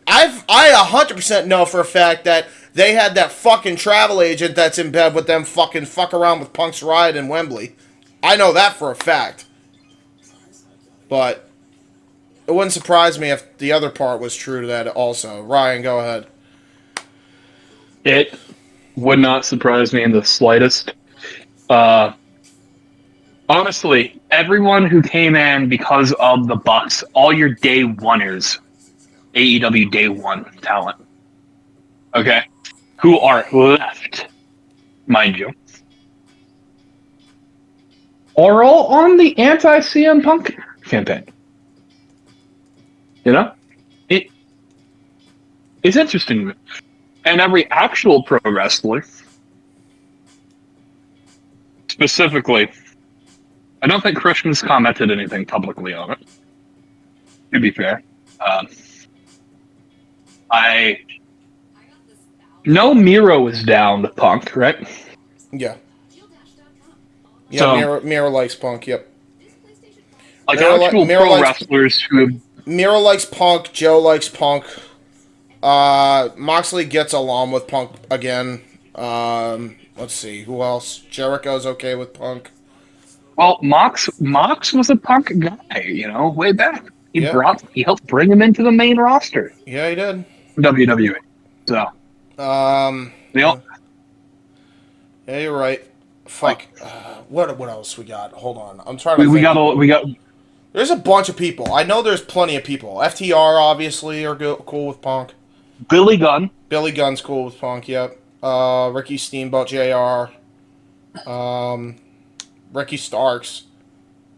Speaker 1: I 100% know for a fact that they had that fucking travel agent that's in bed with them fucking fuck around with Punk's ride in Wembley. I know that for a fact. But it wouldn't surprise me if the other part was true to that also. Ryan, go ahead.
Speaker 9: It would not surprise me in the slightest. Honestly, everyone who came in because of the Bucks, all your day oneers, AEW day one talent, okay, who are left, mind you, are all on the anti-CM Punk campaign. You know? It's interesting to me. And every actual pro wrestler, specifically, I don't think Christian's commented anything publicly on it, to be fair. I know Miro is down with Punk, right?
Speaker 1: Yeah. Yeah,
Speaker 9: So,
Speaker 1: Miro likes Punk, yep.
Speaker 9: Like actual pro wrestlers who...
Speaker 1: Miro likes Punk, Joe likes Punk. Moxley gets along with Punk again. Let's see, who else? Jericho's okay with Punk.
Speaker 9: Well, Mox was a Punk guy, way back. He helped bring him into the main roster.
Speaker 1: Yeah, he did.
Speaker 9: WWE. So.
Speaker 1: Yeah, you're right. Fuck. What else we got? Hold on. I'm trying to think.
Speaker 9: We got.
Speaker 1: There's a bunch of people. I know there's plenty of people. FTR obviously are cool with Punk.
Speaker 9: Billy Gunn.
Speaker 1: Billy Gunn's cool with Punk. Yep. Ricky Steamboat Jr. Ricky Starks.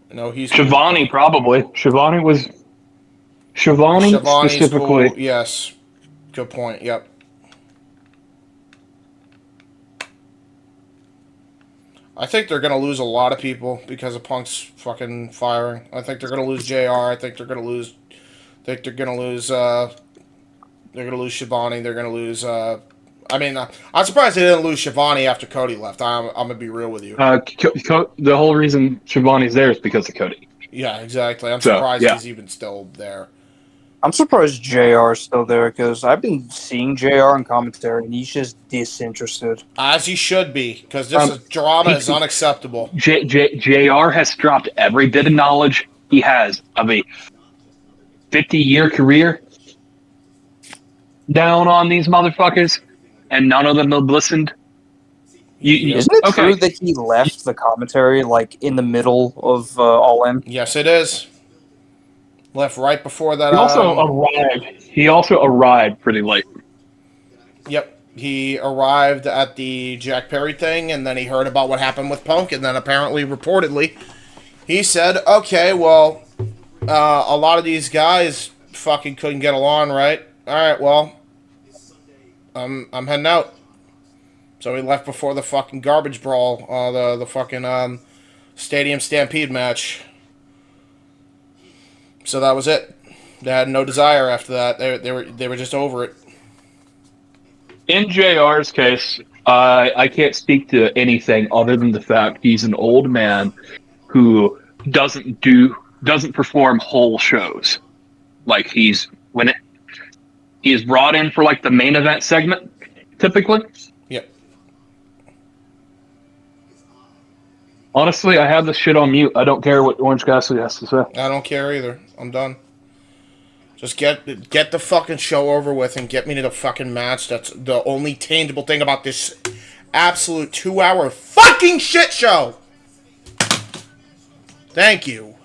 Speaker 1: He's
Speaker 9: Shivani
Speaker 1: cool.
Speaker 9: probably. Shivani specifically.
Speaker 1: Cool. Yes. Good point. Yep. I think they're going to lose a lot of people because of Punk's fucking firing. I think they're going to lose JR. I think they're going to lose. They're going to lose. They're going to lose Shivani. They're going to lose. I'm surprised they didn't lose Shivani after Cody left. I'm going to be real with you.
Speaker 9: The whole reason Shivani's there is because of Cody.
Speaker 1: Yeah, exactly. I'm surprised he's even still there.
Speaker 2: I'm surprised JR is still there because I've been seeing JR in commentary and he's just disinterested.
Speaker 1: As he should be, because this drama is unacceptable.
Speaker 9: JR has dropped every bit of knowledge he has of a 50-year career down on these motherfuckers, and none of them have listened.
Speaker 2: Isn't it true that he left the commentary in the middle of All In?
Speaker 1: Yes, it is. Left right before that.
Speaker 9: He also arrived pretty late.
Speaker 1: Yep. He arrived at the Jack Perry thing, and then he heard about what happened with Punk, and then apparently, reportedly, he said, okay, well, a lot of these guys fucking couldn't get along, right? Alright, well, I'm heading out. So he left before the fucking garbage brawl, the fucking Stadium Stampede match. So that was it. They had no desire after that. They were just over it.
Speaker 9: In JR's case, I can't speak to anything other than the fact he's an old man who doesn't perform whole shows. He is brought in for the main event segment, typically.
Speaker 1: Yep.
Speaker 9: Honestly, I have this shit on mute. I don't care what Orange Cassidy has to say.
Speaker 1: I don't care either. I'm done. Just get the fucking show over with and get me to the fucking match. That's the only tangible thing about this absolute 2-hour fucking shit show. Thank you.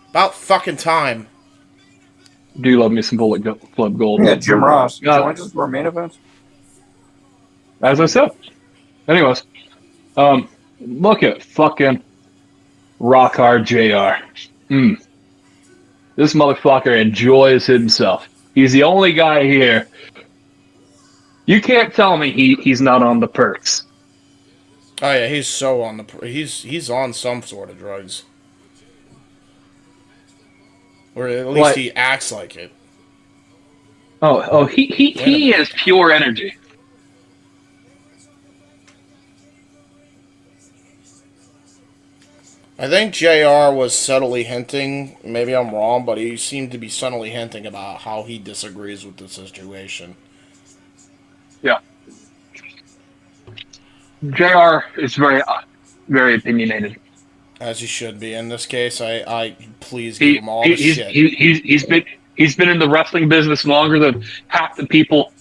Speaker 1: About fucking time.
Speaker 9: Do you love me some Bullet Club Gold?
Speaker 2: Yeah, Jim Ross joins us for our main event.
Speaker 9: As I said. Anyways, look at fucking Rock Hard JR. This motherfucker enjoys himself. He's the only guy here. You can't tell me he's not on the perks.
Speaker 1: Oh yeah, he's so on the. He's on some sort of drugs. Or at least he acts like it.
Speaker 9: He is pure energy.
Speaker 1: I think JR was subtly hinting, maybe I'm wrong, but he seemed to be subtly hinting about how he disagrees with the situation.
Speaker 9: Yeah. JR is very, very opinionated.
Speaker 1: As he should be. In this case, I please give him all the shit.
Speaker 9: He's been in the wrestling business longer than half the people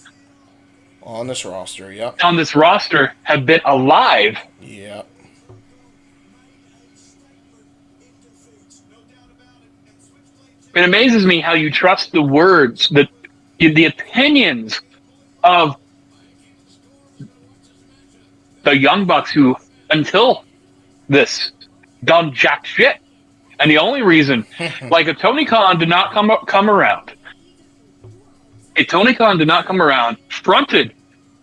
Speaker 1: on this roster, yep.
Speaker 9: On this roster have been alive.
Speaker 1: Yep.
Speaker 9: It amazes me how you trust the words, the opinions of the Young Bucks who, until this, done jack shit. And the only reason, if Tony Khan did not come around, fronted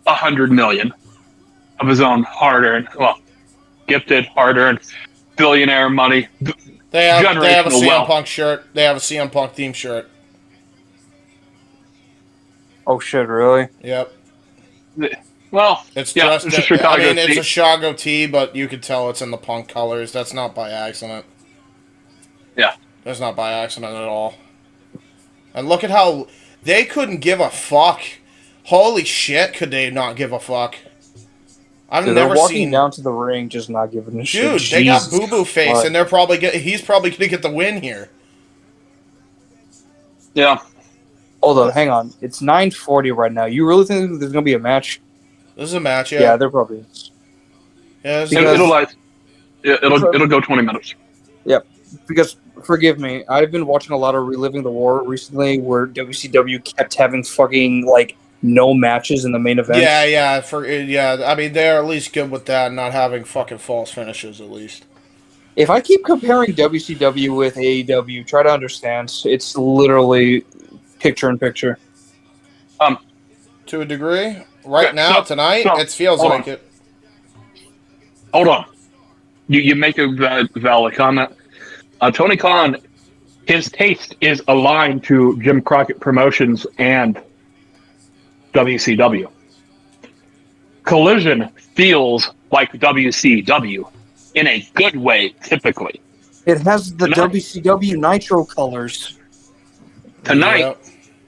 Speaker 9: $100 million of his own gifted, hard-earned, billionaire money.
Speaker 1: They have a CM Punk shirt. They have a CM Punk theme shirt.
Speaker 2: Oh shit! Really?
Speaker 1: Yep.
Speaker 9: Well,
Speaker 1: it's just it's a Chicago tee, but you could tell it's in the Punk colors. That's not by accident.
Speaker 9: Yeah.
Speaker 1: That's not by accident at all. And look at how they couldn't give a fuck. Holy shit! Could they not give a fuck? I've
Speaker 2: Dude,
Speaker 1: never
Speaker 2: they're walking
Speaker 1: seen.
Speaker 2: down to the ring, just not giving a shit.
Speaker 1: Dude, they got
Speaker 2: Jesus
Speaker 1: Boo Boo Face,
Speaker 2: Christ.
Speaker 1: and he's probably gonna get the win here.
Speaker 9: Yeah.
Speaker 2: Hold on, hang on. It's 9:40 right now. You really think there's gonna be a match?
Speaker 1: This is a match, yeah.
Speaker 2: Yeah, there probably is.
Speaker 1: Yeah,
Speaker 9: it'll go 20 minutes.
Speaker 2: Yep. Because forgive me, I've been watching a lot of Reliving the War recently, where WCW kept having fucking like no matches in the main event.
Speaker 1: Yeah. I mean, they're at least good with that, not having fucking false finishes at least.
Speaker 2: If I keep comparing WCW with AEW, try to understand. It's literally picture in picture.
Speaker 1: To a degree, right now, tonight, it feels like it.
Speaker 9: Hold on. You make a valid comment. Tony Khan, his taste is aligned to Jim Crockett Promotions and WCW. Collision feels like WCW in a good way, typically.
Speaker 2: It has the WCW Nitro colors.
Speaker 9: Tonight,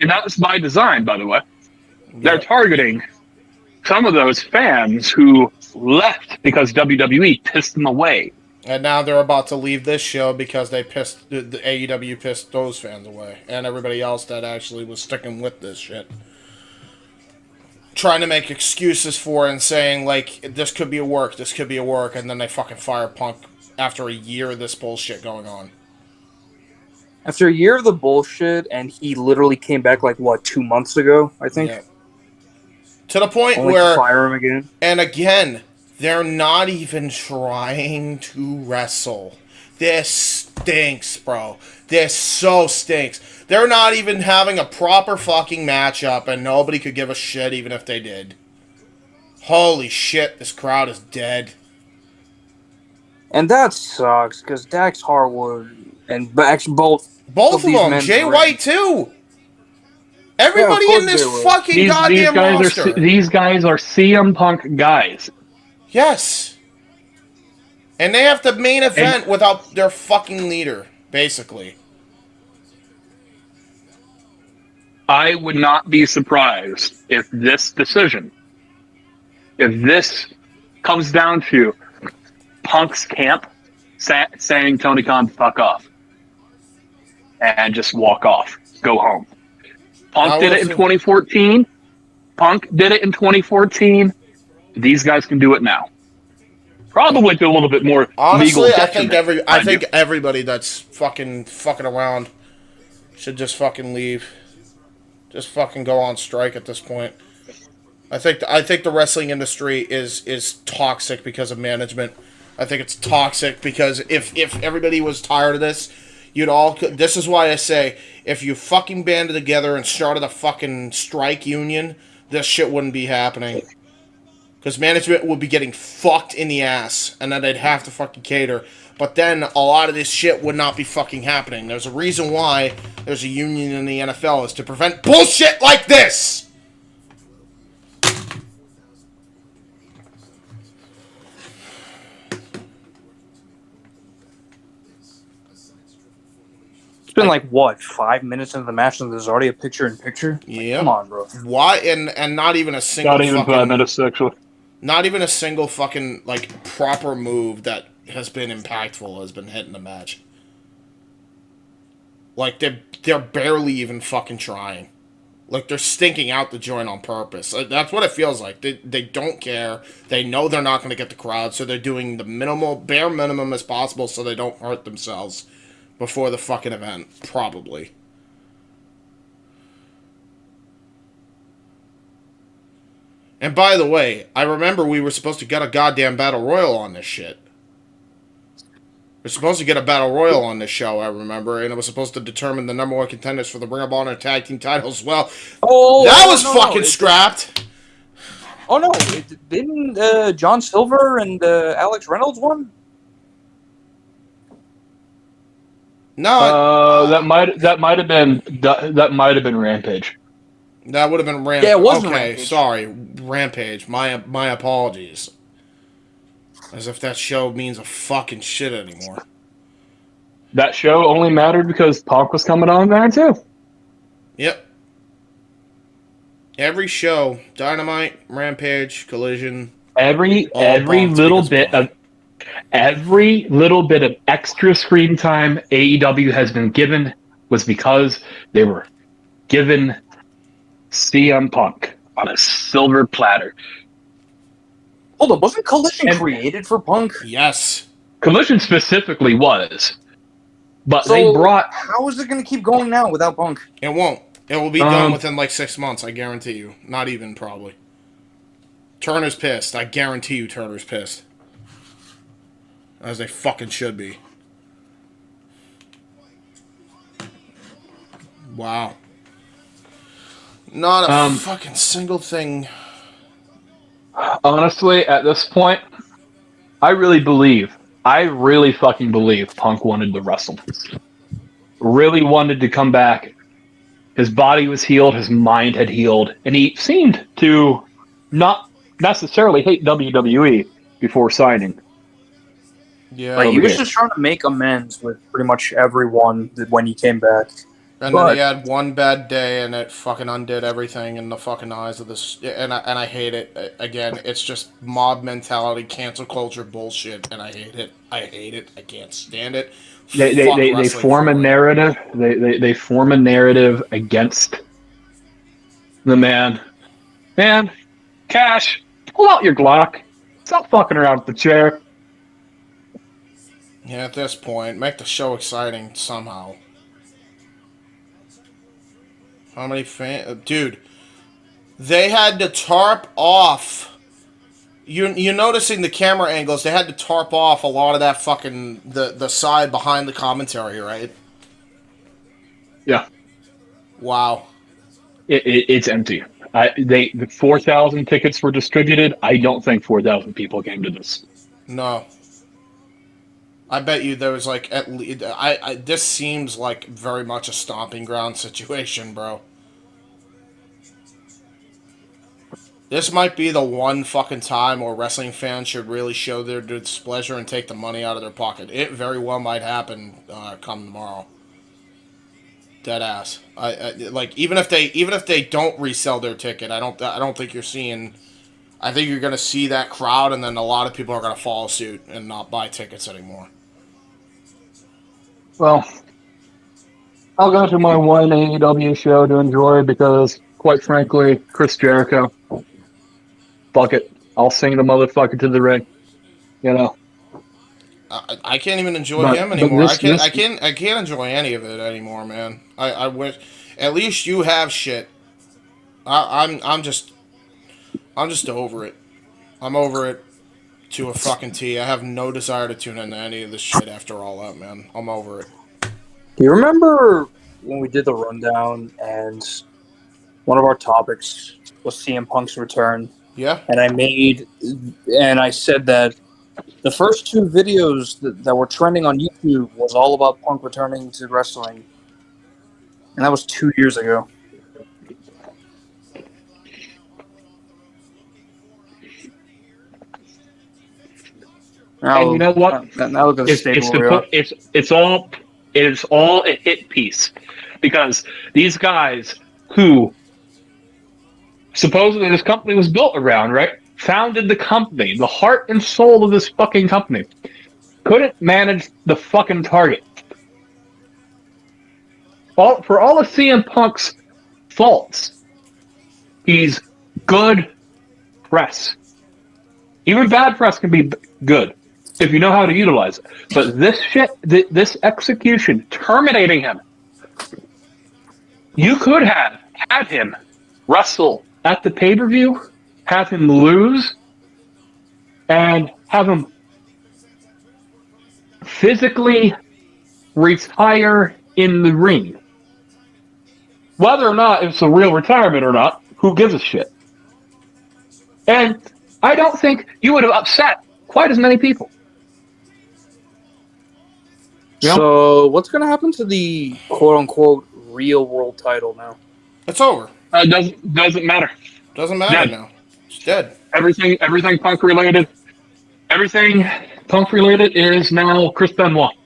Speaker 9: and that was by design, by the way, they're targeting some of those fans who left because WWE pissed them away.
Speaker 1: And now they're about to leave this show because the AEW pissed those fans away. And everybody else that actually was sticking with this shit. Trying to make excuses for it and saying, like, this could be a work, and then they fucking fire Punk after a year of this bullshit going on.
Speaker 2: After a year of the bullshit, and he literally came back, 2 months ago, I think?
Speaker 1: Yeah. To the point
Speaker 2: Only
Speaker 1: where...
Speaker 2: to fire him again?
Speaker 1: And again, they're not even trying to wrestle. This stinks, bro. This so stinks. They're not even having a proper fucking matchup, and nobody could give a shit even if they did. Holy shit, this crowd is dead.
Speaker 2: And that sucks, because Dax Harwood and actually both
Speaker 1: of them, Jay White too. Everybody in this fucking goddamn roster.
Speaker 9: These guys are CM Punk guys.
Speaker 1: Yes. And they have the main event without their fucking leader, basically.
Speaker 9: I would not be surprised if this comes down to Punk's camp saying Tony Khan, fuck off. And just walk off. Go home. Punk did it in 2014. These guys can do it now. Probably with a little bit more
Speaker 1: honestly,
Speaker 9: legal
Speaker 1: I think everybody that's fucking around should just fucking leave. Just fucking go on strike at this point. I think the wrestling industry is toxic because of management. I think it's toxic because if everybody was tired of this, this is why I say, if you fucking banded together and started a fucking strike union, this shit wouldn't be happening. Because management would be getting fucked in the ass, and then they'd have to fucking cater. But then a lot of this shit would not be fucking happening. There's a reason why there's a union in the NFL, is to prevent bullshit like this!
Speaker 2: It's been 5 minutes into the match and there's already a picture-in-picture?
Speaker 1: Yeah.
Speaker 2: Come on, bro.
Speaker 1: Why? And not even a single
Speaker 9: Not even 5 minutes, actually.
Speaker 1: Not even a single fucking, proper move that has been impactful has been hit in the match. They're barely even fucking trying. They're stinking out the joint on purpose. That's what it feels like. They don't care. They know they're not going to get the crowd, so they're doing the bare minimum as possible so they don't hurt themselves before the fucking event, probably. And by the way, I remember we were supposed to get a goddamn Battle Royal on this shit. We're supposed to get a Battle Royal on this show, I remember, and it was supposed to determine the number one contenders for the Ring of Honor Tag Team titles. Well, that was fucking scrapped.
Speaker 2: Oh no, didn't John Silver and Alex Reynolds won?
Speaker 1: No,
Speaker 9: that might have been Rampage.
Speaker 1: That would have been Rampage.
Speaker 2: Yeah, it was
Speaker 1: okay,
Speaker 2: Rampage.
Speaker 1: Sorry, Rampage. My apologies. As if that show means a fucking shit anymore.
Speaker 9: That show only mattered because Punk was coming on there too.
Speaker 1: Yep. Every show, Dynamite, Rampage, Collision.
Speaker 4: Every little bit of extra screen time AEW has been given was because they were given CM Punk on a silver platter.
Speaker 2: Hold on, wasn't Collision created for Punk?
Speaker 1: Yes.
Speaker 4: Collision specifically was. But
Speaker 2: So,
Speaker 4: they brought...
Speaker 2: How is it going to keep going now without Punk?
Speaker 1: It won't. It will be done within like 6 months, I guarantee you. Not even, probably. Turner's pissed. I guarantee you Turner's pissed. As they fucking should be. Wow. Not a fucking single thing.
Speaker 4: Honestly, at this point, I really fucking believe Punk wanted to wrestle. Really wanted to come back. His body was healed, his mind had healed, and he seemed to not necessarily hate WWE before signing.
Speaker 1: Yeah.
Speaker 2: Like, he was just trying to make amends with pretty much everyone when he came back.
Speaker 1: And then he had one bad day, and it fucking undid everything in the fucking eyes of this. And I hate it. Again, it's just mob mentality, cancel culture bullshit, and I hate it. I hate it. I can't stand it.
Speaker 4: They form a narrative. They form a narrative against the man. Man, Cash, pull out your Glock. Stop fucking around with the chair.
Speaker 1: Yeah, at this point, make the show exciting somehow. How many fans? Dude, they had to tarp off. You're noticing the camera angles. They had to tarp off a lot of that fucking the side behind the commentary, right?
Speaker 4: Yeah.
Speaker 1: Wow.
Speaker 4: It's empty. The 4,000 tickets were distributed. I don't think 4,000 people came to this.
Speaker 1: No. I bet you there was like at least. This seems like very much a stomping ground situation, bro. This might be the one fucking time where wrestling fans should really show their displeasure and take the money out of their pocket. It very well might happen come tomorrow. Dead ass. Like even if they don't resell their ticket, I don't think you're seeing. I think you're gonna see that crowd, and then a lot of people are gonna follow suit and not buy tickets anymore.
Speaker 4: Well, I'll go to my one AEW show to enjoy because, quite frankly, Chris Jericho. Fuck it. I'll sing the motherfucker to the ring. You know.
Speaker 1: I can't even enjoy him anymore. I can't enjoy any of it anymore, man. I wish at least you have shit. I'm just over it. I'm over it to a fucking T. I have no desire to tune into any of this shit after all that, man. I'm over it.
Speaker 2: Do you remember when we did the rundown and one of our topics was CM Punk's return?
Speaker 1: Yeah.
Speaker 2: And I said that the first two videos that were trending on YouTube was all about Punk returning to wrestling. And that was 2 years ago.
Speaker 4: And you know what?
Speaker 2: Now look at the stable we are.
Speaker 4: It's all a hit piece. Because these guys who supposedly this company was built around, right? Founded the company, the heart and soul of this fucking company. Couldn't manage the fucking target. For all of CM Punk's faults, he's good press. Even bad press can be good if you know how to utilize it. But this shit, this execution, terminating him, you could have had him wrestle at the pay-per-view, have him lose, and have him physically retire in the ring. Whether or not it's a real retirement or not, who gives a shit? And I don't think you would have upset quite as many people.
Speaker 2: You know? So, what's going to happen to the quote-unquote real world title now?
Speaker 1: It's over.
Speaker 4: Doesn't matter.
Speaker 1: Doesn't matter now. It's dead.
Speaker 4: Everything Punk related. Everything Punk related is now Chris Benoit.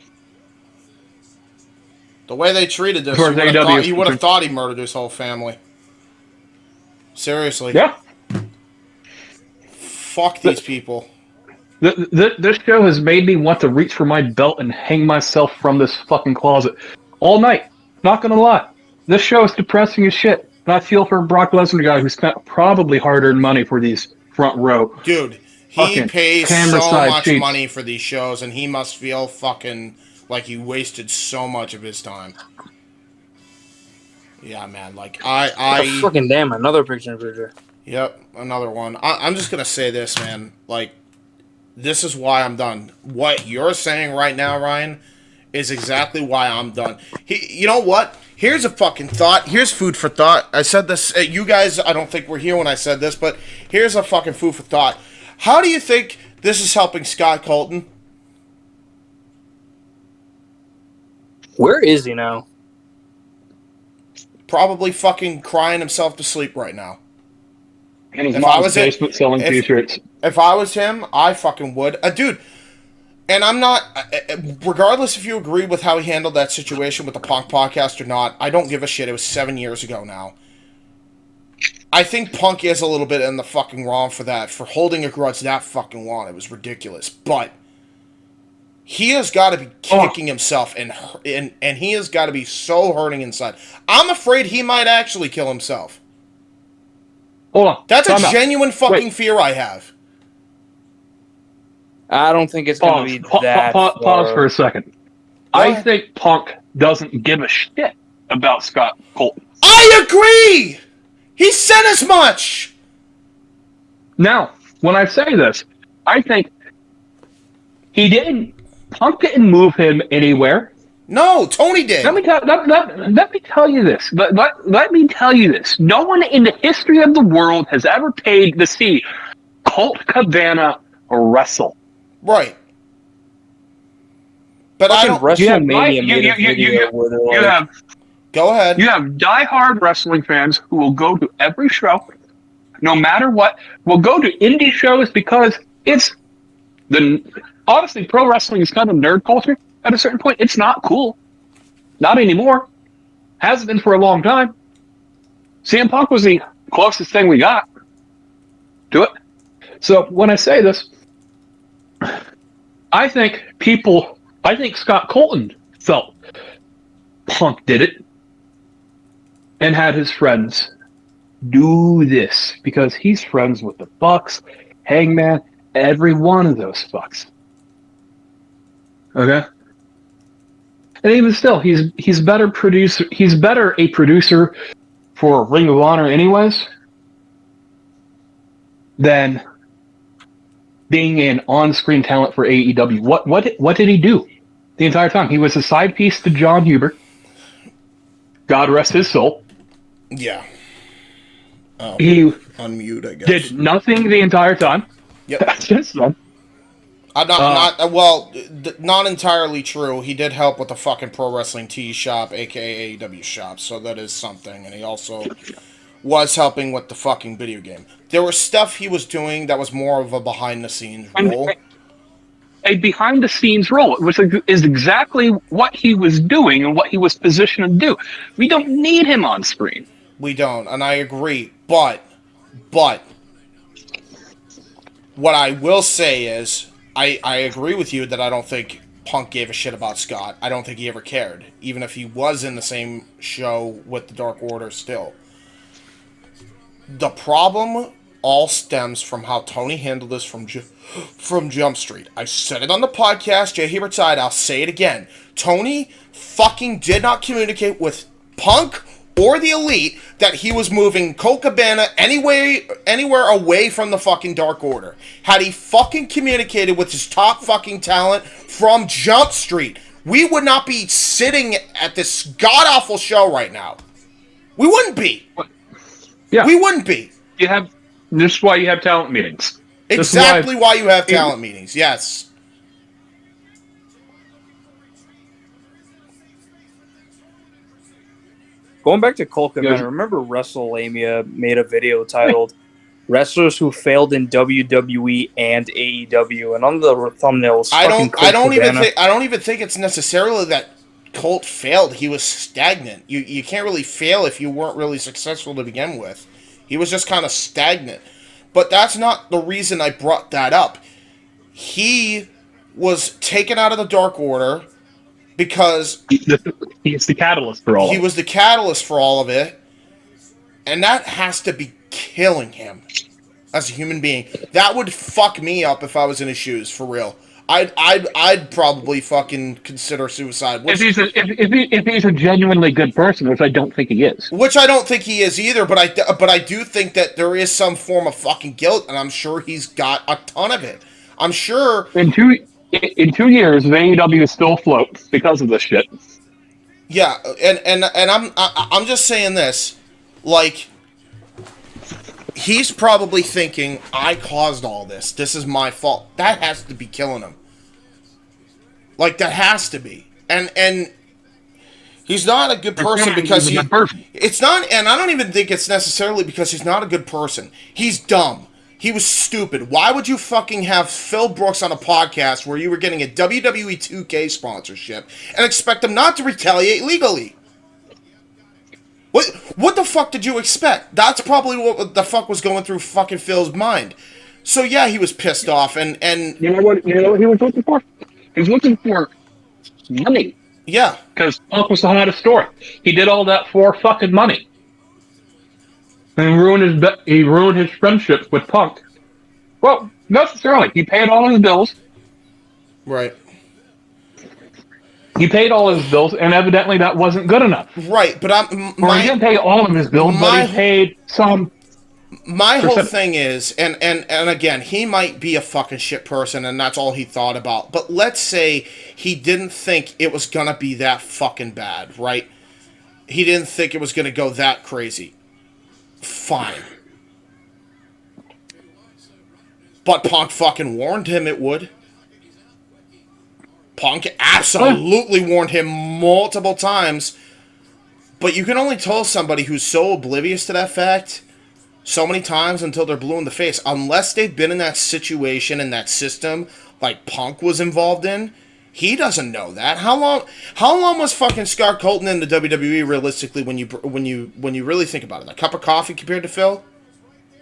Speaker 1: The way they treated this, you would have thought he murdered his whole family. Seriously.
Speaker 4: Yeah.
Speaker 1: Fuck these people.
Speaker 4: This show has made me want to reach for my belt and hang myself from this fucking closet all night. Not gonna lie. This show is depressing as shit. And I feel for Brock Lesnar guy who spent probably hard-earned money for these front row.
Speaker 1: Dude, he pays so much money for these shows, and he must feel fucking like he wasted so much of his time. Yeah, man. Like, I
Speaker 2: fucking damn, another picture in picture.
Speaker 1: Yep, another one. I'm just gonna say this, man. Like, this is why I'm done. What you're saying right now, Ryan, is exactly why I'm done. You know what? Here's a fucking thought. Here's food for thought. I said this. You guys, I don't think were here when I said this, but here's a fucking food for thought. How do you think this is helping Scott Colton?
Speaker 2: Where is he now?
Speaker 1: Probably fucking crying himself to sleep right now.
Speaker 4: In his mom's basement selling t-shirts.
Speaker 1: If I was him, I fucking would. Dude, and I'm not... regardless if you agree with how he handled that situation with the Punk podcast or not, I don't give a shit. It was 7 years ago now. I think Punk is a little bit in the fucking wrong for that, for holding a grudge that fucking long. It was ridiculous. But he has got to be kicking himself, and he has got to be so hurting inside. I'm afraid he might actually kill himself.
Speaker 4: Hold on.
Speaker 1: That's a genuine fucking fear I have.
Speaker 2: I don't think it's going to be that.
Speaker 4: Pause for a second. I think Punk doesn't give a shit about Scott Colton.
Speaker 1: I agree! He said as much!
Speaker 4: Now, when I say this, I think Punk didn't move him anywhere.
Speaker 1: No, Tony did.
Speaker 4: Let me tell you this. Let me tell you this. No one in the history of the world has ever paid to see Colt Cabana wrestle.
Speaker 1: Right. But I don't... Go ahead.
Speaker 4: You have diehard wrestling fans who will go to every show, no matter what, will go to indie shows because it's honestly, pro wrestling is kind of nerd culture. At a certain point, it's not cool. Not anymore. Hasn't been for a long time. CM Punk was the closest thing we got to it. So when I say this, I think Scott Colton felt Punk did it and had his friends do this because he's friends with the Bucks, Hangman, every one of those fucks. Okay? And even still, he's better producer. He's better a producer for Ring of Honor, anyways, than being an on-screen talent for AEW. What did he do the entire time? He was a side piece to J-Hebert. God rest his soul.
Speaker 1: Yeah. Oh,
Speaker 4: he
Speaker 1: unmute, I guess.
Speaker 4: Did nothing the entire time.
Speaker 1: Yep.
Speaker 4: Just one.
Speaker 1: Not entirely true. He did help with the fucking Pro Wrestling Tees shop, aka AEW shop, so that is something. And he also was helping with the fucking video game. There was stuff he was doing that was more of a behind-the-scenes role.
Speaker 4: A behind-the-scenes role, which is exactly what he was doing and what he was positioned to do. We don't need him on screen.
Speaker 1: We don't, and I agree. But what I will say is, I agree with you that I don't think Punk gave a shit about Scott. I don't think he ever cared, even if he was in the same show with the Dark Order still. The problem all stems from how Tony handled this from Jump Street. I said it on the podcast, J-Hebert side, I'll say it again. Tony fucking did not communicate with Punk or the Elite that he was moving Colt Cabana anywhere away from the fucking Dark Order. Had he fucking communicated with his top fucking talent from Jump Street, we would not be sitting at this god-awful show right now. We wouldn't be.
Speaker 4: Yeah.
Speaker 1: We wouldn't be.
Speaker 4: This is why you have talent meetings.
Speaker 1: Exactly why you have talent meetings, yes.
Speaker 2: Going back to Colt Cabana, remember WrestleMania made a video titled "Wrestlers Who Failed in WWE and AEW," and on the thumbnail,
Speaker 1: I don't even think it's necessarily that Colt failed. He was stagnant. You can't really fail if you weren't really successful to begin with. He was just kind of stagnant. But that's not the reason I brought that up. He was taken out of the Dark Order because
Speaker 4: he's the catalyst for all
Speaker 1: he
Speaker 4: of it.
Speaker 1: was the catalyst for all of it, and that has to be killing him as a human being. That would fuck me up if I was in his shoes, for real. I'd probably fucking consider suicide.
Speaker 4: If he's a genuinely good person, which I don't think he is.
Speaker 1: Which I don't think he is either, but I do think that there is some form of fucking guilt, and I'm sure he's got a ton of it. I'm sure
Speaker 4: in 2 years, AEW is still afloat because of this shit.
Speaker 1: Yeah, and I'm just saying this, like, he's probably thinking, I caused all this. This is my fault. That has to be killing him. Like, that has to be. And he's not a good person because it's not, and I don't even think it's necessarily because he's not a good person. He's dumb. He was stupid. Why would you fucking have Phil Brooks on a podcast where you were getting a WWE 2K sponsorship and expect him not to retaliate legally? What the fuck did you expect? That's probably what the fuck was going through fucking Phil's mind. So yeah, he was pissed off, and
Speaker 4: you know what he was looking for? He was looking for money.
Speaker 1: Yeah,
Speaker 4: because Punk was the hottest story. He did all that for fucking money, and he ruined his friendship with Punk. Well, not necessarily. He paid all his bills.
Speaker 1: Right.
Speaker 4: He paid all his bills, and evidently that wasn't good enough.
Speaker 1: Right, but
Speaker 4: he didn't pay all of his bills, but he paid some.
Speaker 1: My whole thing is, and again, he might be a fucking shit person, and that's all he thought about. But let's say he didn't think it was gonna be that fucking bad, right? He didn't think it was gonna go that crazy. Fine. But Punk fucking warned him it would. Punk absolutely warned him multiple times. But you can only tell somebody who's so oblivious to that fact so many times until they're blue in the face. Unless they've been in that situation, in that system, like Punk was involved in, he doesn't know that. How long was fucking Scott Colton in the WWE realistically when you really think about it? A cup of coffee compared to Phil?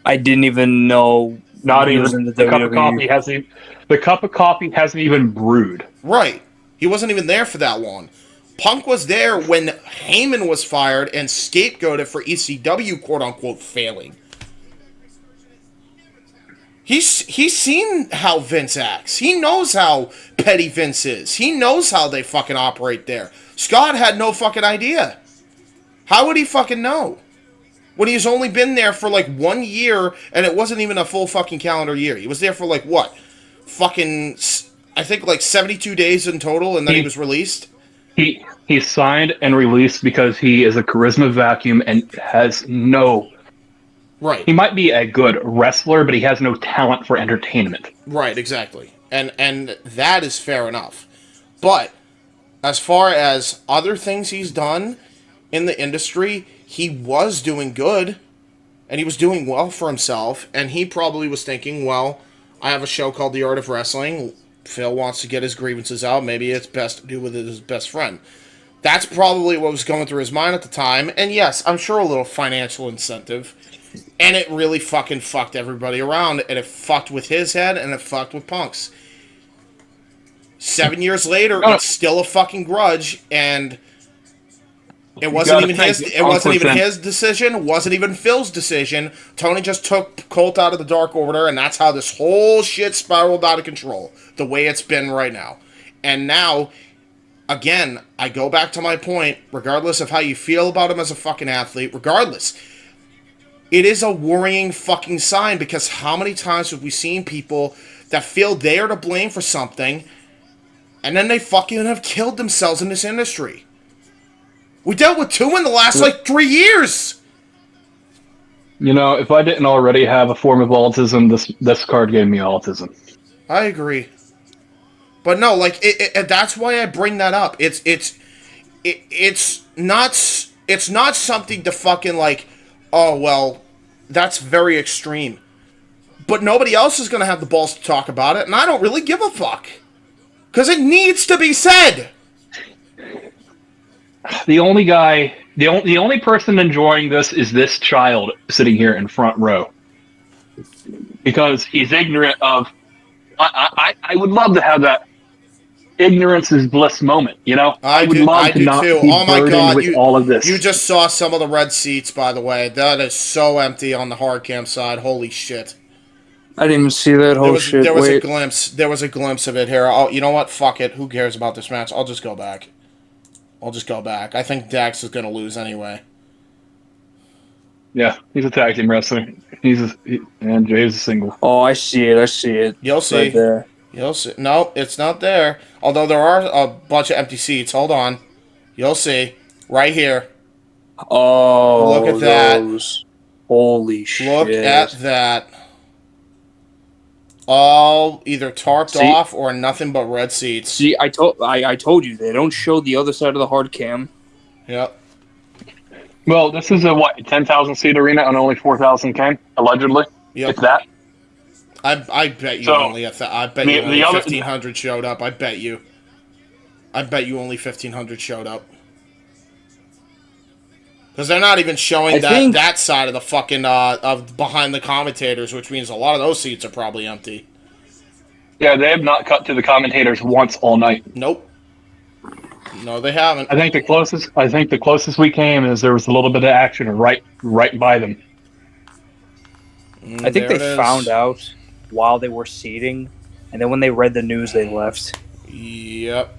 Speaker 2: I didn't even know.
Speaker 4: Not even
Speaker 2: in the
Speaker 4: cup of coffee hasn't. The cup of coffee hasn't even brewed.
Speaker 1: Right. He wasn't even there for that long. Punk was there when Heyman was fired and scapegoated for ECW, quote unquote, failing. He's seen how Vince acts. He knows how petty Vince is. He knows how they fucking operate there. Scott had no fucking idea. How would he fucking know? When he's only been there for like 1 year, and it wasn't even a full fucking calendar year. He was there for like, what? Fucking, I think like 72 days in total, and then he was released?
Speaker 4: He's signed and released because he is a charisma vacuum and has no...
Speaker 1: Right.
Speaker 4: He might be a good wrestler, but he has no talent for entertainment.
Speaker 1: Right, exactly. And that is fair enough. But as far as other things he's done in the industry, he was doing good, and he was doing well for himself, and he probably was thinking, well, I have a show called The Art of Wrestling. Phil wants to get his grievances out. Maybe it's best to do with his best friend. That's probably what was going through his mind at the time. And yes, I'm sure a little financial incentive. And it really fucking fucked everybody around. And it fucked with his head, and it fucked with Punk's. 7 years later, it's still a fucking grudge, and it wasn't even his. It wasn't even his decision. It wasn't even Phil's decision. Tony just took Colt out of the Dark Order, and that's how this whole shit spiraled out of control. The way it's been right now. And now, again, I go back to my point. Regardless of how you feel about him as a fucking athlete, regardless, it is a worrying fucking sign, because how many times have we seen people that feel they are to blame for something, and then they fucking have killed themselves in this industry? We dealt with 2 in the last, 3 years!
Speaker 4: You know, if I didn't already have a form of autism, this card gave me autism.
Speaker 1: I agree. But no, that's why I bring that up. It's not something to fucking oh, well, that's very extreme. But nobody else is going to have the balls to talk about it, and I don't really give a fuck. Because it needs to be said!
Speaker 4: The only person enjoying this is this child sitting here in front row. because he's ignorant of. I would love to have that ignorance is bliss moment. You know, I would love to
Speaker 1: do
Speaker 4: not
Speaker 1: too.
Speaker 4: be
Speaker 1: Oh my
Speaker 4: burdened
Speaker 1: god,
Speaker 4: with all of this.
Speaker 1: You just saw some of the red seats, by the way. That is so empty on the hard cam side. Holy shit.
Speaker 2: I didn't even see that whole shit.
Speaker 1: There was
Speaker 2: Wait.
Speaker 1: a glimpse. There was a glimpse of it here. Oh, you know what? Fuck it. Who cares about this match? I'll just go back. I think Dax is gonna lose anyway.
Speaker 4: Yeah, he's a tag team wrestler. And Jay's a single.
Speaker 2: Oh, I see it.
Speaker 1: You'll see.
Speaker 2: Right there.
Speaker 1: You'll see. No, it's not there. Although there are a bunch of empty seats. Hold on. You'll see. Right here.
Speaker 2: Oh,
Speaker 1: look at that.
Speaker 2: Holy shit.
Speaker 1: Look at that. All either tarped off or nothing but red seats.
Speaker 2: See, I told you they don't show the other side of the hard cam.
Speaker 1: Yep.
Speaker 4: Well, this is a 10,000 seat arena and only 4,000 came allegedly.
Speaker 1: Yep.
Speaker 4: If that.
Speaker 1: I bet you only 1,500 showed up. I bet you only 1,500 showed up. Because they're not even showing that side of the fucking of behind the commentators, which means a lot of those seats are probably empty.
Speaker 4: Yeah, they have not cut to the commentators once all night.
Speaker 1: Nope. No, they haven't.
Speaker 4: I think the closest we came is there was a little bit of action right by them.
Speaker 2: I think they found out while they were seating, and then when they read the news, they left.
Speaker 1: Yep.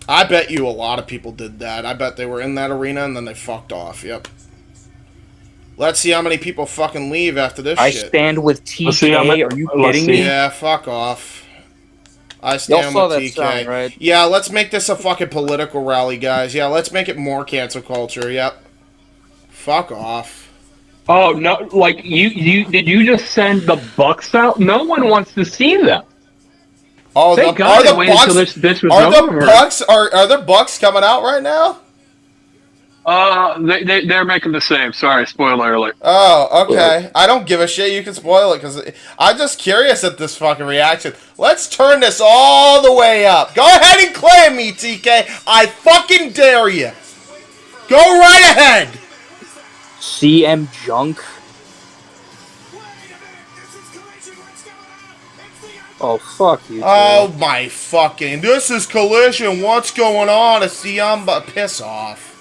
Speaker 1: I bet you a lot of people did that. I bet they were in that arena and then they fucked off. Yep. Let's see how many people fucking leave after this shit.
Speaker 2: I stand with TK. Are you kidding me?
Speaker 1: Yeah, fuck off. I stand
Speaker 2: Y'all
Speaker 1: with
Speaker 2: saw
Speaker 1: TK.
Speaker 2: that sign, right?
Speaker 1: Yeah, let's make this a fucking political rally, guys. Yeah, let's make it more cancel culture. Yep. Fuck off.
Speaker 4: Oh no! Like you did you just send the Bucks out? No one wants to see them.
Speaker 1: Oh,
Speaker 4: they
Speaker 1: are
Speaker 4: gotta
Speaker 1: the
Speaker 4: wait
Speaker 1: Bucks?
Speaker 4: until this was
Speaker 1: are
Speaker 4: over.
Speaker 1: The Bucks are the Bucks coming out right now?
Speaker 4: They're making the same. Sorry, spoiler alert.
Speaker 1: Oh, okay. I don't give a shit. You can spoil it because I'm just curious at this fucking reaction. Let's turn this all the way up. Go ahead and claim me, TK. I fucking dare you. Go right ahead.
Speaker 2: CM Junk. Oh, fuck you.
Speaker 1: Oh, my fucking... This is Collision. What's going on? It's the but piss off.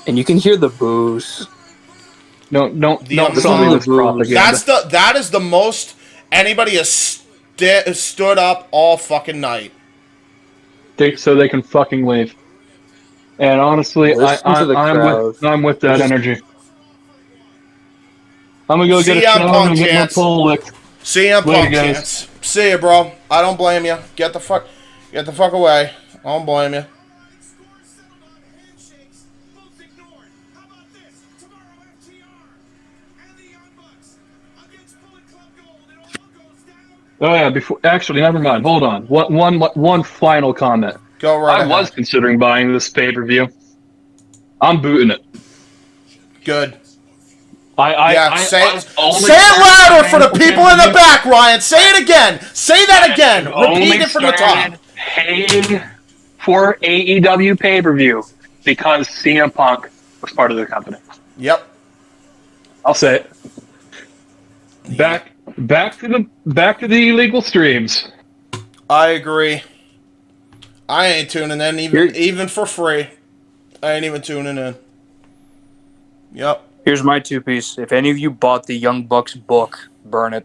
Speaker 2: And you can hear the boos.
Speaker 4: Don't
Speaker 1: that is the most anybody has stood up all fucking night.
Speaker 4: So they can fucking leave. And honestly, I'm with that energy. I'm gonna go get a shower and get my pole licked.
Speaker 1: CM Punk chance. See ya, bro. I don't blame you. Get the fuck away. I don't blame you.
Speaker 4: Oh yeah. Actually, never mind. Hold on. One final comment.
Speaker 1: Go right ahead.
Speaker 4: I was considering buying this pay-per-view. I'm booting it.
Speaker 1: Good.
Speaker 4: Say
Speaker 1: it louder for the people in the back, Ryan. Say it again. Say that again. Repeat it from the top.
Speaker 4: Paying for AEW pay-per-view because CM Punk was part of the company.
Speaker 1: Yep.
Speaker 4: I'll say it. Back to the illegal streams.
Speaker 1: I agree. I ain't tuning in even for free. I ain't even tuning in. Yep.
Speaker 2: Here's my two-piece. If any of you bought the Young Bucks book, burn it.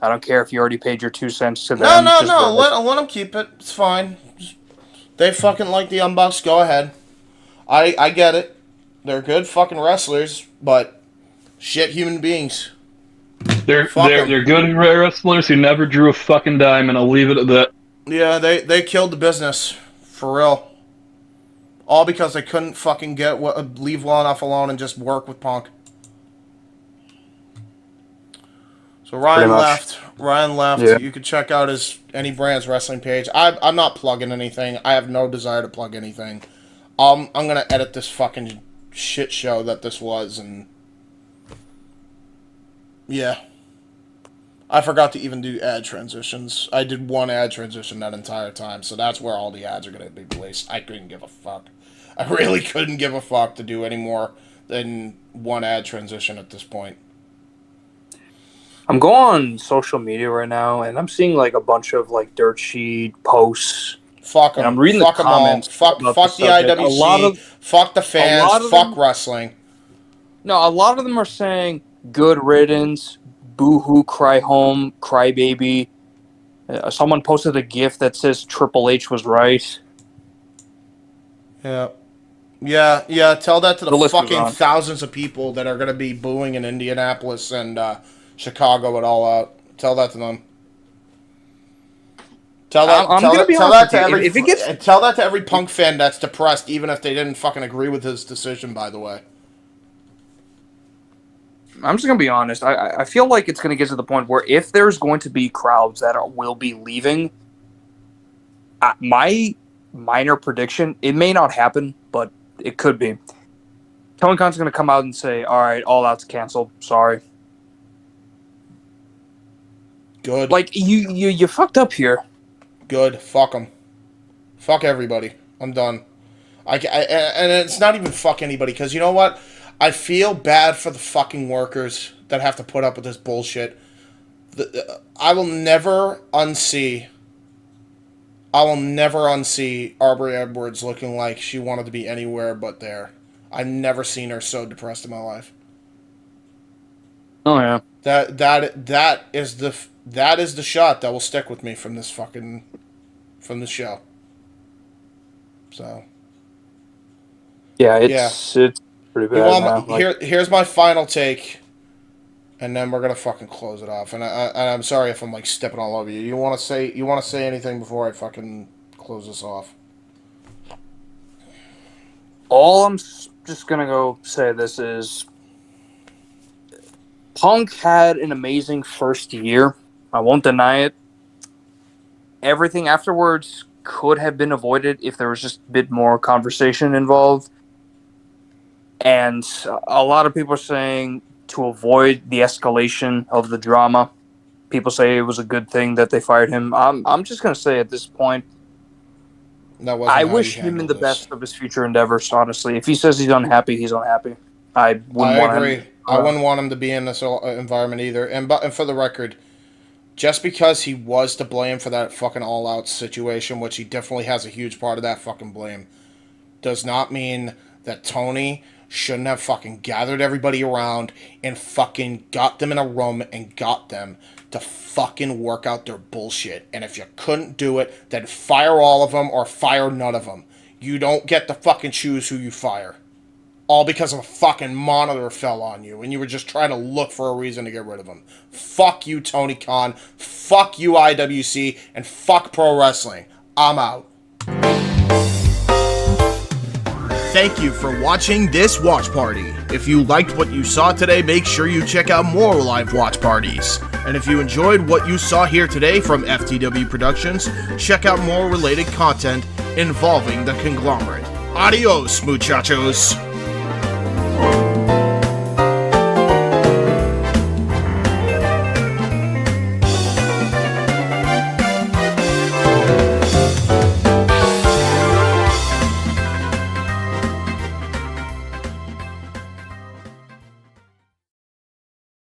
Speaker 2: I don't care if you already paid your 2 cents to them.
Speaker 1: No. Let them keep it. It's fine. They fucking like the Young Bucks. Go ahead. I get it. They're good fucking wrestlers, but shit human beings.
Speaker 4: They're good wrestlers who never drew a fucking dime, and I'll leave it at that.
Speaker 1: Yeah, they killed the business. For real. All because they couldn't fucking leave well enough alone and just work with Punk. So Ryan left. Yeah. You can check out his Any Brands wrestling page. I'm not plugging anything. I have no desire to plug anything. I'm gonna edit this fucking shit show that this was, and yeah. I forgot to even do ad transitions. I did one ad transition that entire time, so that's where all the ads are going to be placed. I couldn't give a fuck. I really couldn't give a fuck to do any more than one ad transition at this point.
Speaker 2: I'm going on social media right now, and I'm seeing like a bunch of like dirt sheet posts.
Speaker 1: Fuck them.
Speaker 2: I'm reading
Speaker 1: Fuck
Speaker 2: the
Speaker 1: them all.
Speaker 2: comments.
Speaker 1: Fuck the IWC. Fuck the fans. Fuck wrestling.
Speaker 2: No, a lot of them are saying good riddance, boo-hoo, cry home, cry baby. Someone posted a GIF that says Triple H was right.
Speaker 1: Yeah. Yeah. Tell that to the
Speaker 2: list goes
Speaker 1: fucking
Speaker 2: on.
Speaker 1: thousands of people that are going to be booing in Indianapolis and Chicago at All Out. Tell that to them. Tell that.
Speaker 2: I'm gonna be
Speaker 1: tell
Speaker 2: honest
Speaker 1: that to
Speaker 2: with you.
Speaker 1: every.
Speaker 2: If it gets,
Speaker 1: tell that to every Punk fan that's depressed, even if they didn't fucking agree with his decision. By the way.
Speaker 2: I'm just gonna be honest. I feel like it's gonna get to the point where if there's going to be crowds that will be leaving, my minor prediction, it may not happen, but it could be. Tony Khan's gonna come out and say, "All right, All Out's canceled. Sorry."
Speaker 1: Good.
Speaker 2: Like you fucked up here.
Speaker 1: Good. Fuck them. Fuck everybody. I'm done. And it's not even fuck anybody, because you know what? I feel bad for the fucking workers that have to put up with this bullshit. I will never unsee Aubrey Edwards looking like she wanted to be anywhere but there. I've never seen her so depressed in my life.
Speaker 2: Oh yeah.
Speaker 1: That is the shot that will stick with me from this show. So.
Speaker 2: Yeah, it's pretty bad now.
Speaker 1: Here's my final take, and then we're gonna fucking close it off. And I'm sorry if I'm like stepping all over you. You want to say anything before I fucking close this off?
Speaker 2: All I'm just gonna go say this is, Punk had an amazing first year. I won't deny it. Everything afterwards could have been avoided if there was just a bit more conversation involved. And a lot of people are saying to avoid the escalation of the drama. People say it was a good thing that they fired him. I'm just going to say at this point, I wish him in the best of his future endeavors, honestly. If he says he's unhappy, he's unhappy. I
Speaker 1: agree. I wouldn't want him to be in this environment either. And for the record, just because he was to blame for that fucking all-out situation, which he definitely has a huge part of that fucking blame, does not mean that Tony shouldn't have fucking gathered everybody around and fucking got them in a room and got them to fucking work out their bullshit. And if you couldn't do it, then fire all of them or fire none of them. You don't get to fucking choose who you fire. All because of a fucking monitor fell on you and you were just trying to look for a reason to get rid of him. Fuck you, Tony Khan. Fuck you, IWC. And fuck pro wrestling. I'm out. Thank you for watching this watch party. If you liked what you saw today, make sure you check out more live watch parties. And if you enjoyed what you saw here today from FTW Productions, check out more related content involving the conglomerate. Adios, muchachos.